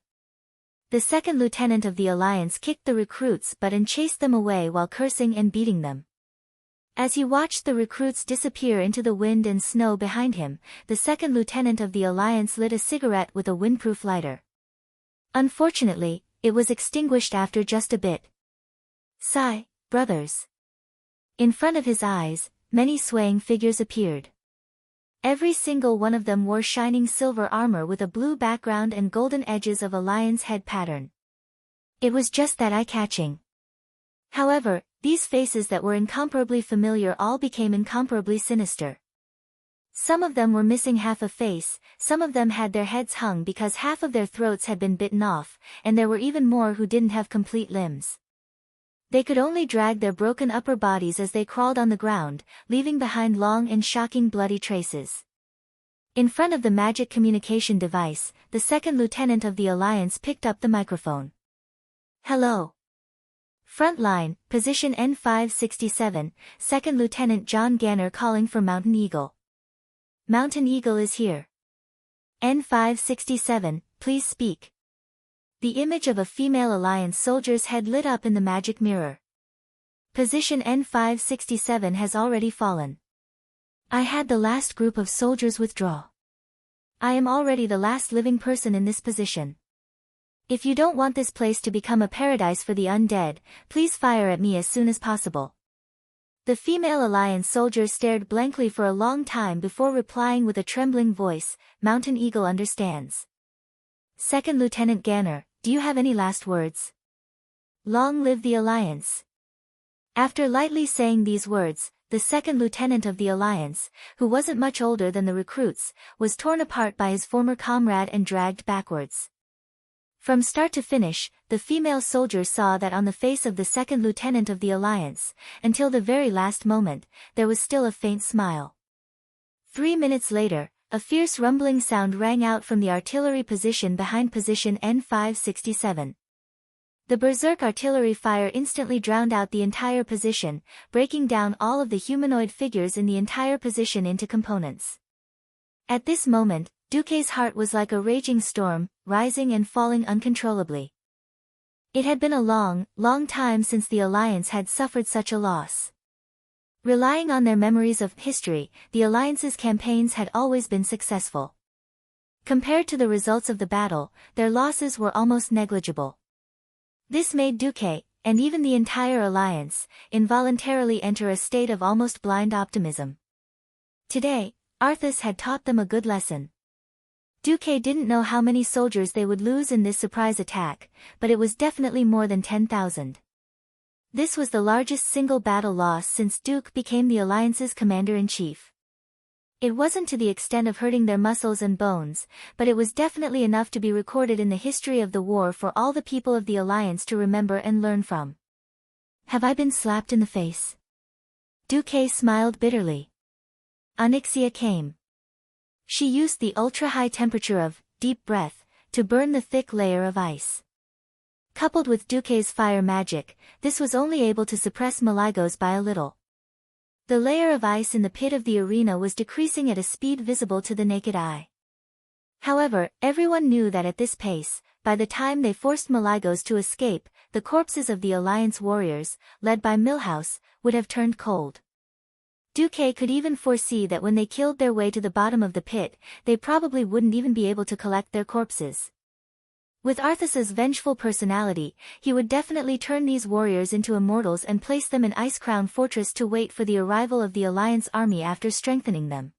The second lieutenant of the Alliance kicked the recruits' butt and chased them away while cursing and beating them. As he watched the recruits disappear into the wind and snow behind him, the second lieutenant of the Alliance lit a cigarette with a windproof lighter. Unfortunately, it was extinguished after just a bit. Sigh, brothers. In front of his eyes, many swaying figures appeared. Every single one of them wore shining silver armor with a blue background and golden edges of a lion's head pattern. It was just that eye-catching. However, these faces that were incomparably familiar all became incomparably sinister. Some of them were missing half a face, some of them had their heads hung because half of their throats had been bitten off, and there were even more who didn't have complete limbs. They could only drag their broken upper bodies as they crawled on the ground, leaving behind long and shocking bloody traces. In front of the magic communication device, the second lieutenant of the Alliance picked up the microphone. Hello. Front line, position N567, Second Lieutenant John Ganner calling for Mountain Eagle. Mountain Eagle is here. N567, please speak. The image of a female Alliance soldier's head lit up in the magic mirror. Position N567 has already fallen. I had the last group of soldiers withdraw. I am already the last living person in this position. If you don't want this place to become a paradise for the undead, please fire at me as soon as possible. The female Alliance soldier stared blankly for a long time before replying with a trembling voice, Mountain Eagle understands. Second Lieutenant Ganner, do you have any last words? Long live the Alliance. After lightly saying these words, the second lieutenant of the Alliance, who wasn't much older than the recruits, was torn apart by his former comrade and dragged backwards. From start to finish, the female soldier saw that on the face of the second lieutenant of the Alliance, until the very last moment, there was still a faint smile. 3 minutes later, a fierce rumbling sound rang out from the artillery position behind position N567. The berserk artillery fire instantly drowned out the entire position, breaking down all of the humanoid figures in the entire position into components. At this moment, Duque's heart was like a raging storm, rising and falling uncontrollably. It had been a long, long time since the Alliance had suffered such a loss. Relying on their memories of history, the Alliance's campaigns had always been successful. Compared to the results of the battle, their losses were almost negligible. This made Duque, and even the entire Alliance, involuntarily enter a state of almost blind optimism. Today, Arthas had taught them a good lesson. Duque didn't know how many soldiers they would lose in this surprise attack, but it was definitely more than 10,000. This was the largest single battle loss since Duke became the Alliance's commander-in-chief. It wasn't to the extent of hurting their muscles and bones, but it was definitely enough to be recorded in the history of the war for all the people of the Alliance to remember and learn from. Have I been slapped in the face? Duque smiled bitterly. Onyxia came. She used the ultra-high temperature of deep breath to burn the thick layer of ice. Coupled with Duque's fire magic, this was only able to suppress Maligos by a little. The layer of ice in the pit of the arena was decreasing at a speed visible to the naked eye. However, everyone knew that at this pace, by the time they forced Maligos to escape, the corpses of the Alliance warriors, led by Milhouse, would have turned cold. Duque could even foresee that when they killed their way to the bottom of the pit, they probably wouldn't even be able to collect their corpses. With Arthas's vengeful personality, he would definitely turn these warriors into immortals and place them in Icecrown Fortress to wait for the arrival of the Alliance army after strengthening them.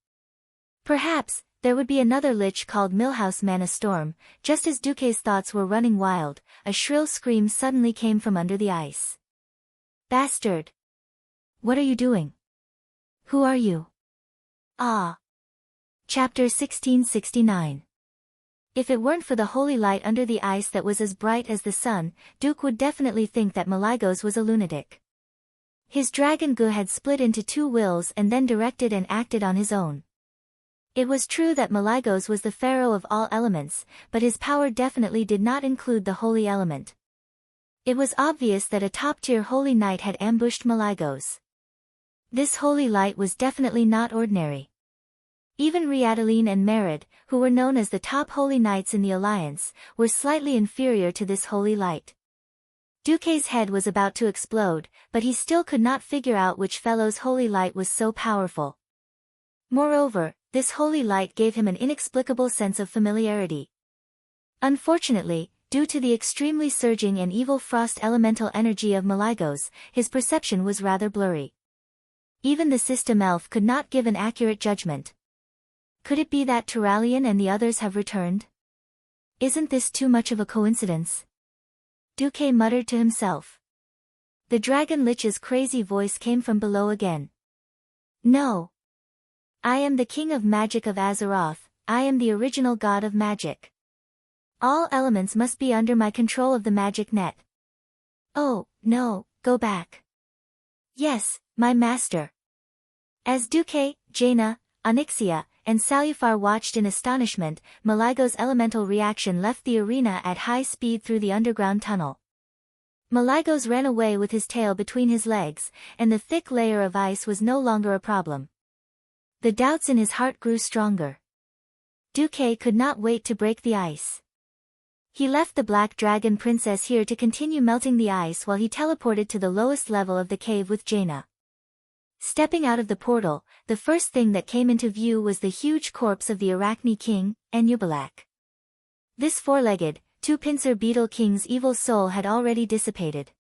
Perhaps, there would be another lich called Milhouse Mana Storm. Just as Duque's thoughts were running wild, a shrill scream suddenly came from under the ice. Bastard! What are you doing? Who are you? Ah! Chapter 1669. If it weren't for the holy light under the ice that was as bright as the sun, Duke would definitely think that Maligos was a lunatic. His dragon goo had split into two wills and then directed and acted on his own. It was true that Maligos was the pharaoh of all elements, but his power definitely did not include the holy element. It was obvious that a top-tier holy knight had ambushed Maligos. This holy light was definitely not ordinary. Even Riadaline and Merid, who were known as the top holy knights in the Alliance, were slightly inferior to this holy light. Duque's head was about to explode, but he still could not figure out which fellow's holy light was so powerful. Moreover, this holy light gave him an inexplicable sense of familiarity. Unfortunately, due to the extremely surging and evil frost elemental energy of Malygos, his perception was rather blurry. Even the system elf could not give an accurate judgment. Could it be that Turalyon and the others have returned? Isn't this too much of a coincidence? Duque muttered to himself. The Dragon Lich's crazy voice came from below again. No. I am the King of Magic of Azeroth, I am the original god of magic. All elements must be under my control of the magic net. Oh, no, go back. Yes, my master. As Duque, Jaina, Onyxia, and Salufar watched in astonishment, Malygos' elemental reaction left the arena at high speed through the underground tunnel. Malygos ran away with his tail between his legs, and the thick layer of ice was no longer a problem. The doubts in his heart grew stronger. Duque could not wait to break the ice. He left the Black Dragon Princess here to continue melting the ice while he teleported to the lowest level of the cave with Jaina. Stepping out of the portal, the first thing that came into view was the huge corpse of the Arachne King, Enubalak. This four-legged, two-pincer beetle king's evil soul had already dissipated.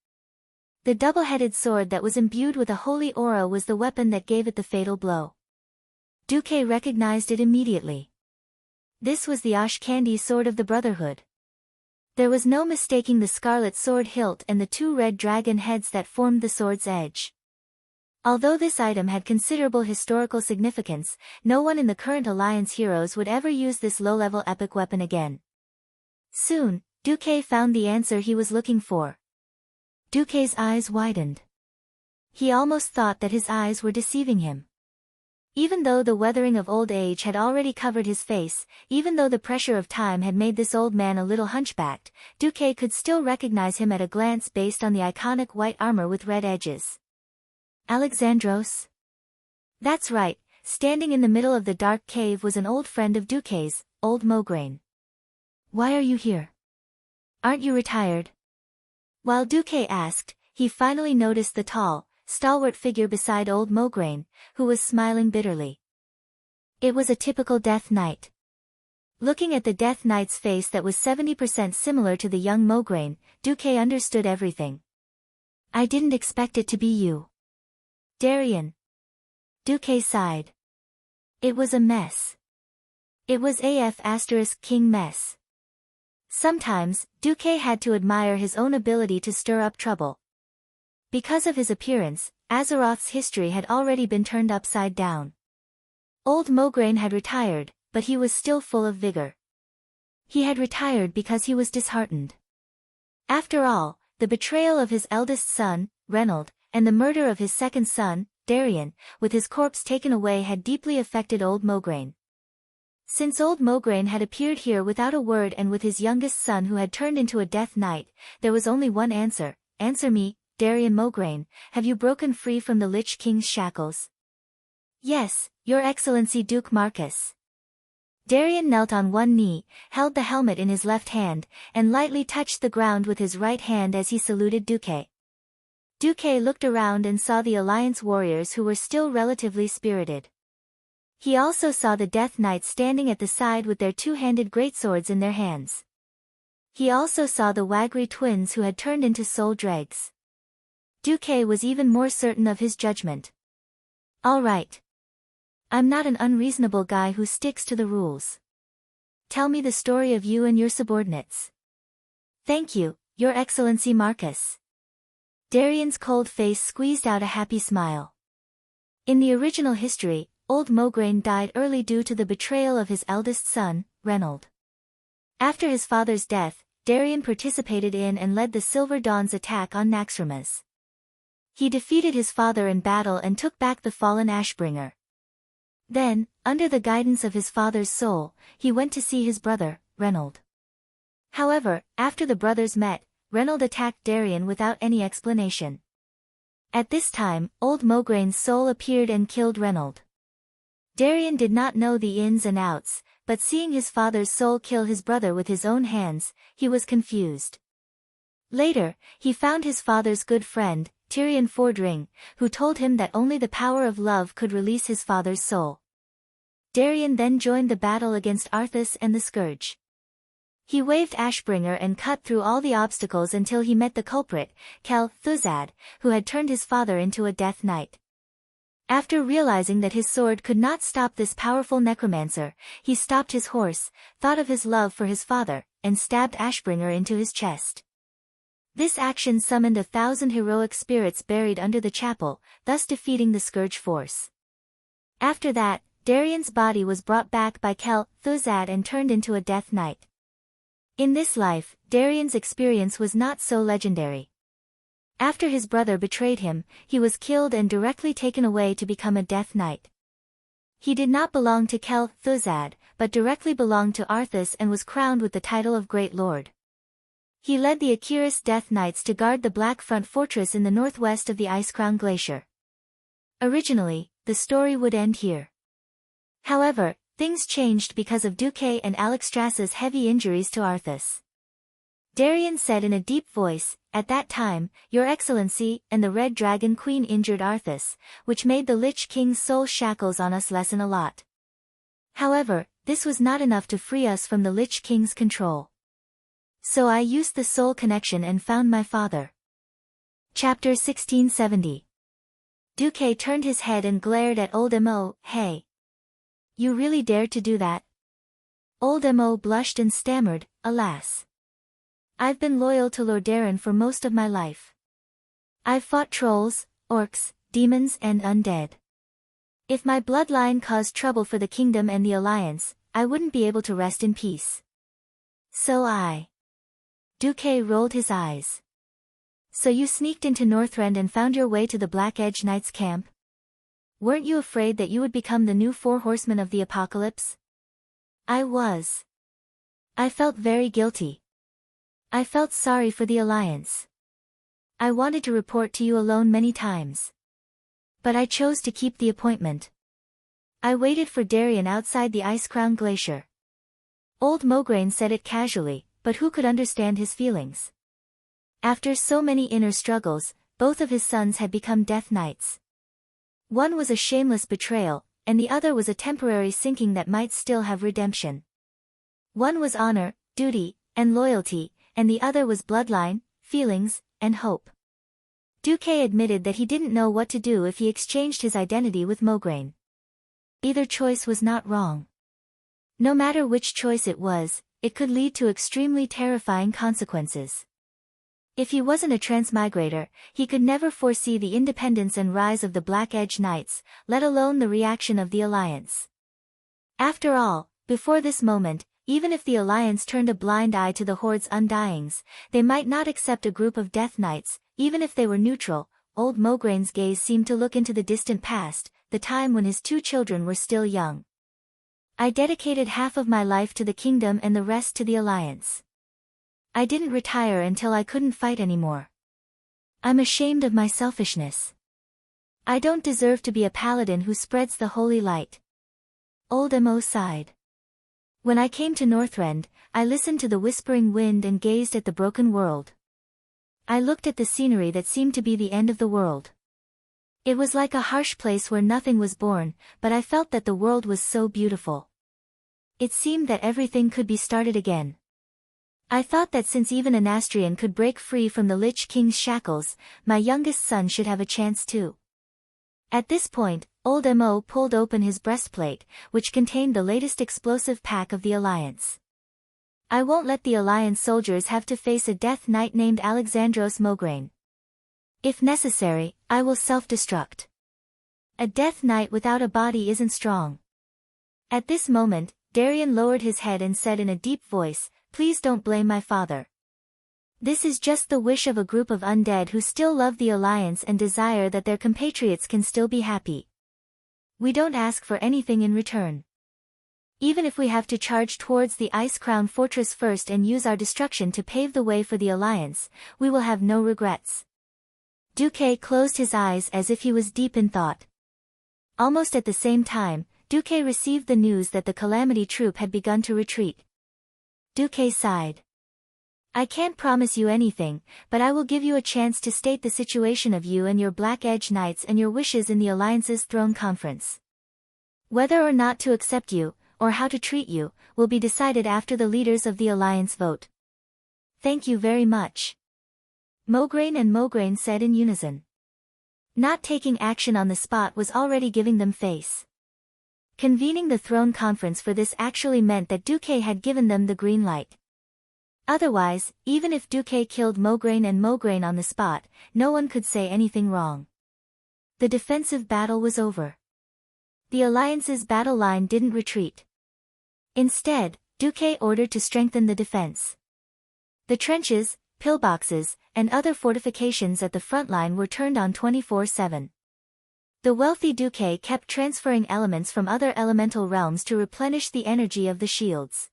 The double-headed sword that was imbued with a holy aura was the weapon that gave it the fatal blow. Duque recognized it immediately. This was the Ashkandi sword of the Brotherhood. There was no mistaking the scarlet sword hilt and the two red dragon heads that formed the sword's edge. Although this item had considerable historical significance, no one in the current Alliance heroes would ever use this low-level epic weapon again. Soon, Duque found the answer he was looking for. Duque's eyes widened. He almost thought that his eyes were deceiving him. Even though the weathering of old age had already covered his face, even though the pressure of time had made this old man a little hunchbacked, Duque could still recognize him at a glance based on the iconic white armor with red edges. Alexandros? That's right, standing in the middle of the dark cave was an old friend of Duque's, old Mograine. Why are you here? Aren't you retired? While Duque asked, he finally noticed the tall, stalwart figure beside old Mograine, who was smiling bitterly. It was a typical Death Knight. Looking at the Death Knight's face that was 70% similar to the young Mograine, Duque understood everything. I didn't expect it to be you. Darien. Duque sighed. It was a mess. It was King mess. Sometimes, Duque had to admire his own ability to stir up trouble. Because of his appearance, Azeroth's history had already been turned upside down. Old Mograine had retired, but he was still full of vigor. He had retired because he was disheartened. After all, the betrayal of his eldest son, Reynold, and the murder of his second son, Darien, with his corpse taken away had deeply affected old Mograine. Since old Mograine had appeared here without a word and with his youngest son who had turned into a Death Knight, there was only one answer. Answer me, Darien Mograine, have you broken free from the Lich King's shackles? Yes, Your Excellency Duke Marcus. Darien knelt on one knee, held the helmet in his left hand, and lightly touched the ground with his right hand as he saluted Duque. Duque looked around and saw the Alliance warriors who were still relatively spirited. He also saw the Death Knights standing at the side with their two-handed greatswords in their hands. He also saw the Wagri twins who had turned into soul dregs. Duque was even more certain of his judgment. All right. I'm not an unreasonable guy who sticks to the rules. Tell me the story of you and your subordinates. Thank you, Your Excellency Marcus. Darien's cold face squeezed out a happy smile. In the original history, old Mograine died early due to the betrayal of his eldest son, Reynold. After his father's death, Darien participated in and led the Silver Dawn's attack on Naxxramas. He defeated his father in battle and took back the fallen Ashbringer. Then, under the guidance of his father's soul, he went to see his brother, Reynold. However, after the brothers met, Reynold attacked Darien without any explanation. At this time, old Mograine's soul appeared and killed Reynold. Darien did not know the ins and outs, but seeing his father's soul kill his brother with his own hands, he was confused. Later, he found his father's good friend, Tyrion Fordring, who told him that only the power of love could release his father's soul. Darien then joined the battle against Arthas and the Scourge. He waved Ashbringer and cut through all the obstacles until he met the culprit, Kel Thuzad, who had turned his father into a Death Knight. After realizing that his sword could not stop this powerful necromancer, he stopped his horse, thought of his love for his father, and stabbed Ashbringer into his chest. This action summoned 1,000 heroic spirits buried under the chapel, thus defeating the Scourge force. After that, Darien's body was brought back by Kel Thuzad and turned into a Death Knight. In this life, Darien's experience was not so legendary. After his brother betrayed him, he was killed and directly taken away to become a Death Knight. He did not belong to Kel Thuzad, but directly belonged to Arthas and was crowned with the title of Great Lord. He led the Akiris Death Knights to guard the Black Front Fortress in the northwest of the Icecrown Glacier. Originally, the story would end here. However, things changed because of Duque and Alexstrasza's heavy injuries to Arthas. Darien said in a deep voice, "At that time, Your Excellency and the Red Dragon Queen injured Arthas, which made the Lich King's soul shackles on us lessen a lot. However, this was not enough to free us from the Lich King's control. So I used the soul connection and found my father." Chapter 1670. Duque turned his head and glared at Old Mo. "Hey. You really dared to do that?" Old Mo blushed and stammered, "Alas. I've been loyal to Lordaeron for most of my life. I've fought trolls, orcs, demons and undead. If my bloodline caused trouble for the kingdom and the alliance, I wouldn't be able to rest in peace. So I..." Duque rolled his eyes. "So you sneaked into Northrend and found your way to the Black Edge Knights camp? Weren't you afraid that you would become the new Four Horsemen of the Apocalypse?" "I was. I felt very guilty. I felt sorry for the Alliance. I wanted to report to you alone many times. But I chose to keep the appointment. I waited for Darien outside the Icecrown Glacier." Old Mograine said it casually, but who could understand his feelings? After so many inner struggles, both of his sons had become Death Knights. One was a shameless betrayal, and the other was a temporary sinking that might still have redemption. One was honor, duty, and loyalty, and the other was bloodline, feelings, and hope. Duque admitted that he didn't know what to do if he exchanged his identity with Mograine. Either choice was not wrong. No matter which choice it was, it could lead to extremely terrifying consequences. If he wasn't a transmigrator, he could never foresee the independence and rise of the Black Edge Knights, let alone the reaction of the Alliance. After all, before this moment, even if the Alliance turned a blind eye to the Horde's undyings, they might not accept a group of Death Knights, even if they were neutral. Old Mograine's gaze seemed to look into the distant past, the time when his 2 children were still young. "I dedicated half of my life to the kingdom and the rest to the Alliance. I didn't retire until I couldn't fight anymore. I'm ashamed of my selfishness. I don't deserve to be a paladin who spreads the holy light." Old Mo sighed. "When I came to Northrend, I listened to the whispering wind and gazed at the broken world. I looked at the scenery that seemed to be the end of the world. It was like a harsh place where nothing was born, but I felt that the world was so beautiful. It seemed that everything could be started again. I thought that since even an Astrian could break free from the Lich King's shackles, my youngest son should have a chance too." At this point, Old Mo pulled open his breastplate, which contained the latest explosive pack of the Alliance. "I won't let the Alliance soldiers have to face a Death Knight named Alexandros Mograine. If necessary, I will self-destruct. A Death Knight without a body isn't strong." At this moment, Darien lowered his head and said in a deep voice, "Please don't blame my father. This is just the wish of a group of undead who still love the Alliance and desire that their compatriots can still be happy. We don't ask for anything in return. Even if we have to charge towards the Icecrown Fortress first and use our destruction to pave the way for the Alliance, we will have no regrets." Duque closed his eyes as if he was deep in thought. Almost at the same time, Duque received the news that the Calamity Troop had begun to retreat. Duque sighed. "I can't promise you anything, but I will give you a chance to state the situation of you and your Black Edge Knights and your wishes in the Alliance's throne conference. Whether or not to accept you, or how to treat you, will be decided after the leaders of the alliance vote. Thank you very much. Mograine and Mograine said in unison. Not taking action on the spot was already giving them face. Convening the throne conference for this actually meant that Duque had given them the green light. Otherwise, even if Duque killed Mograine and Mograine on the spot, no one could say anything wrong. The defensive battle was over. The alliance's battle line didn't retreat. Instead, Duque ordered to strengthen the defense. The trenches, pillboxes, and other fortifications at the front line were turned on 24/7. The wealthy Duque kept transferring elements from other elemental realms to replenish the energy of the shields.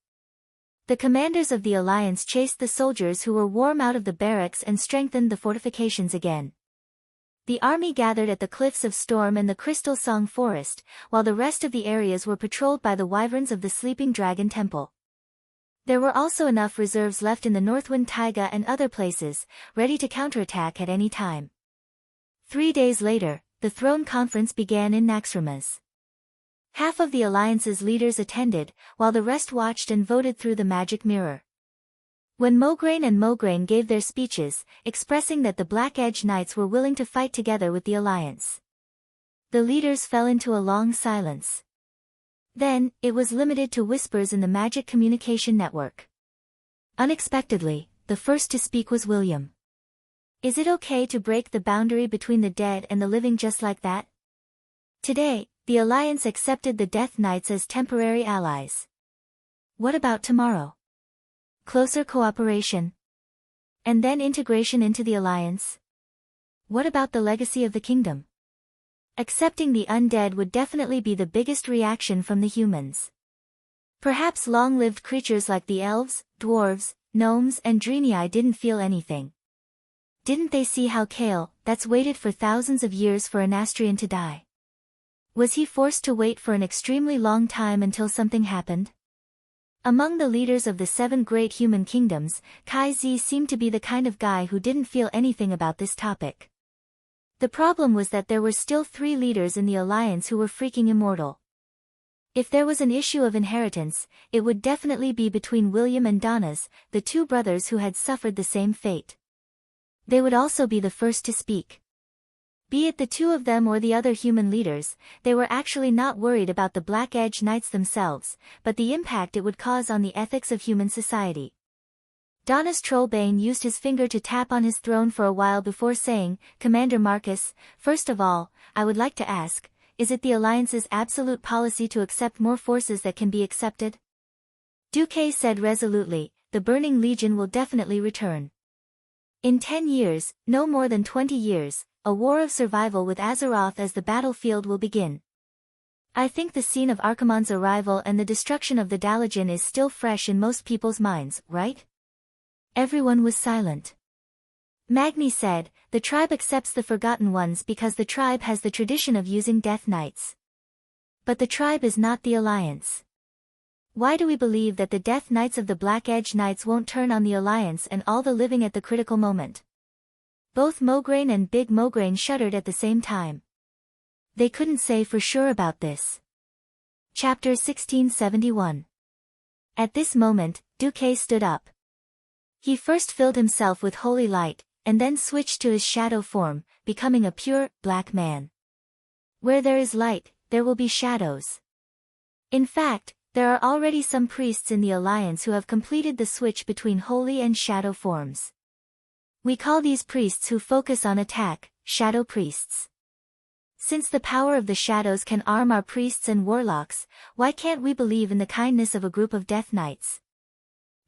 The commanders of the alliance chased the soldiers who were warm out of the barracks and strengthened the fortifications again. The army gathered at the Cliffs of Storm and the Crystal Song Forest, while the rest of the areas were patrolled by the wyverns of the Sleeping Dragon Temple. There were also enough reserves left in the Northwind Taiga and other places, ready to counterattack at any time. 3 days later, the throne conference began in Naxxramas. Half of the alliance's leaders attended, while the rest watched and voted through the magic mirror. When Mograine and Mograine gave their speeches, expressing that the Black Edge Knights were willing to fight together with the alliance, the leaders fell into a long silence. Then, it was limited to whispers in the magic communication network. Unexpectedly, the first to speak was William. Is it okay to break the boundary between the dead and the living just like that? Today, the alliance accepted the Death Knights as temporary allies. What about tomorrow? Closer cooperation? And then integration into the alliance? What about the legacy of the kingdom? Accepting the undead would definitely be the biggest reaction from the humans. Perhaps long-lived creatures like the elves, dwarves, gnomes and Draenei didn't feel anything. Didn't they see how Kale, that's waited for thousands of years for an Astrian to die? Was he forced to wait for an extremely long time until something happened? Among the leaders of the 7 great human kingdoms, Kai Zi seemed to be the kind of guy who didn't feel anything about this topic. The problem was that there were still 3 leaders in the alliance who were freaking immortal. If there was an issue of inheritance, it would definitely be between William and Donnas, the 2 brothers who had suffered the same fate. They would also be the first to speak. Be it the 2 of them or the other human leaders, they were actually not worried about the Black Edge Knights themselves, but the impact it would cause on the ethics of human society. Donnas Trollbane used his finger to tap on his throne for a while before saying, Commander Marcus, first of all, I would like to ask, is it the Alliance's absolute policy to accept more forces that can be accepted? Duque said resolutely, the Burning Legion will definitely return. In 10 years, no more than 20 years, a war of survival with Azeroth as the battlefield will begin. I think the scene of Archimonde's arrival and the destruction of the Dalagen is still fresh in most people's minds, right? Everyone was silent. Magni said, the tribe accepts the Forgotten Ones because the tribe has the tradition of using Death Knights. But the tribe is not the Alliance. Why do we believe that the Death Knights of the Black Edge Knights won't turn on the Alliance and all the living at the critical moment? Both Mograine and Big Mograine shuddered at the same time. They couldn't say for sure about this. Chapter 1671. At this moment, Duque stood up. He first filled himself with holy light, and then switched to his shadow form, becoming a pure, black man. Where there is light, there will be shadows. In fact, there are already some priests in the Alliance who have completed the switch between holy and shadow forms. We call these priests who focus on attack, shadow priests. Since the power of the shadows can arm our priests and warlocks, why can't we believe in the kindness of a group of Death Knights?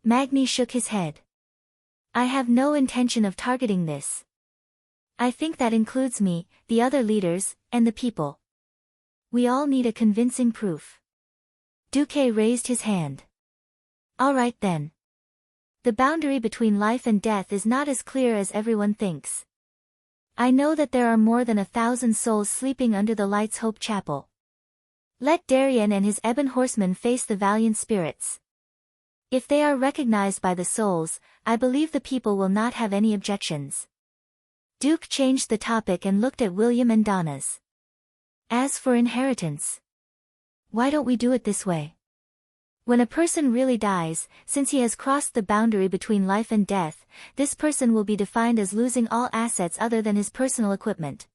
Magni shook his head. I have no intention of targeting this. I think that includes me, the other leaders, and the people. We all need a convincing proof. Duque raised his hand. All right then. The boundary between life and death is not as clear as everyone thinks. I know that there are more than 1,000 souls sleeping under the Light's Hope Chapel. Let Darien and his Ebon Horsemen face the valiant spirits. If they are recognized by the souls, I believe the people will not have any objections. Duke changed the topic and looked at William and Donnas. As for inheritance, why don't we do it this way? When a person really dies, since he has crossed the boundary between life and death, this person will be defined as losing all assets other than his personal equipment.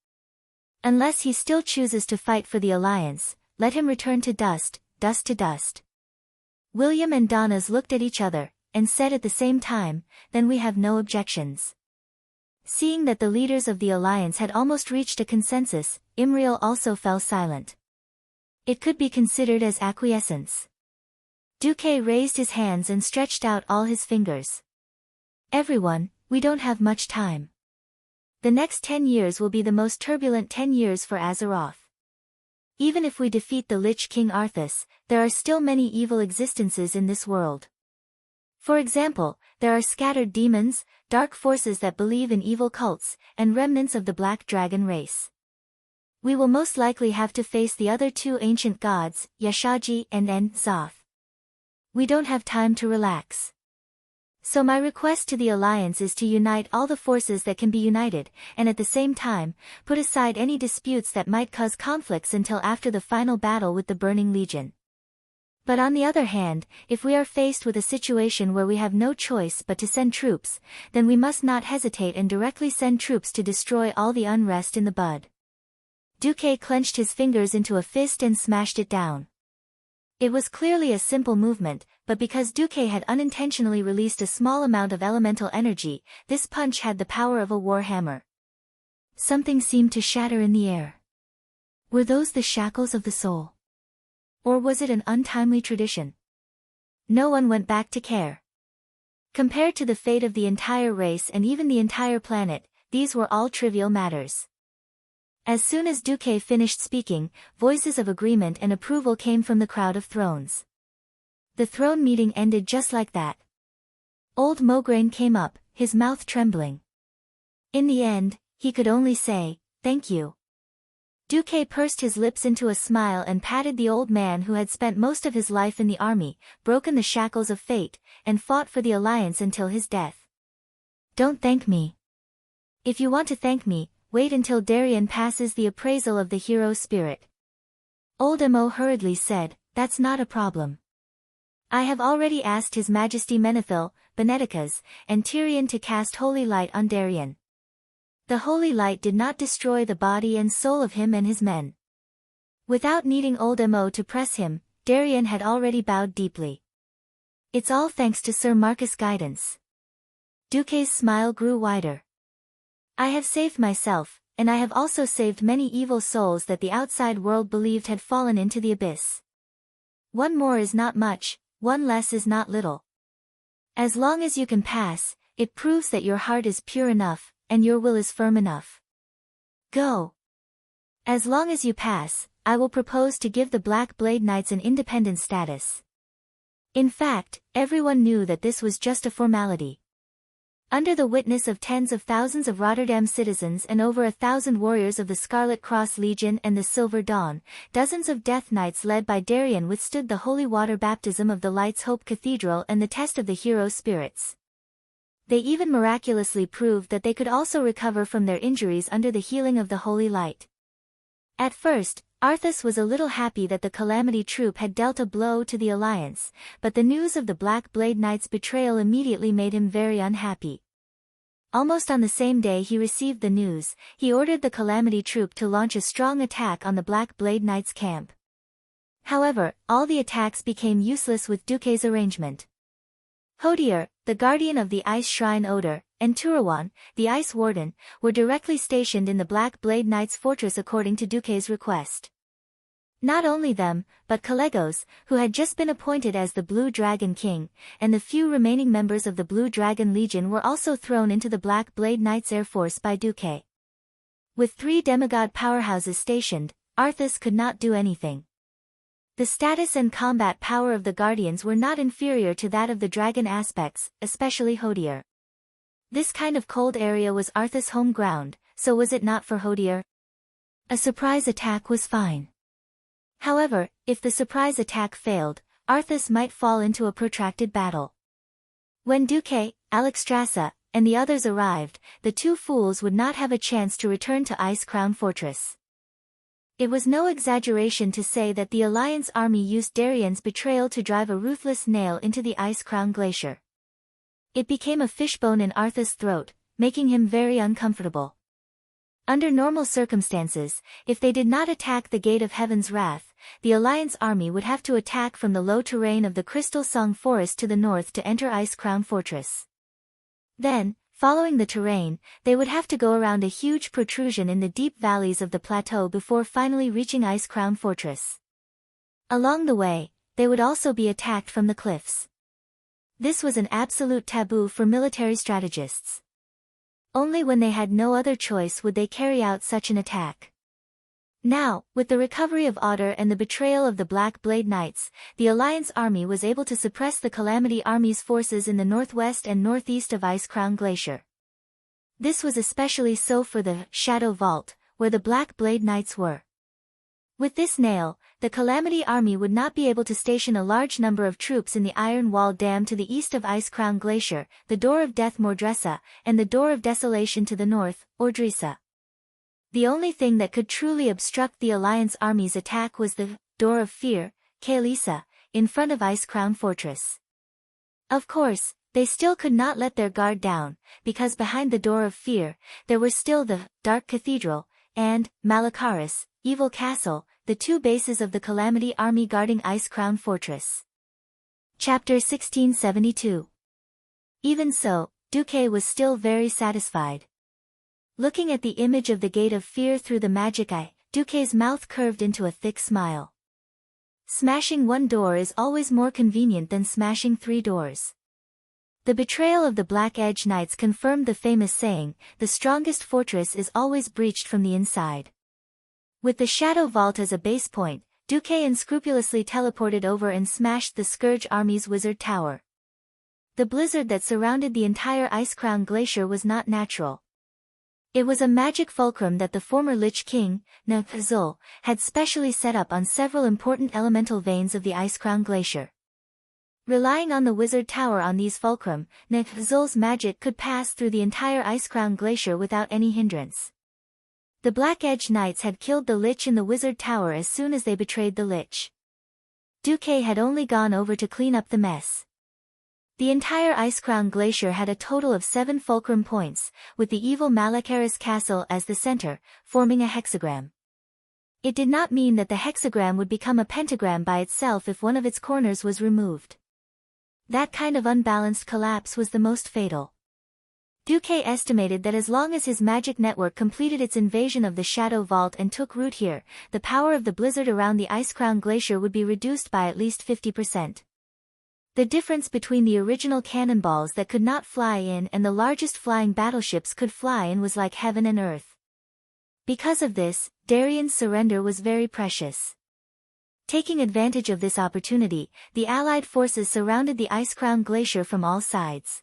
Unless he still chooses to fight for the Alliance, let him return to dust, dust to dust. William and Donnas looked at each other, and said at the same time, then we have no objections. Seeing that the leaders of the Alliance had almost reached a consensus, Imriel also fell silent. It could be considered as acquiescence. Duque raised his hands and stretched out all his fingers. Everyone, we don't have much time. The next 10 years will be the most turbulent 10 years for Azeroth. Even if we defeat the Lich King Arthas, there are still many evil existences in this world. For example, there are scattered demons, dark forces that believe in evil cults, and remnants of the Black Dragon race. We will most likely have to face the other two ancient gods, Yashaji and Zoth. We don't have time to relax. So my request to the Alliance is to unite all the forces that can be united, and at the same time, put aside any disputes that might cause conflicts until after the final battle with the Burning Legion. But on the other hand, if we are faced with a situation where we have no choice but to send troops, then we must not hesitate and directly send troops to destroy all the unrest in the bud. Duque clenched his fingers into a fist and smashed it down. It was clearly a simple movement, but because Duque had unintentionally released a small amount of elemental energy, this punch had the power of a war hammer. Something seemed to shatter in the air. Were those the shackles of the soul? Or was it an untimely tradition? No one went back to care. Compared to the fate of the entire race and even the entire planet, these were all trivial matters. As soon as Duque finished speaking, voices of agreement and approval came from the crowd of thrones. The throne meeting ended just like that. Old Mograine came up, his mouth trembling. In the end, he could only say, "Thank you." Duque pursed his lips into a smile and patted the old man who had spent most of his life in the army, broken the shackles of fate, and fought for the Alliance until his death. "Don't thank me. If you want to thank me, wait until Darien passes the appraisal of the hero spirit." Old Mo hurriedly said, "That's not a problem. I have already asked His Majesty Menethil, Beneticas, and Tyrion to cast holy light on Darien." The holy light did not destroy the body and soul of him and his men. Without needing Old Mo to press him, Darien had already bowed deeply. "It's all thanks to Sir Marcus' guidance." Duque's smile grew wider. "I have saved myself, and I have also saved many evil souls that the outside world believed had fallen into the abyss. One more is not much, one less is not little. As long as you can pass, it proves that your heart is pure enough, and your will is firm enough. Go. As long as you pass, I will propose to give the Black Blade Knights an independent status." In fact, everyone knew that this was just a formality. Under the witness of tens of thousands of Rotterdam citizens and over 1,000 warriors of the Scarlet Cross Legion and the Silver Dawn, dozens of Death Knights led by Darien withstood the holy water baptism of the Light's Hope Cathedral and the test of the hero spirits. They even miraculously proved that they could also recover from their injuries under the healing of the holy light. At first, Arthas was a little happy that the Calamity Troop had dealt a blow to the Alliance, but the news of the Black Blade Knight's betrayal immediately made him very unhappy. Almost on the same day he received the news, he ordered the Calamity Troop to launch a strong attack on the Black Blade Knight's camp. However, all the attacks became useless with Duque's arrangement. Hodier, the guardian of the Ice Shrine Odor, and Turawan, the Ice Warden, were directly stationed in the Black Blade Knight's fortress according to Duque's request. Not only them, but Calegos, who had just been appointed as the Blue Dragon King, and the few remaining members of the Blue Dragon Legion were also thrown into the Black Blade Knight's air force by Duque. With 3 demigod powerhouses stationed, Arthas could not do anything. The status and combat power of the Guardians were not inferior to that of the dragon aspects, especially Hodier. This kind of cold area was Arthas' home ground, so was it not for Hodier? A surprise attack was fine. However, if the surprise attack failed, Arthas might fall into a protracted battle. When Duque, Alexstrasza, and the others arrived, the 2 fools would not have a chance to return to Ice Crown Fortress. It was no exaggeration to say that the Alliance army used Darien's betrayal to drive a ruthless nail into the ice-crowned glacier. It became a fishbone in Arthas' throat, making him very uncomfortable. Under normal circumstances, if they did not attack the Gate of Heaven's Wrath, the Alliance army would have to attack from the low terrain of the Crystal Song Forest to the north to enter Ice Crown Fortress. Then, following the terrain, they would have to go around a huge protrusion in the deep valleys of the plateau before finally reaching Ice Crown Fortress. Along the way, they would also be attacked from the cliffs. This was an absolute taboo for military strategists. Only when they had no other choice would they carry out such an attack. Now, with the recovery of Otter and the betrayal of the Black Blade Knights, the Alliance army was able to suppress the Calamity Army's forces in the northwest and northeast of Ice Crown Glacier. This was especially so for the Shadow Vault, where the Black Blade Knights were. With this nail, the Calamity Army would not be able to station a large number of troops in the Iron Wall Dam to the east of Ice Crown Glacier, the Door of Death Mordressa, and the Door of Desolation to the north, Ordrisa. The only thing that could truly obstruct the Alliance army's attack was the Door of Fear, Kaelisa, in front of Ice Crown Fortress. Of course, they still could not let their guard down, because behind the Door of Fear, there were still the Dark Cathedral, and Malakaris, Evil Castle, the two bases of the Calamity Army guarding Ice Crown Fortress. Chapter 1672. Even so, Duque was still very satisfied. Looking at the image of the Gate of Fear through the magic eye, Duque's mouth curved into a thick smile. Smashing one door is always more convenient than smashing 3 doors. The betrayal of the Black Edge Knights confirmed the famous saying, "The strongest fortress is always breached from the inside." With the Shadow Vault as a base point, Duque unscrupulously teleported over and smashed the Scourge Army's Wizard Tower. The blizzard that surrounded the entire Ice Crown Glacier was not natural. It was a magic fulcrum that the former Lich King, Zul, had specially set up on several important elemental veins of the Ice Crown Glacier. Relying on the Wizard Tower on these fulcrum, Zul's magic could pass through the entire Ice Crown Glacier without any hindrance. The Black Edge Knights had killed the Lich in the Wizard Tower as soon as they betrayed the Lich. Duque had only gone over to clean up the mess. The entire Ice Crown Glacier had a total of 7 fulcrum points, with the evil Malakaris Castle as the center, forming a hexagram. It did not mean that the hexagram would become a pentagram by itself if one of its corners was removed. That kind of unbalanced collapse was the most fatal. Duque estimated that as long as his magic network completed its invasion of the Shadow Vault and took root here, the power of the blizzard around the Ice Crown Glacier would be reduced by at least 50%. The difference between the original cannonballs that could not fly in and the largest flying battleships could fly in was like heaven and earth. Because of this, Darien's surrender was very precious. Taking advantage of this opportunity, the Allied forces surrounded the Ice Crown Glacier from all sides.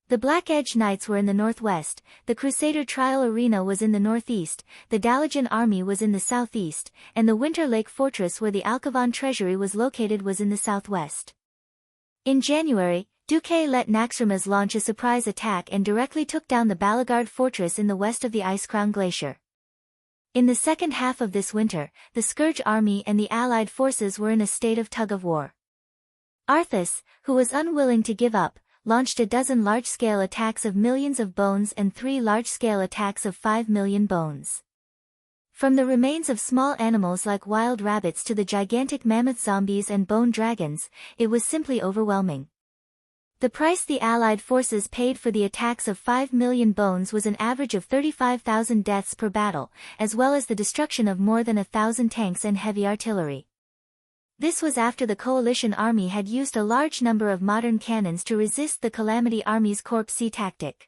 The Black Edge Knights were in the northwest, the Crusader Trial Arena was in the northeast, the Dalajan army was in the southeast, and the Winter Lake Fortress where the Alcavan treasury was located was in the southwest. In January, Duque let Naxxramas launch a surprise attack and directly took down the Balagard Fortress in the west of the Ice Crown Glacier. In the second half of this winter, the Scourge army and the Allied forces were in a state of tug-of-war. Arthas, who was unwilling to give up, launched a dozen large-scale attacks of millions of bones and 3 large-scale attacks of 5 million bones. From the remains of small animals like wild rabbits to the gigantic mammoth zombies and bone dragons, it was simply overwhelming. The price the Allied forces paid for the attacks of 5 million bones was an average of 35,000 deaths per battle, as well as the destruction of more than 1,000 tanks and heavy artillery. This was after the coalition army had used a large number of modern cannons to resist the Calamity Army's Corp C tactic.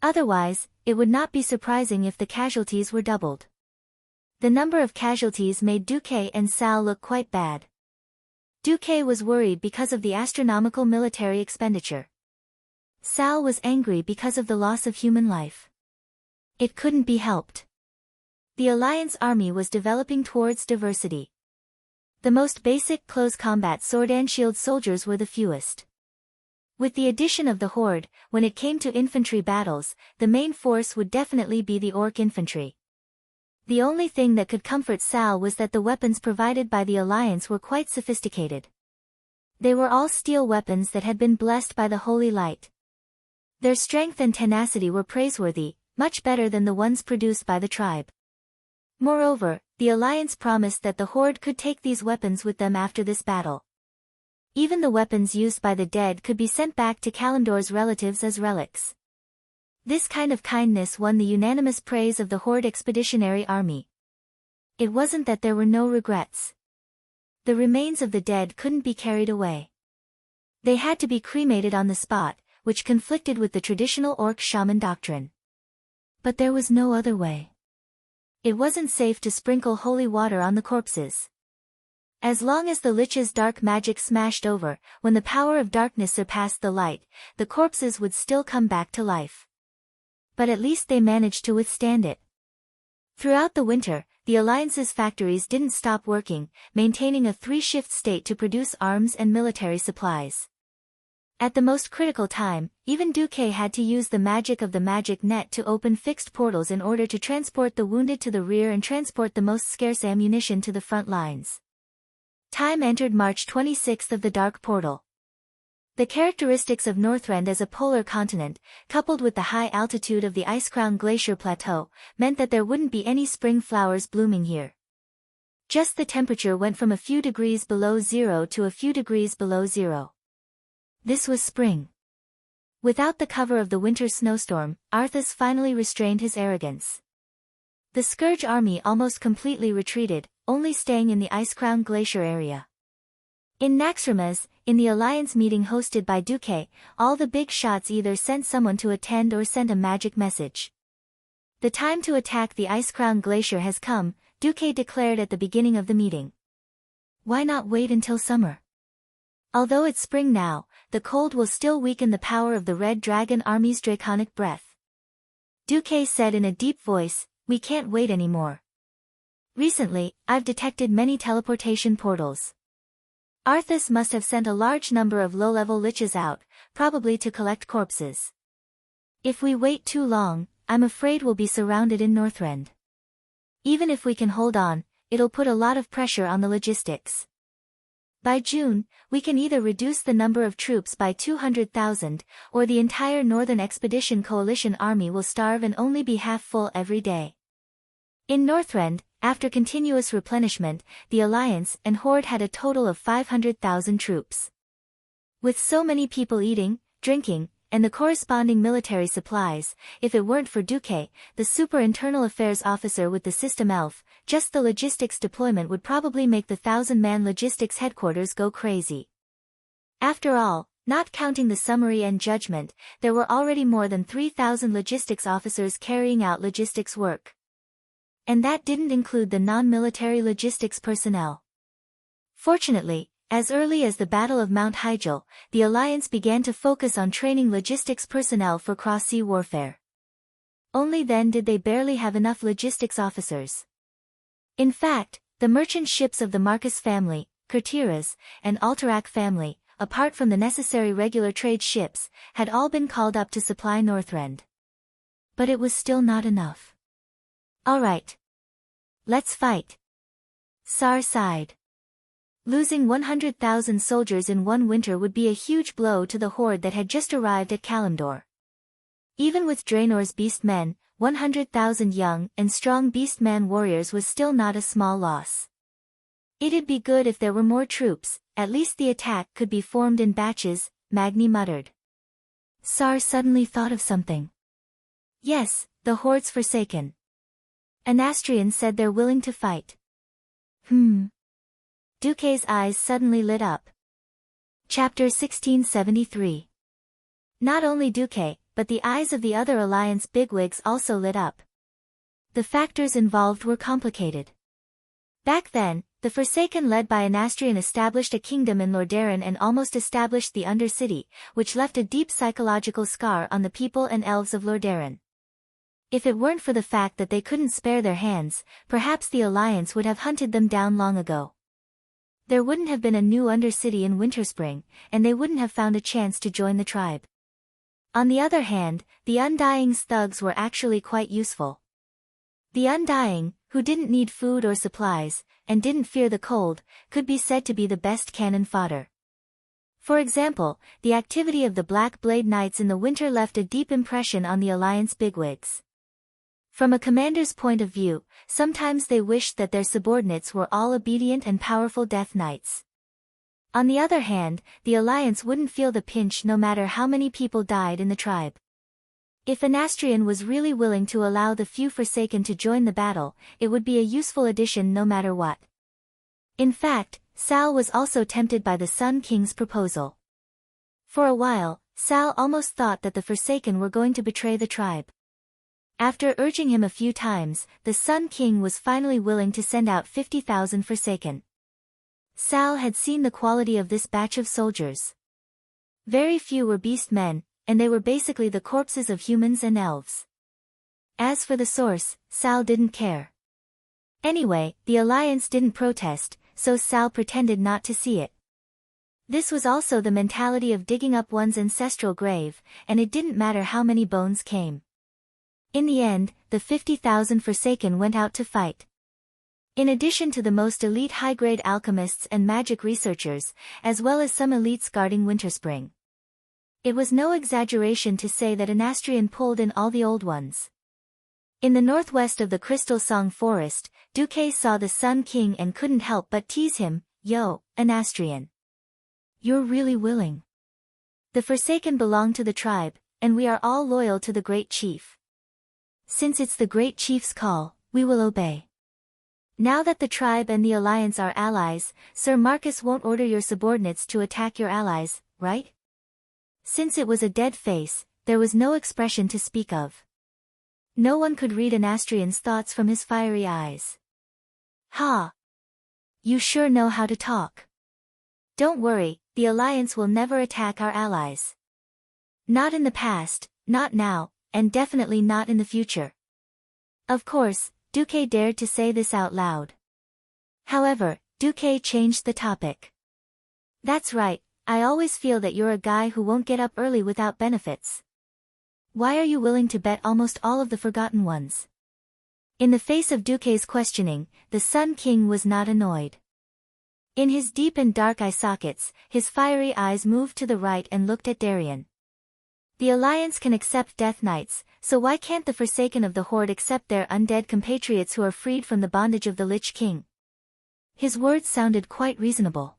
Otherwise, it would not be surprising if the casualties were doubled. The number of casualties made Duque and Sal look quite bad. Duque was worried because of the astronomical military expenditure. Sal was angry because of the loss of human life. It couldn't be helped. The Alliance army was developing towards diversity. The most basic close combat sword and shield soldiers were the fewest. With the addition of the Horde, when it came to infantry battles, the main force would definitely be the Orc infantry. The only thing that could comfort Sal was that the weapons provided by the Alliance were quite sophisticated. They were all steel weapons that had been blessed by the holy light. Their strength and tenacity were praiseworthy, much better than the ones produced by the tribe. Moreover, the Alliance promised that the Horde could take these weapons with them after this battle. Even the weapons used by the dead could be sent back to Kalimdor's relatives as relics. This kind of kindness won the unanimous praise of the Horde Expeditionary Army. It wasn't that there were no regrets. The remains of the dead couldn't be carried away. They had to be cremated on the spot, which conflicted with the traditional orc shaman doctrine. But there was no other way. It wasn't safe to sprinkle holy water on the corpses. As long as the Lich's dark magic smashed over, when the power of darkness surpassed the light, the corpses would still come back to life. But at least they managed to withstand it. Throughout the winter, the Alliance's factories didn't stop working, maintaining a 3-shift state to produce arms and military supplies. At the most critical time, even Duque had to use the magic of the magic net to open fixed portals in order to transport the wounded to the rear and transport the most scarce ammunition to the front lines. Time entered March 26 of the Dark Portal. The characteristics of Northrend as a polar continent, coupled with the high altitude of the Ice-Crown Glacier Plateau, meant that there wouldn't be any spring flowers blooming here. Just the temperature went from a few degrees below zero to a few degrees below zero. This was spring. Without the cover of the winter snowstorm, Arthas finally restrained his arrogance. The Scourge army almost completely retreated, only staying in the Ice-Crown Glacier area. In Naxxramas, in the Alliance meeting hosted by Duque, all the big shots either sent someone to attend or sent a magic message. The time to attack the Ice-Crown Glacier has come, Duque declared at the beginning of the meeting. Why not wait until summer? Although it's spring now, the cold will still weaken the power of the Red Dragon Army's draconic breath. Duque said in a deep voice, "We can't wait anymore. Recently, I've detected many teleportation portals. Arthas must have sent a large number of low-level liches out, probably to collect corpses. If we wait too long, I'm afraid we'll be surrounded in Northrend. Even if we can hold on, it'll put a lot of pressure on the logistics. By June, we can either reduce the number of troops by 200,000, or the entire Northern Expedition Coalition army will starve and only be half full every day." In Northrend, after continuous replenishment, the Alliance and Horde had a total of 500,000 troops. With so many people eating, drinking, and the corresponding military supplies, if it weren't for Duque, the super internal affairs officer with the system elf, just the logistics deployment would probably make the 1,000-man logistics headquarters go crazy. After all, not counting the summary and judgment, there were already more than 3,000 logistics officers carrying out logistics work. And that didn't include the non-military logistics personnel. Fortunately, as early as the Battle of Mount Hyjal, the Alliance began to focus on training logistics personnel for cross-sea warfare. Only then did they barely have enough logistics officers. In fact, the merchant ships of the Marcus family, Kurtiras, and Alterac family, apart from the necessary regular trade ships, had all been called up to supply Northrend. But it was still not enough. "All right. Let's fight." Sar sighed. Losing 100,000 soldiers in one winter would be a huge blow to the horde that had just arrived at Kalimdor. Even with Draenor's beast men, 100,000 young and strong beastman warriors was still not a small loss. It'd be good if there were more troops, at least the attack could be formed in batches, Magni muttered. Sar suddenly thought of something. "Yes, the horde's forsaken. Anastrian said they're willing to fight." Duque's eyes suddenly lit up. Chapter 1673. Not only Duque, but the eyes of the other Alliance bigwigs also lit up. The factors involved were complicated. Back then, the Forsaken led by Anastrian established a kingdom in Lordaeron and almost established the Undercity, which left a deep psychological scar on the people and elves of Lordaeron. If it weren't for the fact that they couldn't spare their hands, perhaps the Alliance would have hunted them down long ago. There wouldn't have been a new Undercity in Winterspring, and they wouldn't have found a chance to join the tribe. On the other hand, the Undying's thugs were actually quite useful. The Undying, who didn't need food or supplies, and didn't fear the cold, could be said to be the best cannon fodder. For example, the activity of the Black Blade Knights in the winter left a deep impression on the Alliance bigwigs. From a commander's point of view, sometimes they wished that their subordinates were all obedient and powerful Death Knights. On the other hand, the Alliance wouldn't feel the pinch no matter how many people died in the tribe. If Anastrian was really willing to allow the few Forsaken to join the battle, it would be a useful addition no matter what. In fact, Sal was also tempted by the Sun King's proposal. For a while, Sal almost thought that the Forsaken were going to betray the tribe. After urging him a few times, the Sun King was finally willing to send out 50,000 Forsaken. Sal had seen the quality of this batch of soldiers. Very few were beast men, and they were basically the corpses of humans and elves. As for the source, Sal didn't care. Anyway, the Alliance didn't protest, so Sal pretended not to see it. This was also the mentality of digging up one's ancestral grave, and it didn't matter how many bones came. In the end, the 50,000 Forsaken went out to fight. In addition to the most elite high-grade alchemists and magic researchers, as well as some elites guarding Winterspring. It was no exaggeration to say that Anastrian pulled in all the old ones. In the northwest of the Crystal Song Forest, Duque saw the Sun King and couldn't help but tease him, "Yo, Anastrian. You're really willing. The Forsaken belong to the tribe, and we are all loyal to the Great Chief. Since it's the Great Chief's call, we will obey. Now that the tribe and the Alliance are allies, Sir Marcus won't order your subordinates to attack your allies, right?" Since it was a dead face, there was no expression to speak of. No one could read Anastrian's thoughts from his fiery eyes. "Ha! You sure know how to talk. Don't worry, the Alliance will never attack our allies. Not in the past, not now, and definitely not in the future." Of course, Duque dared to say this out loud. However, Duque changed the topic. "That's right, I always feel that you're a guy who won't get up early without benefits. Why are you willing to bet almost all of the Forgotten Ones?" In the face of Duque's questioning, the Sun King was not annoyed. In his deep and dark eye sockets, his fiery eyes moved to the right and looked at Darien. The Alliance can accept Death Knights, so why can't the Forsaken of the Horde accept their undead compatriots who are freed from the bondage of the Lich King? His words sounded quite reasonable.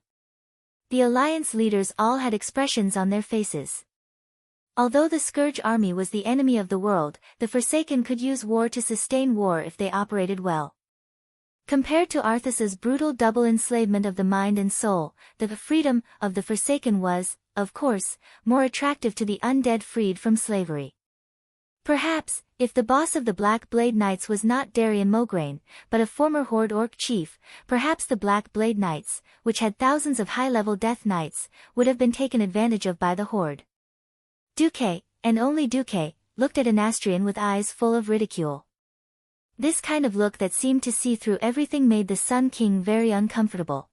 The Alliance leaders all had expressions on their faces. Although the Scourge army was the enemy of the world, the Forsaken could use war to sustain war if they operated well. Compared to Arthas's brutal double enslavement of the mind and soul, the freedom of the Forsaken was, of course, more attractive to the undead freed from slavery. Perhaps, if the boss of the Black Blade Knights was not Darien Mograine, but a former Horde Orc chief, perhaps the Black Blade Knights, which had thousands of high-level Death Knights, would have been taken advantage of by the Horde. Duque, and only Duque, looked at Anastrian with eyes full of ridicule. This kind of look that seemed to see through everything made the Sun King very uncomfortable.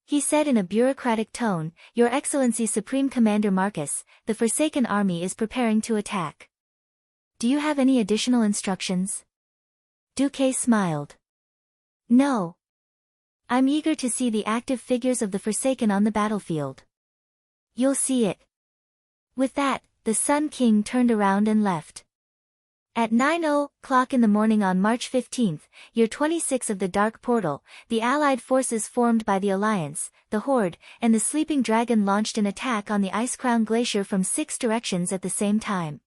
He said in a bureaucratic tone, "Your Excellency Supreme Commander Marcus, the Forsaken army is preparing to attack. Do you have any additional instructions?" Duque smiled. "No. I'm eager to see the active figures of the Forsaken on the battlefield. You'll see it." With that, the Sun King turned around and left. At 9:00 in the morning on March 15, year 26 of the Dark Portal, the Allied forces formed by the Alliance, the Horde, and the Sleeping Dragon launched an attack on the Icecrown Glacier from 6 directions at the same time.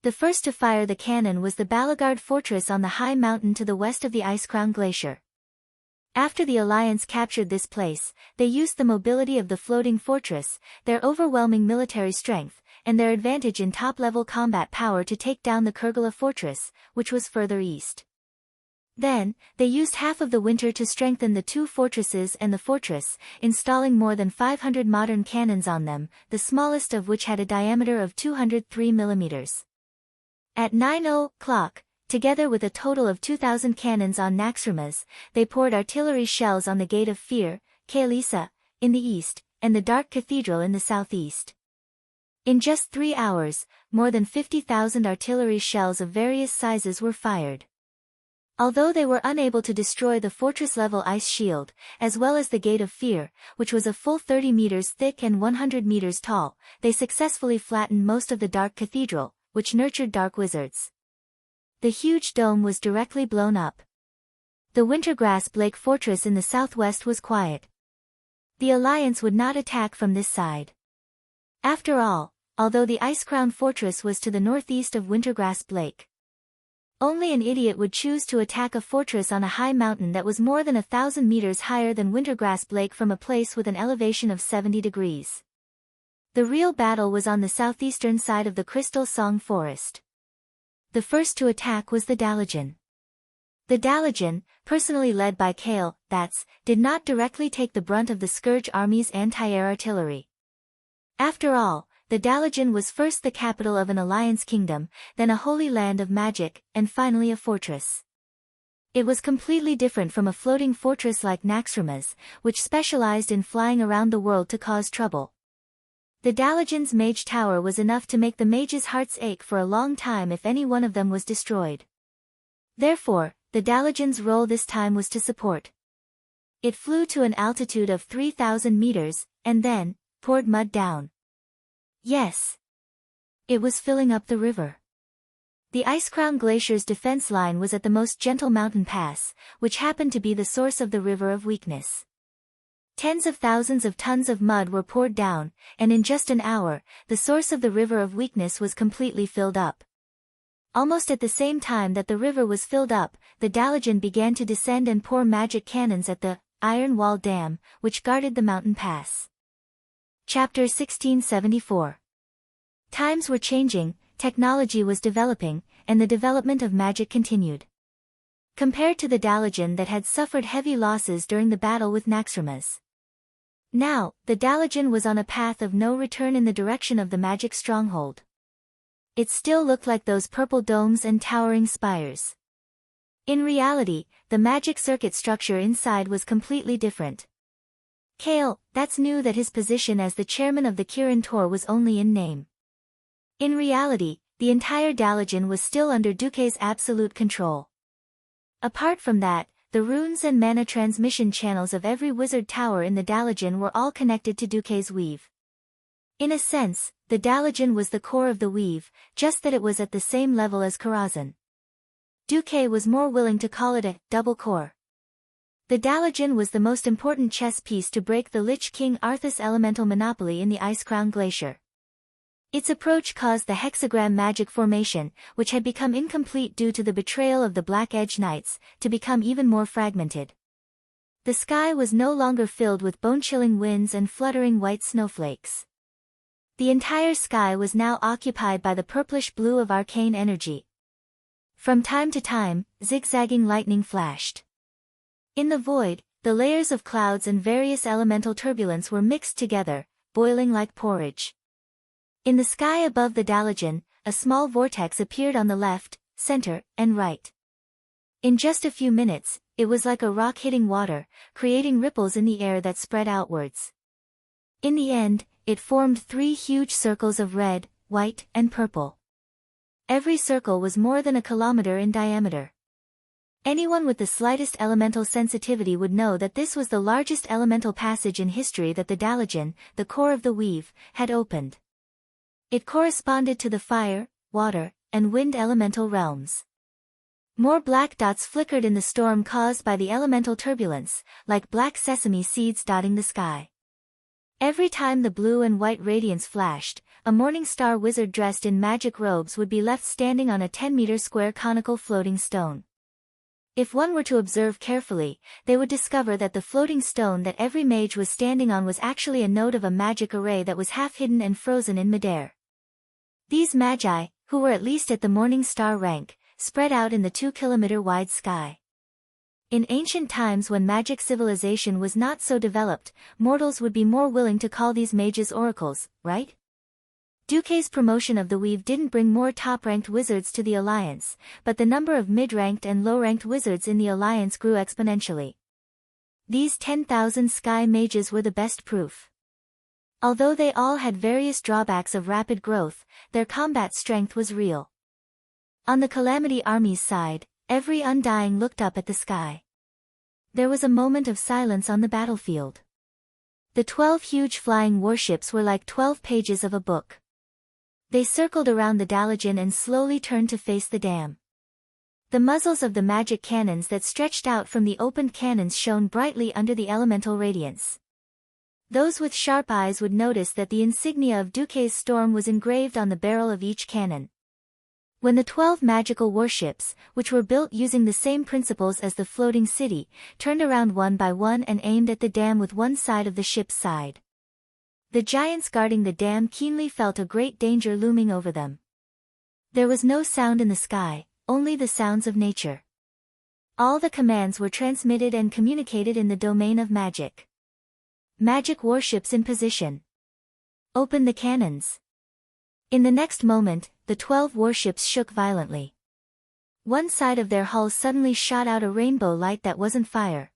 The first to fire the cannon was the Balagard Fortress on the high mountain to the west of the Icecrown Glacier. After the Alliance captured this place, they used the mobility of the floating fortress, their overwhelming military strength, and their advantage in top-level combat power to take down the Kurgala Fortress, which was further east. Then, they used half of the winter to strengthen the two fortresses and the fortress, installing more than 500 modern cannons on them, the smallest of which had a diameter of 203 millimeters. At 9:00, together with a total of 2,000 cannons on Naxrimas, they poured artillery shells on the Gate of Fear, Kaelisa, in the east, and the Dark Cathedral in the southeast. In just 3 hours, more than 50,000 artillery shells of various sizes were fired. Although they were unable to destroy the fortress-level ice shield, as well as the Gate of Fear, which was a full 30 meters thick and 100 meters tall, they successfully flattened most of the Dark Cathedral, which nurtured dark wizards. The huge dome was directly blown up. The Wintergrasp Lake Fortress in the southwest was quiet. The Alliance would not attack from this side. After all, although the Ice-Crown Fortress was to the northeast of Wintergrasp Lake, only an idiot would choose to attack a fortress on a high mountain that was more than 1,000 meters higher than Wintergrasp Lake from a place with an elevation of 70 degrees. The real battle was on the southeastern side of the Crystal Song Forest. The first to attack was the Dalagen. The Dalagen, personally led by Kale, did not directly take the brunt of the Scourge Army's anti-air artillery. After all, the Dalagen was first the capital of an Alliance kingdom, then a holy land of magic, and finally a fortress. It was completely different from a floating fortress like Naxxramas, which specialized in flying around the world to cause trouble. The Dalagen's mage tower was enough to make the mages' hearts ache for a long time if any one of them was destroyed. Therefore, the Dalagen's role this time was to support. It flew to an altitude of 3,000 meters, and then poured mud down. Yes. It was filling up the river. The Ice-Crown Glacier's defense line was at the most gentle mountain pass, which happened to be the source of the River of Weakness. Tens of thousands of tons of mud were poured down, and in just an hour, the source of the River of Weakness was completely filled up. Almost at the same time that the river was filled up, the Dalagen began to descend and pour magic cannons at the Iron Wall Dam, which guarded the mountain pass. Chapter 1674. Times were changing, technology was developing, and the development of magic continued. Compared to the Dalagen that had suffered heavy losses during the battle with Naxxramas, now, the Dalagen was on a path of no return in the direction of the magic stronghold. It still looked like those purple domes and towering spires. In reality, the magic circuit structure inside was completely different. Kale, knew that his position as the chairman of the Kirin Tor was only in name. In reality, the entire Dalagen was still under Duque's absolute control. Apart from that, the runes and mana transmission channels of every wizard tower in the Dalagen were all connected to Duque's weave. In a sense, the Dalagen was the core of the weave, just that it was at the same level as Karazhan. Duque was more willing to call it a double core. The Dalagen was the most important chess piece to break the Lich King Arthas elemental monopoly in the Ice-Crown Glacier. Its approach caused the hexagram magic formation, which had become incomplete due to the betrayal of the Black Edge Knights, to become even more fragmented. The sky was no longer filled with bone-chilling winds and fluttering white snowflakes. The entire sky was now occupied by the purplish blue of arcane energy. From time to time, zigzagging lightning flashed. In the void, the layers of clouds and various elemental turbulence were mixed together, boiling like porridge. In the sky above the Dalagen, a small vortex appeared on the left, center, and right. In just a few minutes, it was like a rock hitting water, creating ripples in the air that spread outwards. In the end, it formed 3 huge circles of red, white, and purple. Every circle was more than a kilometer in diameter. Anyone with the slightest elemental sensitivity would know that this was the largest elemental passage in history that the Dalagen, the core of the weave, had opened. It corresponded to the fire, water, and wind elemental realms. More black dots flickered in the storm caused by the elemental turbulence, like black sesame seeds dotting the sky. Every time the blue and white radiance flashed, a morning star wizard dressed in magic robes would be left standing on a 10-meter square conical floating stone. If one were to observe carefully, they would discover that the floating stone that every mage was standing on was actually a node of a magic array that was half hidden and frozen in midair. These magi, who were at least at the morning star rank, spread out in the 2-kilometer-wide sky. In ancient times when magic civilization was not so developed, mortals would be more willing to call these mages oracles, right? Duque's promotion of the weave didn't bring more top-ranked wizards to the Alliance, but the number of mid-ranked and low-ranked wizards in the Alliance grew exponentially. These 10,000 sky mages were the best proof. Although they all had various drawbacks of rapid growth, their combat strength was real. On the Calamity Army's side, Every Undying looked up at the sky. There was a moment of silence on the battlefield. The 12 huge flying warships were like 12 pages of a book. They circled around the Dalajan and slowly turned to face the dam. The muzzles of the magic cannons that stretched out from the opened cannons shone brightly under the elemental radiance. Those with sharp eyes would notice that the insignia of Duque's storm was engraved on the barrel of each cannon. When the 12 magical warships, which were built using the same principles as the floating city, turned around one by one and aimed at the dam with one side of the ship's side. The giants guarding the dam keenly felt a great danger looming over them. There was no sound in the sky, only the sounds of nature. All the commands were transmitted and communicated in the domain of magic. Magic warships in position. Open the cannons. In the next moment, the 12 warships shook violently. One side of their hull suddenly shot out a rainbow light that wasn't fire.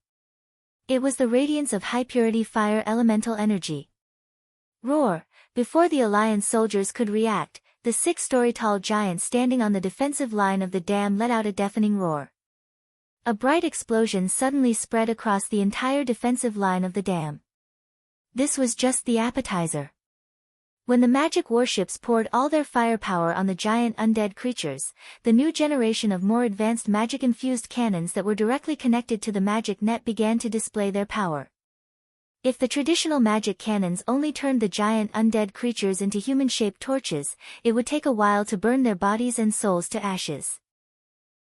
It was the radiance of high-purity fire elemental energy. Roar! Before the Alliance soldiers could react, the 6-story-tall giant standing on the defensive line of the dam let out a deafening roar. A bright explosion suddenly spread across the entire defensive line of the dam. This was just the appetizer. When the magic warships poured all their firepower on the giant undead creatures, the new generation of more advanced magic-infused cannons that were directly connected to the magic net began to display their power. If the traditional magic cannons only turned the giant undead creatures into human-shaped torches, it would take a while to burn their bodies and souls to ashes.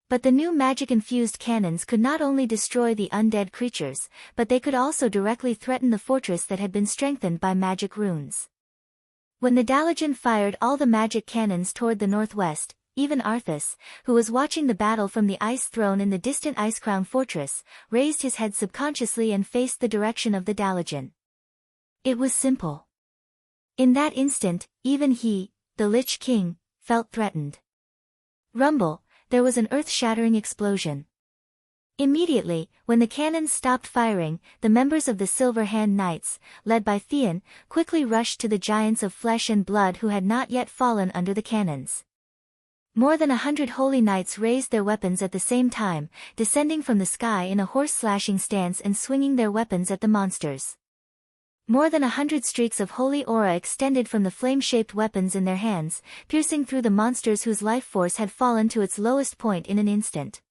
But the new magic-infused cannons could not only destroy the undead creatures, but they could also directly threaten the fortress that had been strengthened by magic runes. When the Dalajan fired all the magic cannons toward the northwest, even Arthas, who was watching the battle from the ice throne in the distant Icecrown fortress, raised his head subconsciously and faced the direction of the Dalajan. It was simple. In that instant, even he, the Lich King, felt threatened. Rumble, there was an earth-shattering explosion. Immediately, when the cannons stopped firing, the members of the Silver Hand Knights, led by Theon, quickly rushed to the giants of flesh and blood who had not yet fallen under the cannons. More than 100 holy knights raised their weapons at the same time, descending from the sky in a horse-slashing stance and swinging their weapons at the monsters. More than 100 streaks of holy aura extended from the flame-shaped weapons in their hands, piercing through the monsters whose life force had fallen to its lowest point in an instant.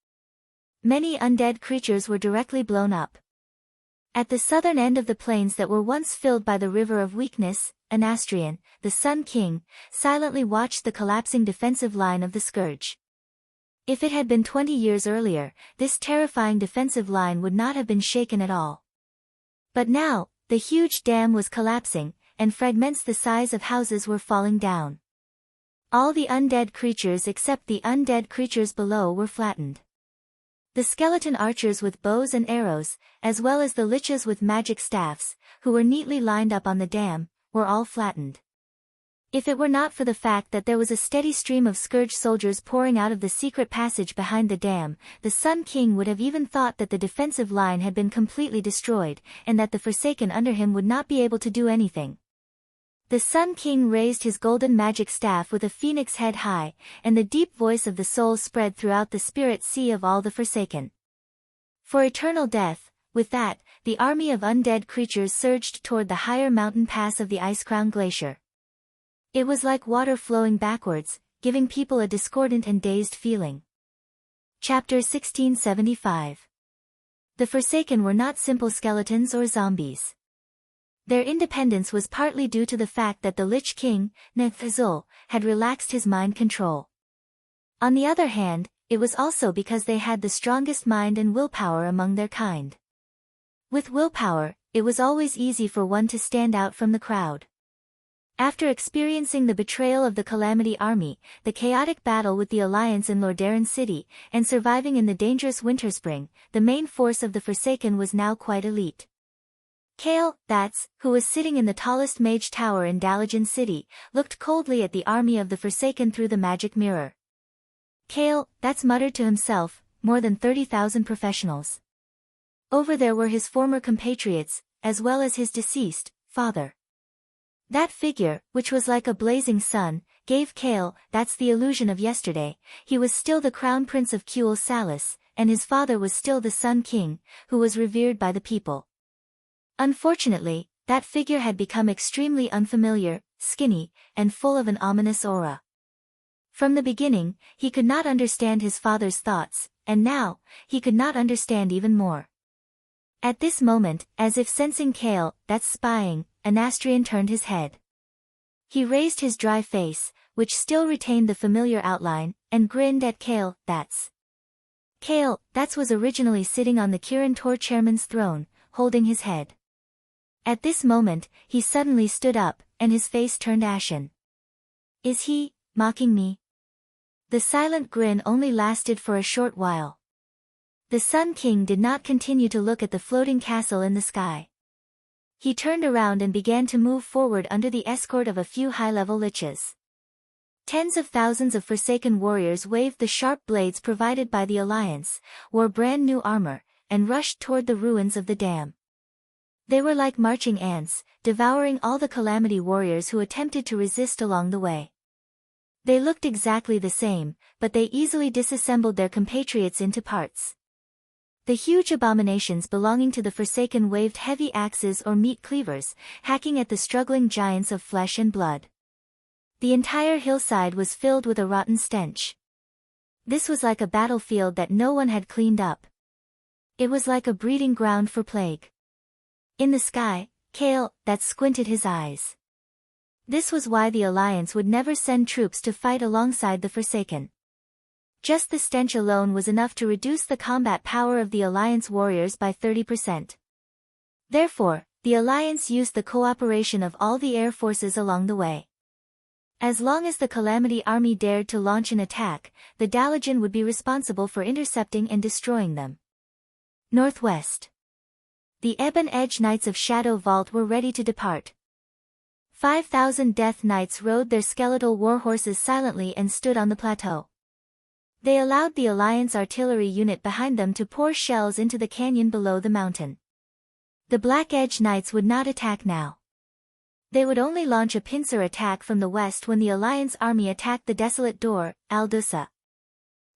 Many undead creatures were directly blown up. At the southern end of the plains that were once filled by the River of Weakness, Anastrian, the Sun King, silently watched the collapsing defensive line of the Scourge. If it had been 20 years earlier, this terrifying defensive line would not have been shaken at all. But now, the huge dam was collapsing, and fragments the size of houses were falling down. All the undead creatures except the undead creatures below were flattened. The skeleton archers with bows and arrows, as well as the liches with magic staffs, who were neatly lined up on the dam, were all flattened. If it were not for the fact that there was a steady stream of Scourge soldiers pouring out of the secret passage behind the dam, the Sun King would have even thought that the defensive line had been completely destroyed, and that the Forsaken under him would not be able to do anything. The Sun King raised his golden magic staff with a phoenix head high, and the deep voice of the soul spread throughout the spirit sea of all the Forsaken. For eternal death, with that, the army of undead creatures surged toward the higher mountain pass of the Icecrown Glacier. It was like water flowing backwards, giving people a discordant and dazed feeling. Chapter 1675. The Forsaken were not simple skeletons or zombies. Their independence was partly due to the fact that the Lich King, Nethazul, had relaxed his mind control. On the other hand, it was also because they had the strongest mind and willpower among their kind. With willpower, it was always easy for one to stand out from the crowd. After experiencing the betrayal of the Calamity Army, the chaotic battle with the Alliance in Lordaeron City, and surviving in the dangerous Winterspring, the main force of the Forsaken was now quite elite. Kale, that's, who was sitting in the tallest mage tower in Dalajan City, looked coldly at the army of the Forsaken through the magic mirror. Kale, that's muttered to himself, more than 30,000 professionals. Over there were his former compatriots, as well as his deceased father. That figure, which was like a blazing sun, gave Kale, that's the illusion of yesterday, he was still the crown prince of Kuel Salis, and his father was still the Sun King, who was revered by the people. Unfortunately, that figure had become extremely unfamiliar, skinny, and full of an ominous aura. From the beginning, he could not understand his father's thoughts, and now, he could not understand even more. At this moment, as if sensing Kale, that's spying, Anastrian turned his head. He raised his dry face, which still retained the familiar outline, and grinned at Kale, that's. Kale, that's was originally sitting on the Kirin Tor chairman's throne, holding his head. At this moment, he suddenly stood up, and his face turned ashen. Is he, mocking me? The silent grin only lasted for a short while. The Sun King did not continue to look at the floating castle in the sky. He turned around and began to move forward under the escort of a few high-level liches. Tens of thousands of Forsaken warriors waved the sharp blades provided by the Alliance, wore brand new armor, and rushed toward the ruins of the dam. They were like marching ants, devouring all the Calamity warriors who attempted to resist along the way. They looked exactly the same, but they easily disassembled their compatriots into parts. The huge abominations belonging to the Forsaken waved heavy axes or meat cleavers, hacking at the struggling giants of flesh and blood. The entire hillside was filled with a rotten stench. This was like a battlefield that no one had cleaned up. It was like a breeding ground for plague. In the sky, Kale, that squinted his eyes. This was why the Alliance would never send troops to fight alongside the Forsaken. Just the stench alone was enough to reduce the combat power of the Alliance warriors by 30%. Therefore, the Alliance used the cooperation of all the air forces along the way. As long as the Calamity army dared to launch an attack, the Dalajan would be responsible for intercepting and destroying them. Northwest. The Ebon Edge Knights of Shadow Vault were ready to depart. 5,000 Death Knights rode their skeletal warhorses silently and stood on the plateau. They allowed the Alliance artillery unit behind them to pour shells into the canyon below the mountain. The Black Edge Knights would not attack now. They would only launch a pincer attack from the west when the Alliance army attacked the desolate door, Aldusa.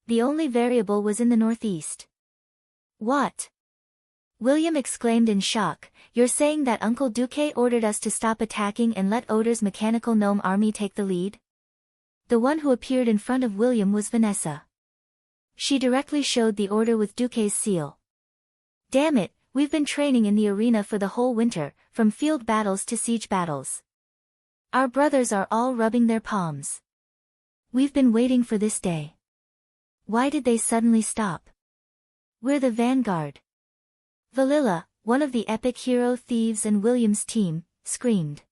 The only variable was in the northeast. What? William exclaimed in shock, you're saying that Uncle Duque ordered us to stop attacking and let Odor's mechanical gnome army take the lead? The one who appeared in front of William was Vanessa. She directly showed the order with Duque's seal. Damn it, we've been training in the arena for the whole winter, from field battles to siege battles. Our brothers are all rubbing their palms. We've been waiting for this day. Why did they suddenly stop? We're the vanguard. Valilla, one of the epic hero thieves and William's team, screamed.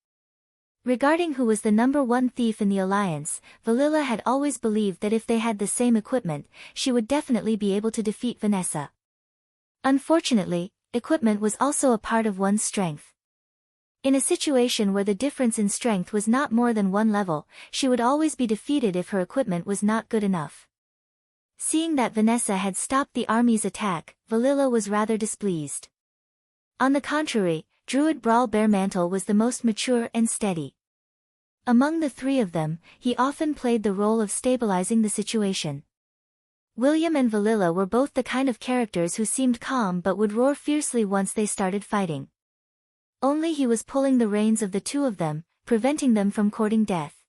Regarding who was the #1 thief in the Alliance, Valilla had always believed that if they had the same equipment, she would definitely be able to defeat Vanessa. Unfortunately, equipment was also a part of one's strength. In a situation where the difference in strength was not more than one level, she would always be defeated if her equipment was not good enough. Seeing that Vanessa had stopped the army's attack, Valilla was rather displeased. On the contrary, Druid Brawl Baremantle was the most mature and steady. Among the three of them, he often played the role of stabilizing the situation. William and Valilla were both the kind of characters who seemed calm but would roar fiercely once they started fighting. Only he was pulling the reins of the two of them, preventing them from courting death.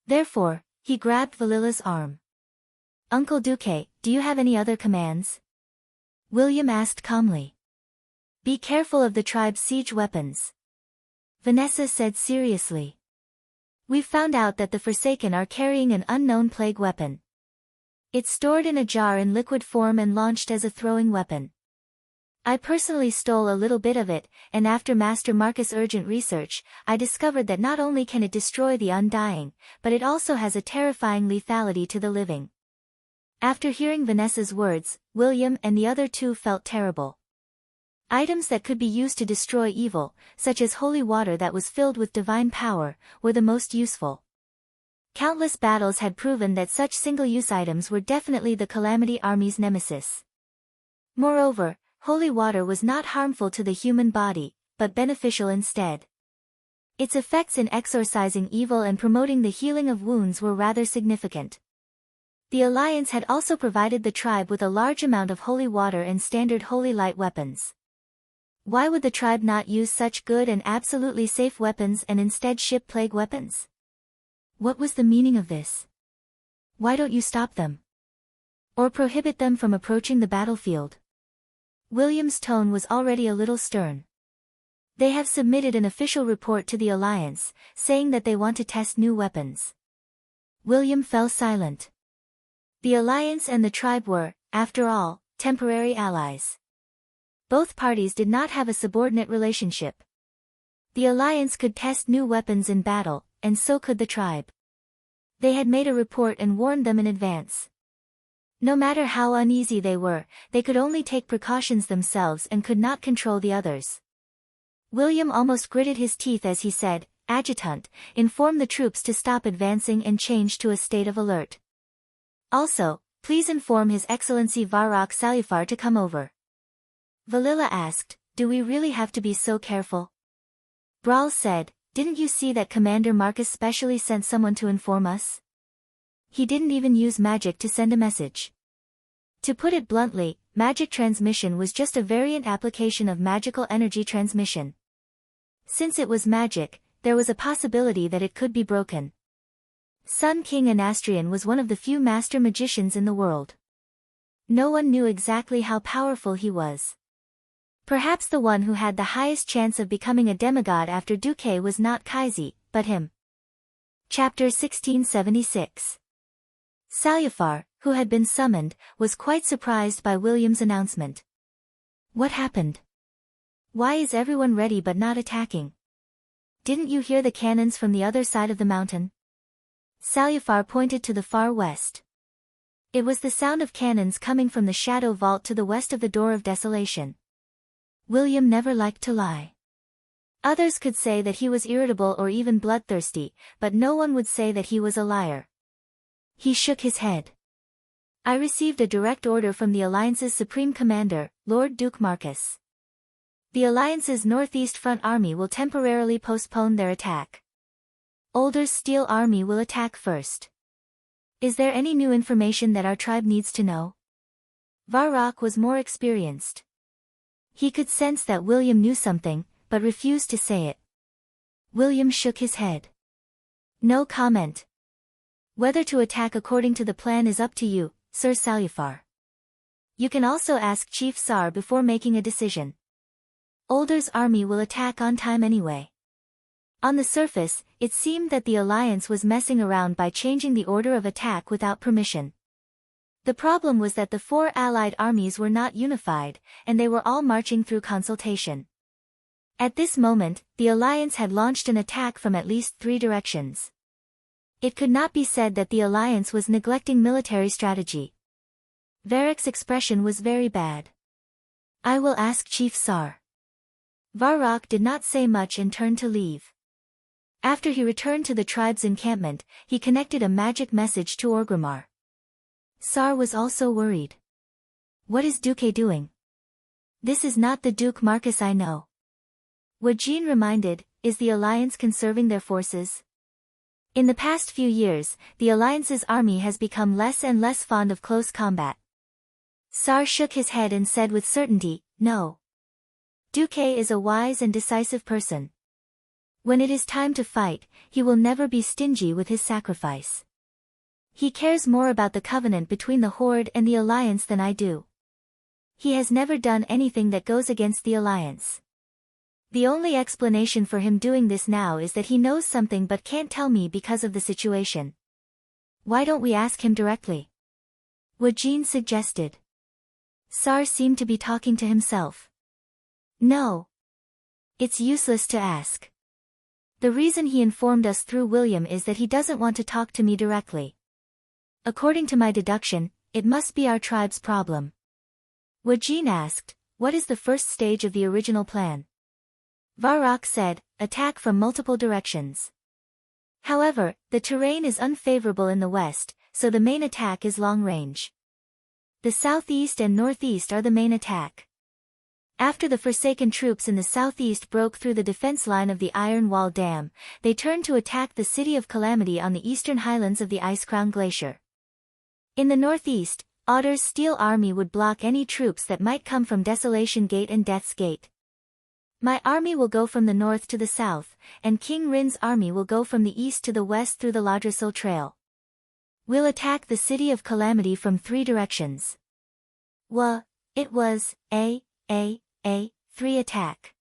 Therefore, he grabbed Valilla's arm. Uncle Duque, do you have any other commands? William asked calmly. Be careful of the tribe's siege weapons. Vanessa said seriously. We've found out that the Forsaken are carrying an unknown plague weapon. It's stored in a jar in liquid form and launched as a throwing weapon. I personally stole a little bit of it, and after Master Marcus' urgent research, I discovered that not only can it destroy the undying, but it also has a terrifying lethality to the living. After hearing Vanessa's words, William and the other two felt terrible. Items that could be used to destroy evil, such as holy water that was filled with divine power, were the most useful. Countless battles had proven that such single-use items were definitely the Calamity Army's nemesis. Moreover, holy water was not harmful to the human body, but beneficial instead. Its effects in exorcising evil and promoting the healing of wounds were rather significant. The alliance had also provided the tribe with a large amount of holy water and standard holy light weapons. Why would the tribe not use such good and absolutely safe weapons and instead ship plague weapons? What was the meaning of this? Why don't you stop them? Or prohibit them from approaching the battlefield? William's tone was already a little stern. They have submitted an official report to the alliance, saying that they want to test new weapons. William fell silent. The alliance and the tribe were, after all, temporary allies. Both parties did not have a subordinate relationship. The alliance could test new weapons in battle, and so could the tribe. They had made a report and warned them in advance. No matter how uneasy they were, they could only take precautions themselves and could not control the others. William almost gritted his teeth as he said, "Adjutant, inform the troops to stop advancing and change to a state of alert. Also, please inform His Excellency Varrock Salufar to come over." Valilla asked, "Do we really have to be so careful?" Brawl said, "Didn't you see that Commander Marcus specially sent someone to inform us? He didn't even use magic to send a message." To put it bluntly, magic transmission was just a variant application of magical energy transmission. Since it was magic, there was a possibility that it could be broken. Sun King Anastrian was one of the few master magicians in the world. No one knew exactly how powerful he was. Perhaps the one who had the highest chance of becoming a demigod after Duque was not Kaisi, but him. Chapter 1676. Salufar, who had been summoned, was quite surprised by William's announcement. "What happened? Why is everyone ready but not attacking? Didn't you hear the cannons from the other side of the mountain?" Salufar pointed to the far west. It was the sound of cannons coming from the shadow vault to the west of the Door of Desolation. William never liked to lie. Others could say that he was irritable or even bloodthirsty, but no one would say that he was a liar. He shook his head. "I received a direct order from the Alliance's Supreme Commander, Lord Duke Marcus. The Alliance's Northeast Front Army will temporarily postpone their attack. Older's Steel Army will attack first. Is there any new information that our tribe needs to know?" Varrock was more experienced. He could sense that William knew something, but refused to say it. William shook his head. "No comment. Whether to attack according to the plan is up to you, Sir Salufar. You can also ask Chief Sar before making a decision. Older's army will attack on time anyway." On the surface, it seemed that the alliance was messing around by changing the order of attack without permission. The problem was that the four allied armies were not unified, and they were all marching through consultation. At this moment, the alliance had launched an attack from at least 3 directions. It could not be said that the alliance was neglecting military strategy. Varrick's expression was very bad. "I will ask Chief Sar." Varrock did not say much and turned to leave. After he returned to the tribe's encampment, he connected a magic message to Orgrimmar. Sar was also worried. "What is Duque doing? This is not the Duke Marcus I know." Wajin reminded, "Is the Alliance conserving their forces?" In the past few years, the Alliance's army has become less and less fond of close combat. Sar shook his head and said with certainty, "No. Duque is a wise and decisive person. When it is time to fight, he will never be stingy with his sacrifice. He cares more about the covenant between the Horde and the Alliance than I do. He has never done anything that goes against the Alliance. The only explanation for him doing this now is that he knows something but can't tell me because of the situation. Why don't we ask him directly?" Wajin suggested. Sar seemed to be talking to himself. "No. It's useless to ask. The reason he informed us through William is that he doesn't want to talk to me directly. According to my deduction, it must be our tribe's problem." Wajin asked, "What is the first stage of the original plan?" Varrock said, "Attack from multiple directions. However, the terrain is unfavorable in the west, so the main attack is long range. The southeast and northeast are the main attack. After the Forsaken troops in the southeast broke through the defense line of the Iron Wall Dam, they turned to attack the City of Calamity on the eastern highlands of the Ice-Crown Glacier. In the northeast, Otter's Steel Army would block any troops that might come from Desolation Gate and Death's Gate. My army will go from the north to the south, and King Rin's army will go from the east to the west through the Ladrasil Trail. We'll attack the City of Calamity from 3 directions. It was, 3 attack.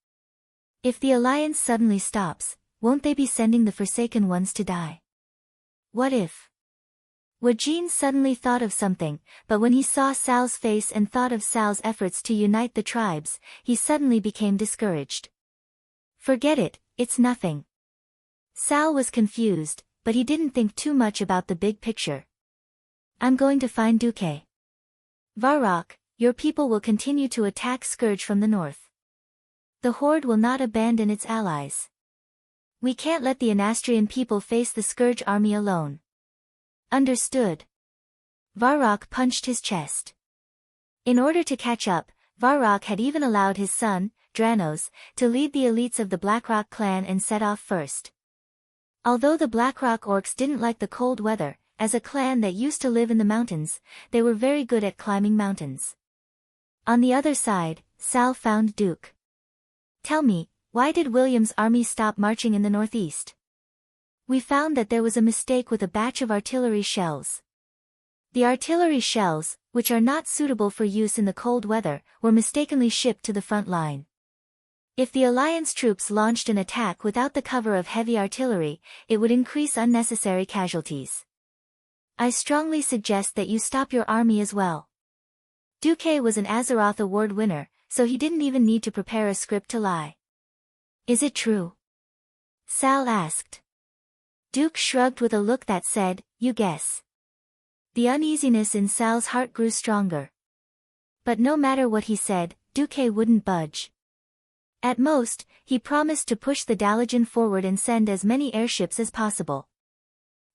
If the Alliance suddenly stops, won't they be sending the Forsaken ones to die? What if? Wajin suddenly thought of something, but when he saw Sal's face and thought of Sal's efforts to unite the tribes, he suddenly became discouraged. Forget it, it's nothing. Sal was confused, but he didn't think too much about the big picture. I'm going to find Duque. Varrock, your people will continue to attack Scourge from the north. The Horde will not abandon its allies. We can't let the Anastrian people face the Scourge army alone. Understood. Varrock punched his chest. In order to catch up, Varrock had even allowed his son, Dranos, to lead the elites of the Blackrock clan and set off first. Although the Blackrock orcs didn't like the cold weather, as a clan that used to live in the mountains, they were very good at climbing mountains. On the other side, Sal found Duke. Tell me, why did William's army stop marching in the northeast? We found that there was a mistake with a batch of artillery shells. The artillery shells, which are not suitable for use in the cold weather, were mistakenly shipped to the front line. If the Alliance troops launched an attack without the cover of heavy artillery, it would increase unnecessary casualties. I strongly suggest that you stop your army as well. Duque was an Azeroth Award winner, so he didn't even need to prepare a script to lie. Is it true? Sal asked. Duke shrugged with a look that said, you guess. The uneasiness in Sal's heart grew stronger. But no matter what he said, Duque wouldn't budge. At most, he promised to push the Dalajan forward and send as many airships as possible.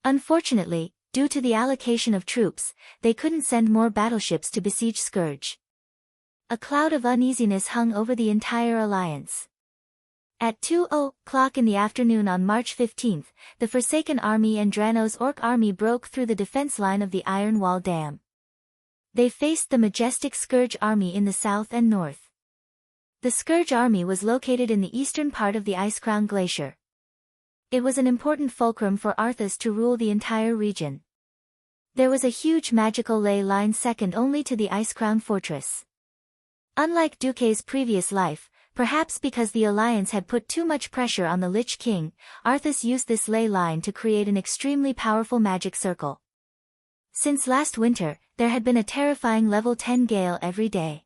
Unfortunately, due to the allocation of troops, they couldn't send more battleships to besiege Scourge. A cloud of uneasiness hung over the entire alliance. At 2:00 in the afternoon on March 15, the Forsaken army and Dranos' orc army broke through the defense line of the Iron Wall Dam. They faced the majestic Scourge army in the south and north. The Scourge army was located in the eastern part of the Ice-Crown Glacier. It was an important fulcrum for Arthas to rule the entire region. There was a huge magical ley line second only to the Ice-Crown fortress. Unlike Duque's previous life, perhaps because the Alliance had put too much pressure on the Lich King, Arthas used this ley line to create an extremely powerful magic circle. Since last winter, there had been a terrifying level 10 gale every day.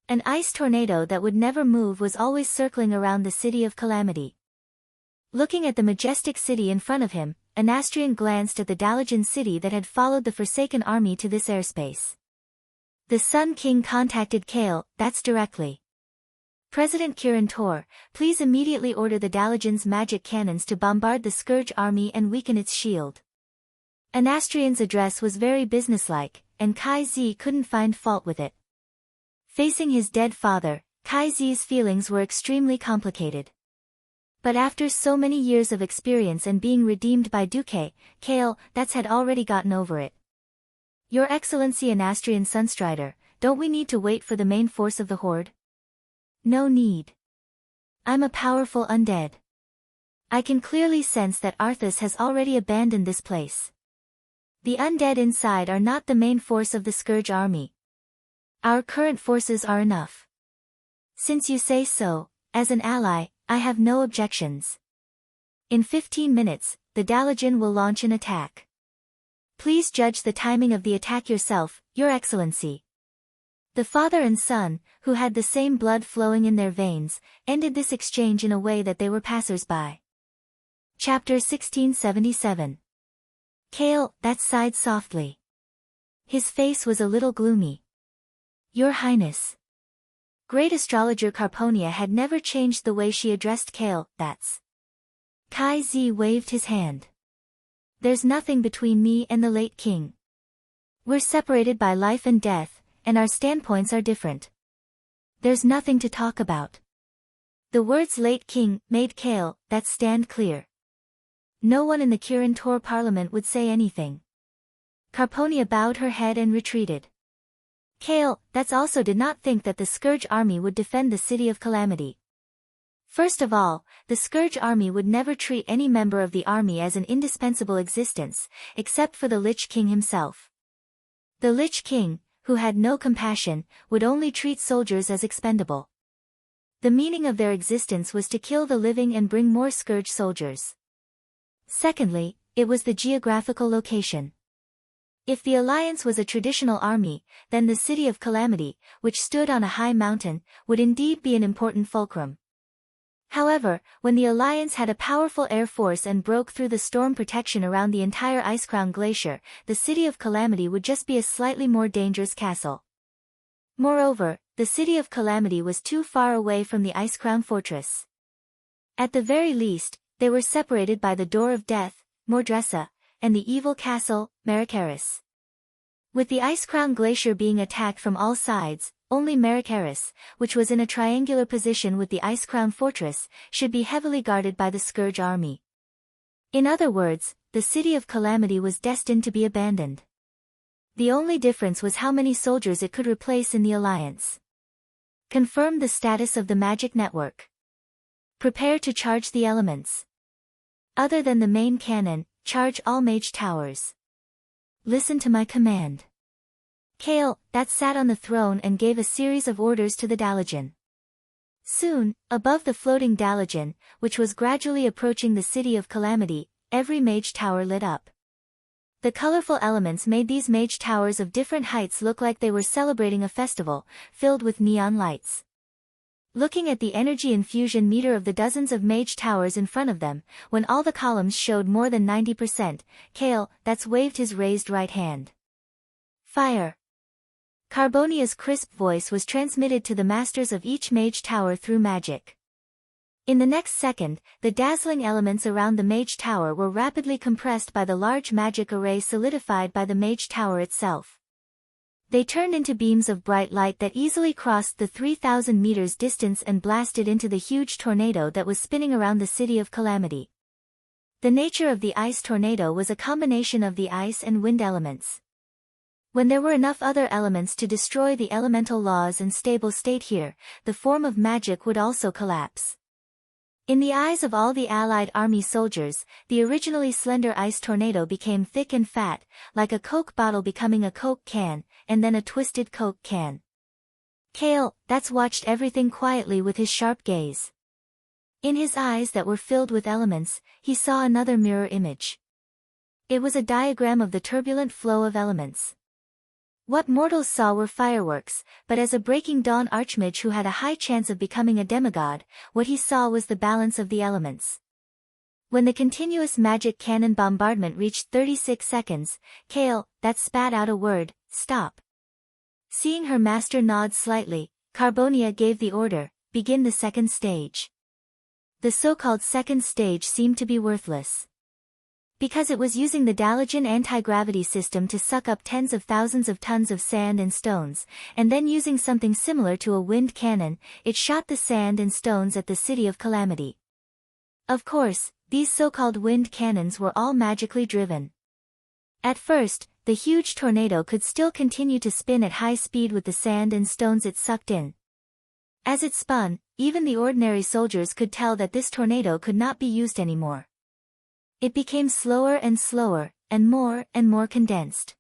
An ice tornado that would never move was always circling around the City of Calamity. Looking at the majestic city in front of him, Anastrian glanced at the Dalajan city that had followed the Forsaken army to this airspace. The Sun King contacted Kale, that's directly. President Kirin Tor, please immediately order the Dalajan's magic cannons to bombard the Scourge army and weaken its shield. Anastrian's address was very businesslike, and Kai Zi couldn't find fault with it. Facing his dead father, Kai Zi's feelings were extremely complicated. But after so many years of experience and being redeemed by Duque, Kale, that's had already gotten over it. Your Excellency Anastrian Sunstrider, don't we need to wait for the main force of the Horde? No need. I'm a powerful undead. I can clearly sense that Arthas has already abandoned this place. The undead inside are not the main force of the Scourge army. Our current forces are enough. Since you say so, as an ally, I have no objections. In 15 minutes, the Dalajan will launch an attack. Please judge the timing of the attack yourself, Your Excellency. The father and son, who had the same blood flowing in their veins, ended this exchange in a way that they were passers-by. Chapter 1677. Kale, that sighed softly. His face was a little gloomy. Your Highness. Great Astrologer Carponia had never changed the way she addressed Kale, that's. Kai Zi waved his hand. There's nothing between me and the late king. We're separated by life and death, and our standpoints are different. There's nothing to talk about. The words late king made Kale, that stand clear. No one in the Kirin Tor parliament would say anything. Carponia bowed her head and retreated. Kale, that's also did not think that the Scourge army would defend the City of Calamity. First of all, the Scourge army would never treat any member of the army as an indispensable existence, except for the Lich King himself. The Lich King, who had no compassion, would only treat soldiers as expendable. The meaning of their existence was to kill the living and bring more Scourge soldiers. Secondly, it was the geographical location. If the Alliance was a traditional army, then the City of Calamity, which stood on a high mountain, would indeed be an important fulcrum. However, when the Alliance had a powerful air force and broke through the storm protection around the entire Icecrown Glacier, the City of Calamity would just be a slightly more dangerous castle. Moreover, the City of Calamity was too far away from the Icecrown Fortress. At the very least, they were separated by the Door of Death, Mordressa, and the evil castle, Maricaris. With the Icecrown Glacier being attacked from all sides, only Maricaris, which was in a triangular position with the Icecrown Fortress, should be heavily guarded by the Scourge army. In other words, the City of Calamity was destined to be abandoned. The only difference was how many soldiers it could replace in the Alliance. Confirm the status of the magic network. Prepare to charge the elements. Other than the main cannon, charge all mage towers. Listen to my command. Kale, that sat on the throne and gave a series of orders to the Dalajan. Soon, above the floating Dalajan, which was gradually approaching the City of Calamity, every mage tower lit up. The colorful elements made these mage towers of different heights look like they were celebrating a festival, filled with neon lights. Looking at the energy infusion meter of the dozens of mage towers in front of them, when all the columns showed more than 90%, Kale, that's waved his raised right hand. Fire! Carbonia's crisp voice was transmitted to the masters of each mage tower through magic. In the next second, the dazzling elements around the mage tower were rapidly compressed by the large magic array solidified by the mage tower itself. They turned into beams of bright light that easily crossed the 3,000 meters distance and blasted into the huge tornado that was spinning around the City of Calamity. The nature of the ice tornado was a combination of the ice and wind elements. When there were enough other elements to destroy the elemental laws and stable state here, the form of magic would also collapse. In the eyes of all the allied army soldiers, the originally slender ice tornado became thick and fat, like a Coke bottle becoming a Coke can, and then a twisted Coke can. Kale, that's watched everything quietly with his sharp gaze. In his eyes that were filled with elements, he saw another mirror image. It was a diagram of the turbulent flow of elements. What mortals saw were fireworks, but as a breaking dawn archmage who had a high chance of becoming a demigod, what he saw was the balance of the elements. When the continuous magic cannon bombardment reached 36 seconds, Kale, that spat out a word, stop. Seeing her master nod slightly, Carbonia gave the order, begin the second stage. The so-called second stage seemed to be worthless. Because it was using the Dalajan anti-gravity system to suck up tens of thousands of tons of sand and stones, and then using something similar to a wind cannon, it shot the sand and stones at the City of Calamity. Of course, these so-called wind cannons were all magically driven. At first, the huge tornado could still continue to spin at high speed with the sand and stones it sucked in. As it spun, even the ordinary soldiers could tell that this tornado could not be used anymore. It became slower and slower, and more condensed.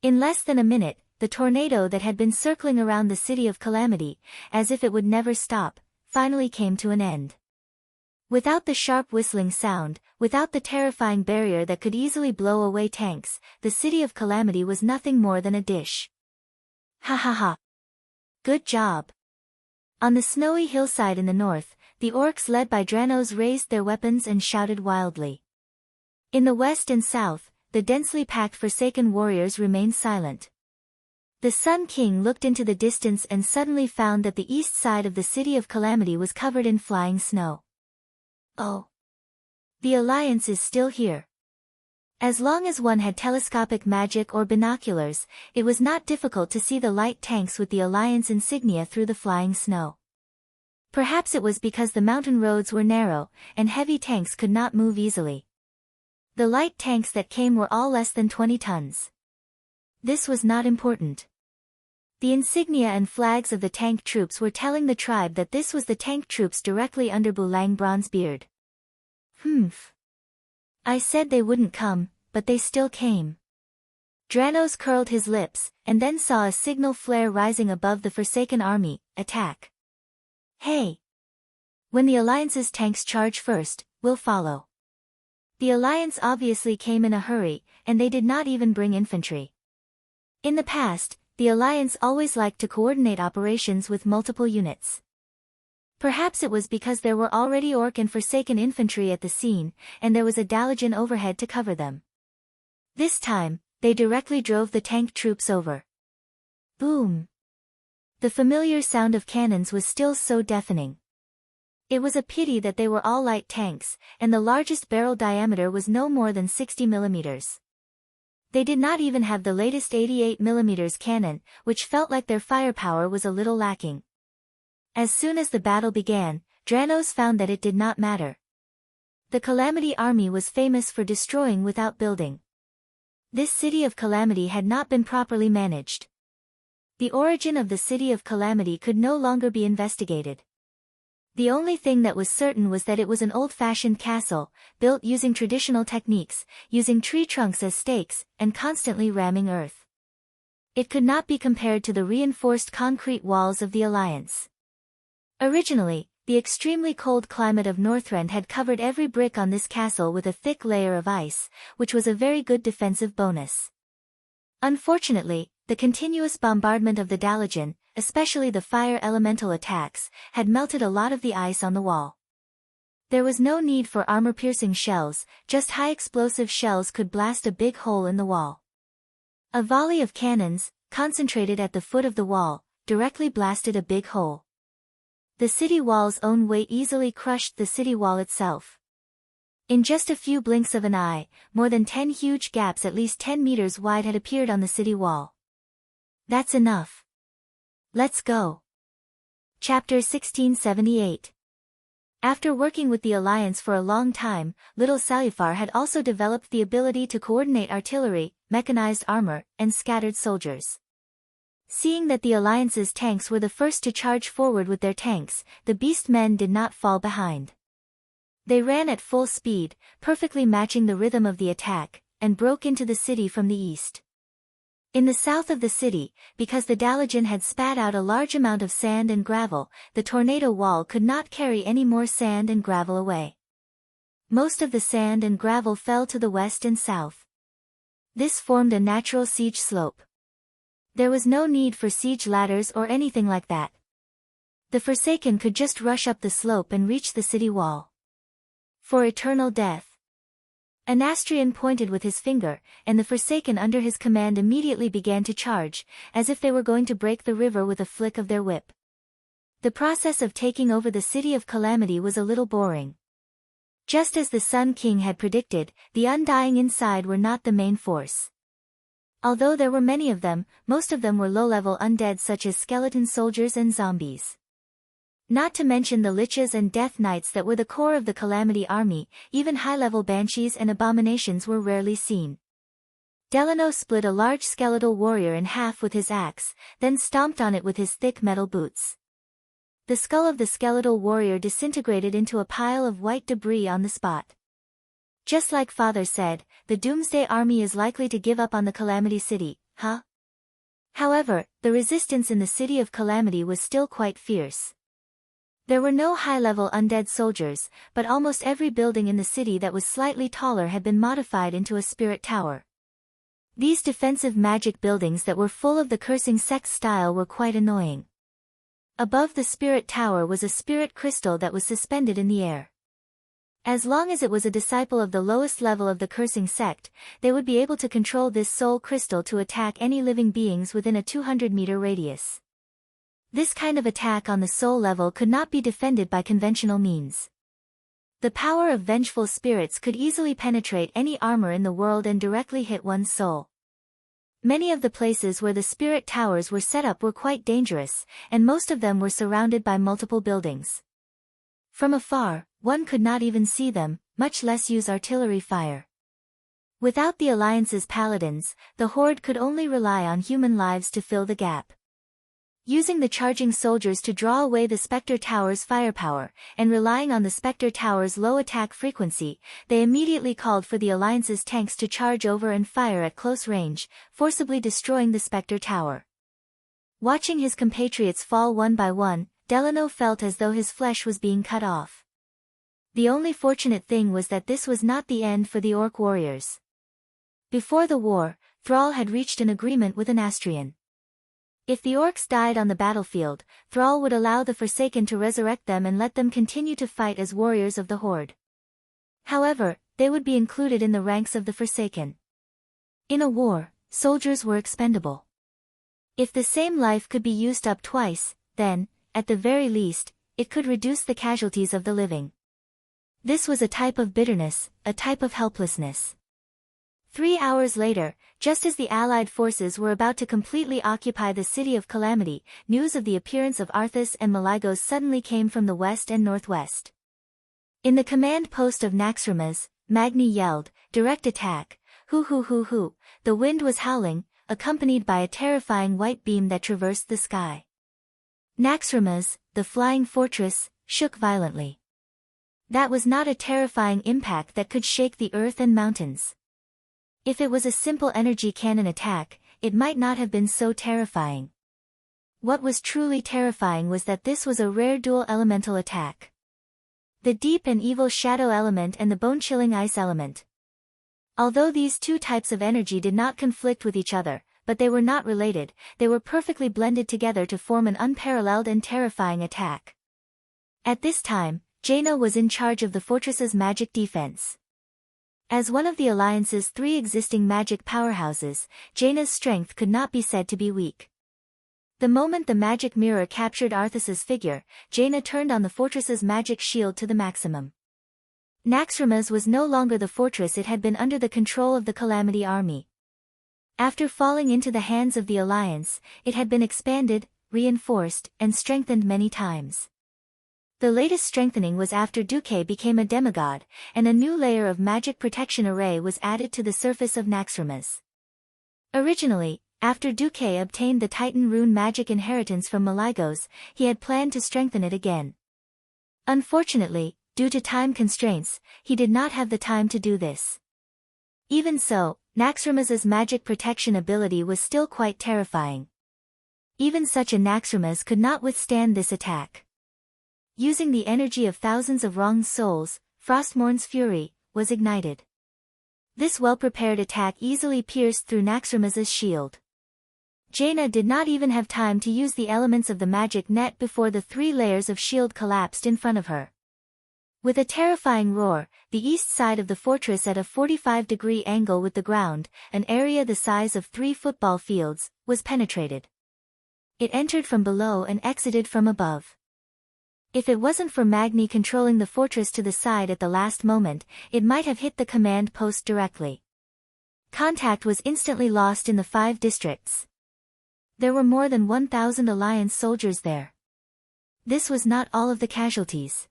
In less than a minute, the tornado that had been circling around the City of Calamity, as if it would never stop, finally came to an end. Without the sharp whistling sound, without the terrifying barrier that could easily blow away tanks, the City of Calamity was nothing more than a dish. Ha ha ha. Good job. On the snowy hillside in the north, the orcs led by Dranos raised their weapons and shouted wildly. In the west and south, the densely packed Forsaken warriors remained silent. The Sun King looked into the distance and suddenly found that the east side of the City of Calamity was covered in flying snow. Oh! The Alliance is still here. As long as one had telescopic magic or binoculars, it was not difficult to see the light tanks with the Alliance insignia through the flying snow. Perhaps it was because the mountain roads were narrow, and heavy tanks could not move easily. The light tanks that came were all less than 20 tons. This was not important. The insignia and flags of the tank troops were telling the tribe that this was the tank troops directly under Bulang Bronzebeard. I said they wouldn't come, but they still came. Dranos curled his lips, and then saw a signal flare rising above the Forsaken army. Attack. Hey! When the Alliance's tanks charge first, we'll follow. The Alliance obviously came in a hurry, and they did not even bring infantry. In the past, the Alliance always liked to coordinate operations with multiple units. Perhaps it was because there were already Orc and Forsaken infantry at the scene, and there was a Dalajan overhead to cover them. This time, they directly drove the tank troops over. Boom! The familiar sound of cannons was still so deafening. It was a pity that they were all light tanks, and the largest barrel diameter was no more than 60 millimeters. They did not even have the latest 88 millimeters cannon, which felt like their firepower was a little lacking. As soon as the battle began, Dranos found that it did not matter. The Calamity army was famous for destroying without building. This city of Calamity had not been properly managed. The origin of the city of Calamity could no longer be investigated. The only thing that was certain was that it was an old-fashioned castle, built using traditional techniques, using tree trunks as stakes, and constantly ramming earth. It could not be compared to the reinforced concrete walls of the Alliance. Originally, the extremely cold climate of Northrend had covered every brick on this castle with a thick layer of ice, which was a very good defensive bonus. Unfortunately, the continuous bombardment of the Dalajan, especially the fire elemental attacks, had melted a lot of the ice on the wall. There was no need for armor-piercing shells, just high-explosive shells could blast a big hole in the wall. A volley of cannons, concentrated at the foot of the wall, directly blasted a big hole. The city wall's own weight easily crushed the city wall itself. In just a few blinks of an eye, more than 10 huge gaps at least 10 meters wide had appeared on the city wall. That's enough. Let's go. Chapter 1678. After working with the Alliance for a long time, little Salufar had also developed the ability to coordinate artillery, mechanized armor, and scattered soldiers. Seeing that the Alliance's tanks were the first to charge forward with their tanks, the beast men did not fall behind. They ran at full speed, perfectly matching the rhythm of the attack, and broke into the city from the east. In the south of the city, because the Dalajan had spat out a large amount of sand and gravel, the tornado wall could not carry any more sand and gravel away. Most of the sand and gravel fell to the west and south. This formed a natural siege slope. There was no need for siege ladders or anything like that. The Forsaken could just rush up the slope and reach the city wall. For eternal death. Anastrian pointed with his finger, and the Forsaken under his command immediately began to charge, as if they were going to break the river with a flick of their whip. The process of taking over the city of Calamity was a little boring. Just as the Sun King had predicted, the Undying inside were not the main force. Although there were many of them, most of them were low-level undead such as skeleton soldiers and zombies. Not to mention the Liches and Death Knights that were the core of the Calamity army, even high-level banshees and abominations were rarely seen. Delano split a large skeletal warrior in half with his axe, then stomped on it with his thick metal boots. The skull of the skeletal warrior disintegrated into a pile of white debris on the spot. Just like Father said, the Doomsday army is likely to give up on the Calamity City, huh? However, the resistance in the city of Calamity was still quite fierce. There were no high-level undead soldiers, but almost every building in the city that was slightly taller had been modified into a spirit tower. These defensive magic buildings that were full of the cursing sex style were quite annoying. Above the spirit tower was a spirit crystal that was suspended in the air. As long as it was a disciple of the lowest level of the cursing sect, they would be able to control this soul crystal to attack any living beings within a 200-meter radius. This kind of attack on the soul level could not be defended by conventional means. The power of vengeful spirits could easily penetrate any armor in the world and directly hit one's soul. Many of the places where the spirit towers were set up were quite dangerous, and most of them were surrounded by multiple buildings. From afar, one could not even see them, much less use artillery fire. Without the Alliance's paladins, the Horde could only rely on human lives to fill the gap. Using the charging soldiers to draw away the Spectre Tower's firepower, and relying on the Spectre Tower's low attack frequency, they immediately called for the Alliance's tanks to charge over and fire at close range, forcibly destroying the Spectre Tower. Watching his compatriots fall one by one, Delano felt as though his flesh was being cut off. The only fortunate thing was that this was not the end for the Orc warriors. Before the war, Thrall had reached an agreement with an Astrian. If the Orcs died on the battlefield, Thrall would allow the Forsaken to resurrect them and let them continue to fight as warriors of the Horde. However, they would be included in the ranks of the Forsaken. In a war, soldiers were expendable. If the same life could be used up twice, then, at the very least, it could reduce the casualties of the living. This was a type of bitterness, a type of helplessness. 3 hours later, just as the Allied forces were about to completely occupy the City of Calamity, news of the appearance of Arthas and Malygos suddenly came from the west and northwest. In the command post of Naxxramas, Magni yelled, "Direct attack, hoo hoo hoo hoo." The wind was howling, accompanied by a terrifying white beam that traversed the sky. Naxxramas, the flying fortress, shook violently. That was not a terrifying impact that could shake the earth and mountains. If it was a simple energy cannon attack, it might not have been so terrifying. What was truly terrifying was that this was a rare dual elemental attack. The deep and evil shadow element and the bone-chilling ice element. Although these two types of energy did not conflict with each other, but they were not related, they were perfectly blended together to form an unparalleled and terrifying attack. At this time, Jaina was in charge of the fortress's magic defense. As one of the Alliance's 3 existing magic powerhouses, Jaina's strength could not be said to be weak. The moment the magic mirror captured Arthas's figure, Jaina turned on the fortress's magic shield to the maximum. Naxxramas was no longer the fortress it had been under the control of the Calamity Army. After falling into the hands of the Alliance, it had been expanded, reinforced, and strengthened many times. The latest strengthening was after Duque became a demigod, and a new layer of magic protection array was added to the surface of Naxxramas. Originally, after Duque obtained the Titan rune magic inheritance from Malygos, he had planned to strengthen it again. Unfortunately, due to time constraints, he did not have the time to do this. Even so, Naxxramas's magic protection ability was still quite terrifying. Even such a Naxxramas could not withstand this attack. Using the energy of thousands of wronged souls, Frostmourn's fury was ignited. This well-prepared attack easily pierced through Naxxramas's shield. Jaina did not even have time to use the elements of the magic net before the 3 layers of shield collapsed in front of her. With a terrifying roar, the east side of the fortress at a 45-degree angle with the ground, an area the size of 3 football fields, was penetrated. It entered from below and exited from above. If it wasn't for Magni controlling the fortress to the side at the last moment, it might have hit the command post directly. Contact was instantly lost in the 5 districts. There were more than 1,000 Alliance soldiers there. This was not all of the casualties.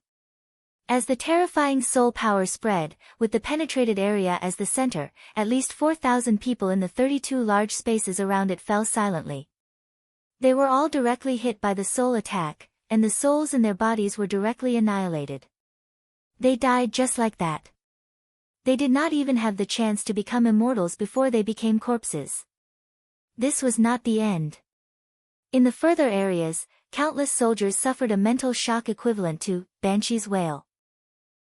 As the terrifying soul power spread, with the penetrated area as the center, at least 4,000 people in the 32 large spaces around it fell silently. They were all directly hit by the soul attack, and the souls in their bodies were directly annihilated. They died just like that. They did not even have the chance to become immortals before they became corpses. This was not the end. In the further areas, countless soldiers suffered a mental shock equivalent to Banshee's wail.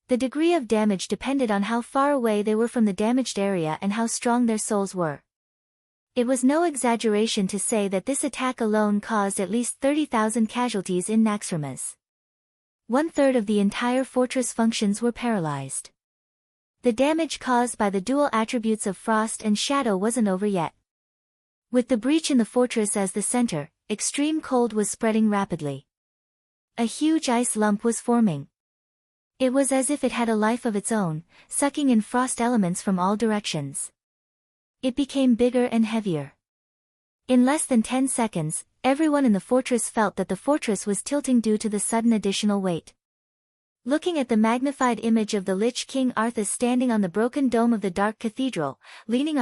The degree of damage depended on how far away they were from the damaged area and how strong their souls were. It was no exaggeration to say that this attack alone caused at least 30,000 casualties in Naxxramas. 1/3 of the entire fortress functions were paralyzed. The damage caused by the dual attributes of frost and shadow wasn't over yet. With the breach in the fortress as the center, extreme cold was spreading rapidly. A huge ice lump was forming. It was as if it had a life of its own, sucking in frost elements from all directions. It became bigger and heavier. In less than 10 seconds, everyone in the fortress felt that the fortress was tilting due to the sudden additional weight. Looking at the magnified image of the Lich King Arthas standing on the broken dome of the dark cathedral, leaning on